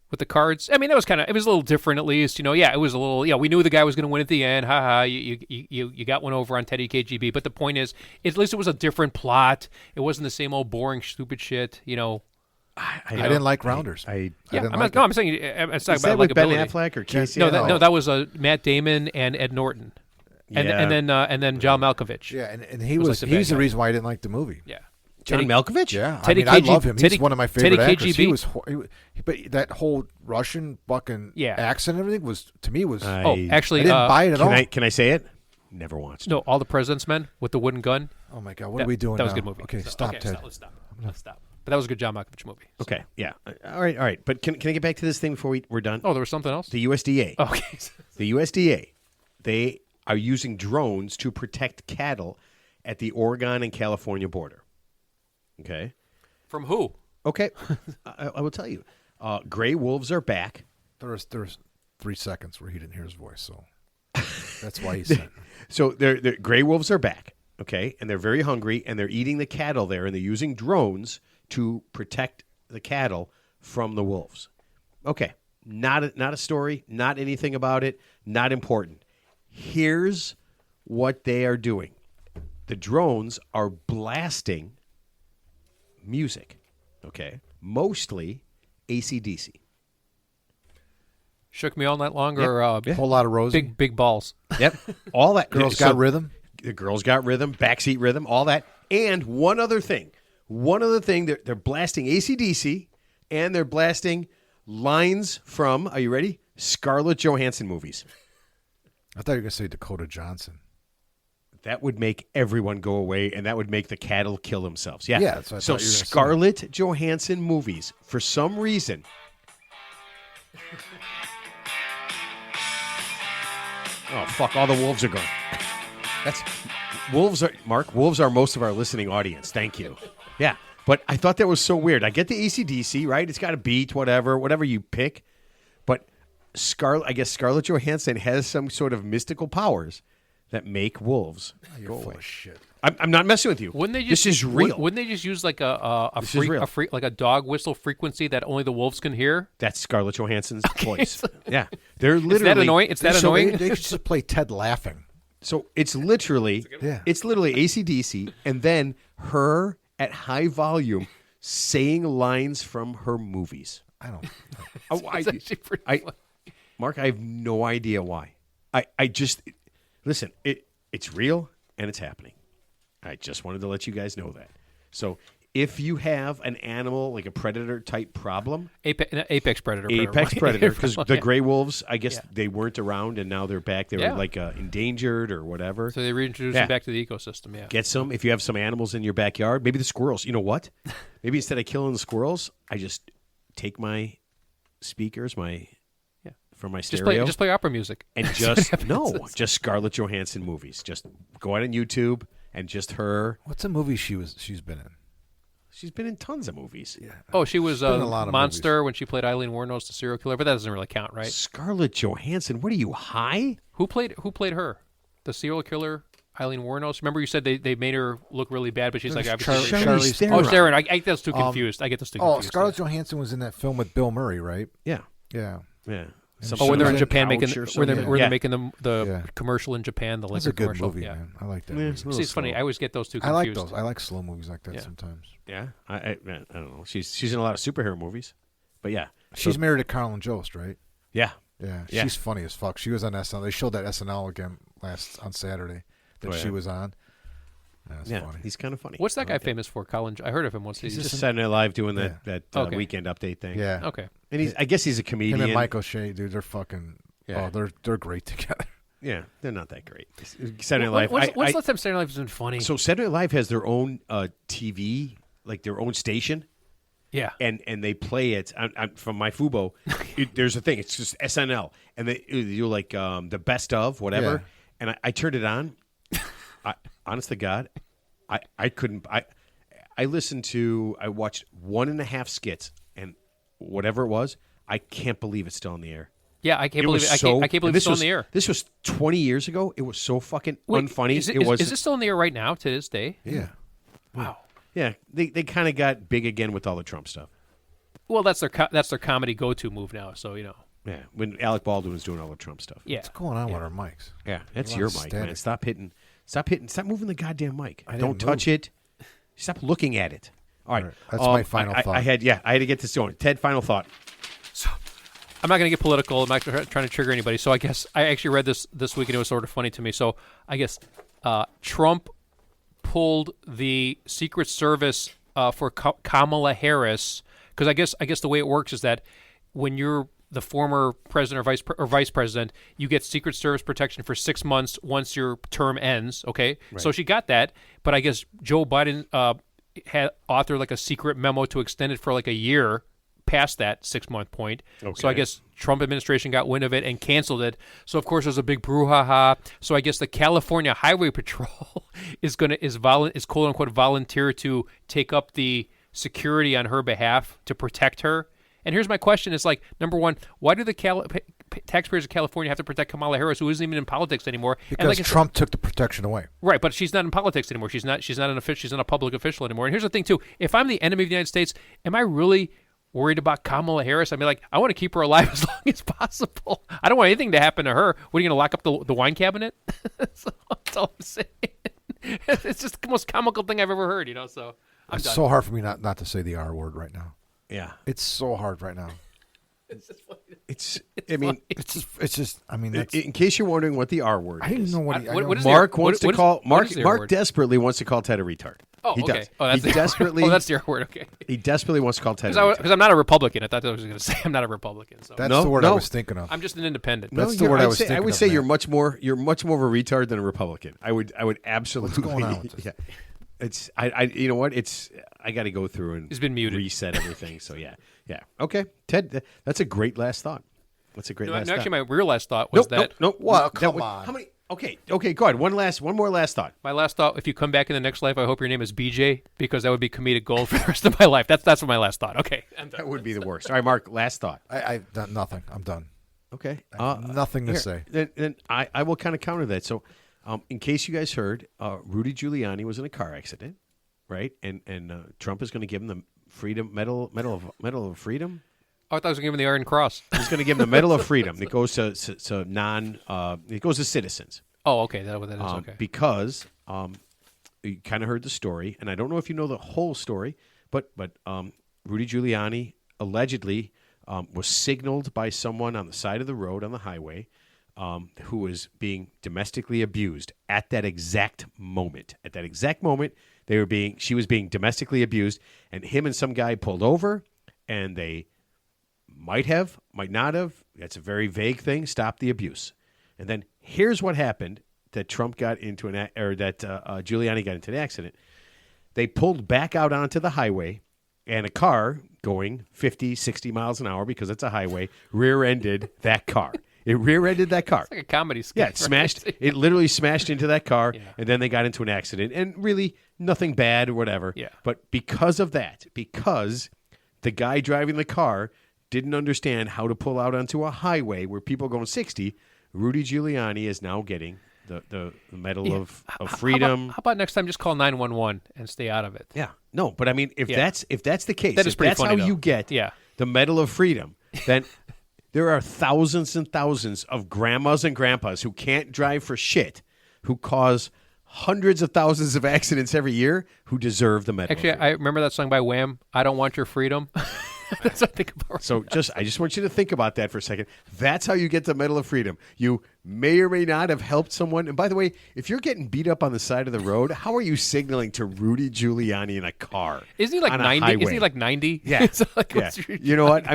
S1: with the cards. I mean, it was a little different at least. Yeah, it was a little. Yeah, we knew the guy was going to win at the end. Ha ha. You got one over on Teddy KGB. But the point is, at least it was a different plot. It wasn't the same old boring stupid shit.
S3: I didn't like Rounders.
S1: I'm saying it's talking about
S2: with Ben
S1: likability.
S2: Affleck or Casey?
S1: No, that was Matt Damon and Ed Norton. And then John Malkovich.
S3: Yeah, and he's the reason why I didn't like the movie.
S1: Yeah.
S2: John Malkovich?
S3: Yeah,
S1: Teddy
S3: I love him. He's one of my favorite
S1: Teddy
S3: actors.
S1: KGB.
S3: But that whole Russian fucking accent and everything was
S1: actually,
S3: I didn't buy it at all.
S2: Can I say it? Never watched.
S1: No, All the President's Men with the wooden gun.
S3: Oh my God, what are we doing?
S1: That was
S3: now?
S1: a good movie.
S3: Okay, stop, Ted.
S1: Let's stop. But that was a good John Malkovich movie. So.
S2: Okay, yeah. All right. But can I get back to this thing before we're done?
S1: Oh, there was something else?
S2: The USDA.
S1: Okay.
S2: The USDA, they are using drones to protect cattle at the Oregon and California border. Okay.
S1: From who?
S2: Okay. I will tell you. Gray wolves are back.
S3: There was 3 seconds where he didn't hear his voice, so that's why he said.
S2: So they're gray wolves are back, okay, and they're very hungry, and they're eating the cattle there, and they're using drones to protect the cattle from the wolves. Okay, not a story, not anything about it, not important. Here's what they are doing. The drones are blasting music, okay, mostly AC/DC.
S1: Shook Me All Night Long or
S3: Whole lot of roses.
S1: Big balls.
S2: Yep, all that.
S3: Girls got rhythm.
S2: The girls got rhythm, backseat rhythm, all that. And one other thing, they're blasting AC/DC, and they're blasting lines from, are you ready? Scarlett Johansson movies.
S3: I thought you were going to say Dakota Johnson.
S2: That would make everyone go away, and that would make the cattle kill themselves. Yeah.
S3: That's what I
S2: so
S3: thought you were gonna
S2: Scarlett Johansson movies, for some reason. Oh, fuck, all the wolves are gone. Wolves are most of our listening audience. Thank you. Yeah, but I thought that was so weird. I get the AC/DC, right? It's got a beat, whatever you pick. But I guess Scarlett Johansson has some sort of mystical powers that make wolves go away.
S3: Full of shit.
S2: I'm not messing with you. This is real.
S1: Wouldn't they just use like like a dog whistle frequency that only the wolves can hear?
S2: That's Scarlett Johansson's voice. Yeah, they're literally.
S1: Is that annoying? It's that annoying.
S3: They should just play Ted laughing.
S2: So it's literally AC/DC, and then her at high volume saying lines from her movies.
S3: I don't.
S1: It's actually pretty funny.
S2: Mark, I have no idea why. I just listen. It's real and it's happening. I just wanted to let you guys know that. So if you have an animal like a predator type problem,
S1: Apex predator.
S2: apex predator, because the
S1: Yeah.
S2: gray wolves, I guess they weren't around and now they're back. They were
S1: Yeah.
S2: like endangered or whatever.
S1: So they reintroduce
S2: Yeah.
S1: them back to the ecosystem. Yeah.
S2: Get some. If you have some animals in your backyard, maybe the squirrels. You know what? Maybe instead of killing the squirrels, I just take my speakers, from my stereo,
S1: Just play opera music.
S2: and just Scarlett Johansson movies. Just go out on YouTube and just her.
S3: What's a movie she's been in?
S2: She's been in tons of movies.
S3: Yeah.
S1: Oh, she was
S3: been in a lot of
S1: Monster when she played Eileen Wuornos, the serial killer, but that doesn't really count, right?
S2: Scarlett Johansson. What are you, high?
S1: Who played her? The serial killer, Eileen Wuornos. Remember you said they made her look really bad, but she's like obviously.
S2: Charlize Theron.
S1: Oh, Theron. I get those two confused. I get those two confused.
S3: Scarlett Johansson was in that film with Bill Murray, right?
S2: Yeah.
S3: Yeah.
S2: Yeah.
S1: Oh, when they're in
S3: Something
S1: Japan
S2: couch
S1: making
S2: or
S1: when they're
S2: something.
S1: making the
S3: Yeah.
S1: commercial in Japan, the
S3: That's
S1: liquor
S3: a good
S1: commercial.
S3: movie,
S1: Yeah.
S3: man. I like that
S2: Yeah,
S3: movie.
S2: it's a little
S1: See, it's funny.
S2: slow.
S1: I always get those two
S3: I like
S1: confused.
S3: those. I like slow movies like that
S1: Yeah.
S3: sometimes.
S2: Yeah. I don't know. She's in a lot of superhero movies, but yeah.
S3: She's married to Carlin Jost, right?
S2: Yeah.
S3: Yeah.
S2: Yeah.
S3: She's funny as fuck. She was on SNL. They showed that SNL again on Saturday that she was on. That's funny.
S2: He's kind of funny.
S1: What's that guy famous for? Colin. I heard of him once.
S2: He's just Saturday Night Live doing that
S1: Okay.
S2: weekend update thing.
S3: Yeah.
S1: Okay.
S2: And I guess he's a comedian.
S3: Him and Mike O'Shea, dude, they're fucking.
S2: Yeah.
S3: Oh, they're great together.
S2: Yeah, they're not that great. Saturday Night Live.
S1: When's the last time Saturday Night Live has been funny?
S2: So Saturday Night Live has their own TV, like their own station,
S1: yeah.
S2: and they play it from my Fubo. There's a thing. It's just SNL, and they you like the best of whatever.
S3: Yeah.
S2: And I turned it on. Honest to God, I couldn't. I watched 1.5 skits, and whatever it was, I can't believe it's still in the air.
S1: Yeah, I can't
S2: It
S1: believe
S2: was
S1: it. I can't believe it's still in the air.
S2: This was 20 years ago. It was so fucking
S1: Wait,
S2: unfunny.
S1: Is this still in the air right now to this day?
S3: Yeah.
S1: Wow.
S2: Yeah, they kind of got big again with all the Trump stuff.
S1: Well, that's their comedy go-to move now. So
S2: Yeah, when Alec Baldwin was doing all the Trump stuff.
S1: Yeah.
S3: What's going on with our mics?
S2: Yeah, that's
S3: A lot
S2: your
S3: of
S2: mic,
S3: static.
S2: man. Stop moving the goddamn mic.
S3: I
S2: Don't
S3: didn't
S2: touch it. Stop looking at it. All right.
S3: That's my final thought.
S2: I had to get this going. Ted, final thought.
S1: So I'm not going to get political. I'm not trying to trigger anybody. So I guess I actually read this week and it was sort of funny to me. So I guess Trump pulled the Secret Service for Kamala Harris because I guess the way it works is that when you're the former president or vice president, you get Secret Service protection for 6 months once your term ends. Okay, so she got that, but I guess Joe Biden had authored like a secret memo to extend it for like a year past that 6-month point.
S2: Okay.
S1: So I guess Trump administration got wind of it and canceled it. So of course there's a big brouhaha. So I guess the California Highway Patrol is quote unquote volunteer to take up the security on her behalf to protect her. And here's my question: is like, number one, why do the taxpayers of California have to protect Kamala Harris, who isn't even in politics anymore?
S3: Because Trump took the protection away.
S1: Right, but she's not in politics anymore. She's not an official. She's not a public official anymore. And here's the thing too: if I'm the enemy of the United States, am I really worried about Kamala Harris? I mean, like, I want to keep her alive as long as possible. I don't want anything to happen to her. What, are you going to lock up the wine cabinet? That's all I'm saying. It's just the most comical thing I've ever heard. So I'm
S3: It's
S1: done.
S3: so hard for me not to say the R word right now.
S2: Yeah,
S3: It's so hard right now.
S1: It's just funny.
S2: it's. I mean,
S3: It's just. I mean, that's,
S2: in case you're wondering what the R word
S3: I didn't
S2: is,
S3: know what. He, I
S1: what
S3: don't-
S1: is the-
S2: Mark wants to
S1: what is-
S2: call
S1: what
S2: Mark.
S1: is the R
S2: Mark
S1: word?
S2: desperately wants to call Ted a retard.
S1: Oh,
S2: he
S1: okay.
S2: does.
S1: Oh, that's
S2: he
S1: the
S2: desperately.
S1: Oh, that's the R word. Okay.
S2: He desperately wants to call Ted a retard.
S1: Because I'm not a Republican. I thought I was going to say I'm not a Republican. So
S3: That's
S2: No,
S3: the word I
S2: no.
S3: was thinking of.
S1: I'm just an independent.
S3: That's the
S2: you're-
S3: word I
S2: I'd
S3: was
S2: say, I
S3: thinking
S2: would
S3: of,
S2: say
S3: Matt.
S2: you're much more of a retard than a Republican. I would absolutely.
S3: going on with this?
S2: Yeah, it's I you know what? It's I got to go through and
S1: He's been muted.
S2: reset everything. So yeah. Okay, Ted, that's a great last thought. That's a great last
S1: Actually,
S2: thought.
S1: my real last thought was that
S2: Nope.
S3: Well,
S2: That
S3: come
S2: was-
S3: on.
S2: How many? Okay. Go ahead. One more last thought.
S1: my last thought. If you come back in the next life, I hope your name is BJ because that would be comedic gold for the rest of my life. That's what my last thought. Okay, I'm done.
S2: That would be the worst. All right, Mark. Last thought.
S3: I've done nothing. I'm done.
S2: Okay.
S3: Nothing to
S2: Here,
S3: say.
S2: Then I will kind of counter that. So, in case you guys heard, Rudy Giuliani was in a car accident, right? And Trump is going to give him the Freedom Medal of Freedom.
S1: Oh, I thought I was going to give him the Iron Cross.
S2: He's going to give him the Medal of Freedom. It goes to it goes to citizens.
S1: Oh, okay. That's what that is. Okay.
S2: Because you kind of heard the story, and I don't know if you know the whole story, but Rudy Giuliani allegedly was signaled by someone on the side of the road on the highway who was being domestically abused at that exact moment. At that exact moment, She was being domestically abused, and him and some guy pulled over, and they might not have. That's a very vague thing. Stop the abuse. And then here's what happened that Trump got into Giuliani got into an accident. They pulled back out onto the highway, and a car going 50, 60 miles an hour because it's a highway rear-ended that car. It rear-ended that car.
S1: It's like a comedy skit.
S2: Yeah, it smashed. It literally smashed into that car, and then they got into an accident. And really, nothing bad or whatever.
S1: Yeah.
S2: But because of that, because the guy driving the car didn't understand how to pull out onto a highway where people are going 60, Rudy Giuliani is now getting the Medal of Freedom.
S1: How about next time just call 911 and stay out of it?
S2: Yeah. No, but I mean, if that's the case,
S1: that is pretty
S2: that's
S1: funny,
S2: how you get the Medal of Freedom, then there are thousands and thousands of grandmas and grandpas who can't drive for shit, who cause hundreds of thousands of accidents every year, who deserve the Medal
S1: Actually,
S2: of Freedom.
S1: I remember that song by Wham, I Don't Want Your Freedom. That's what I think about.
S2: So I just want you to think about that for a second. That's how you get the Medal of Freedom. You may or may not have helped someone. And by the way, if you're getting beat up on the side of the road, how are you signaling to Rudy Giuliani in a car?
S1: Isn't he like
S2: on a
S1: 90?
S2: highway?
S1: Isn't he like 90?
S2: Yeah.
S1: It's like,
S2: Yeah. You know what?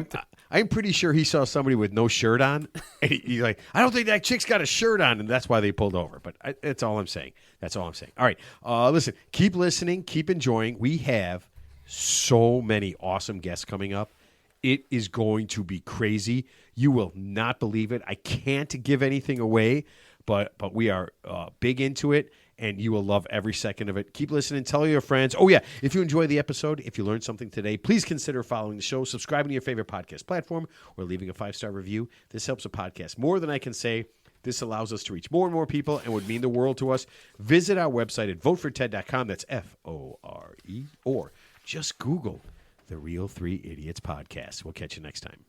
S2: I'm pretty sure he saw somebody with no shirt on. And he's like, I don't think that chick's got a shirt on, and that's why they pulled over. But that's all I'm saying. That's all I'm saying. All right. Listen, keep listening. Keep enjoying. We have so many awesome guests coming up. It is going to be crazy. You will not believe it. I can't give anything away, but we are big into it, and you will love every second of it. Keep listening. Tell your friends. Oh, yeah, if you enjoy the episode, if you learned something today, please consider following the show, subscribing to your favorite podcast platform, or leaving a 5-star review. This helps the podcast more than I can say. This allows us to reach more and more people and would mean the world to us. Visit our website at voteforted.com. That's FORE. Or just Google The Real 3 Idiots Podcast. We'll catch you next time.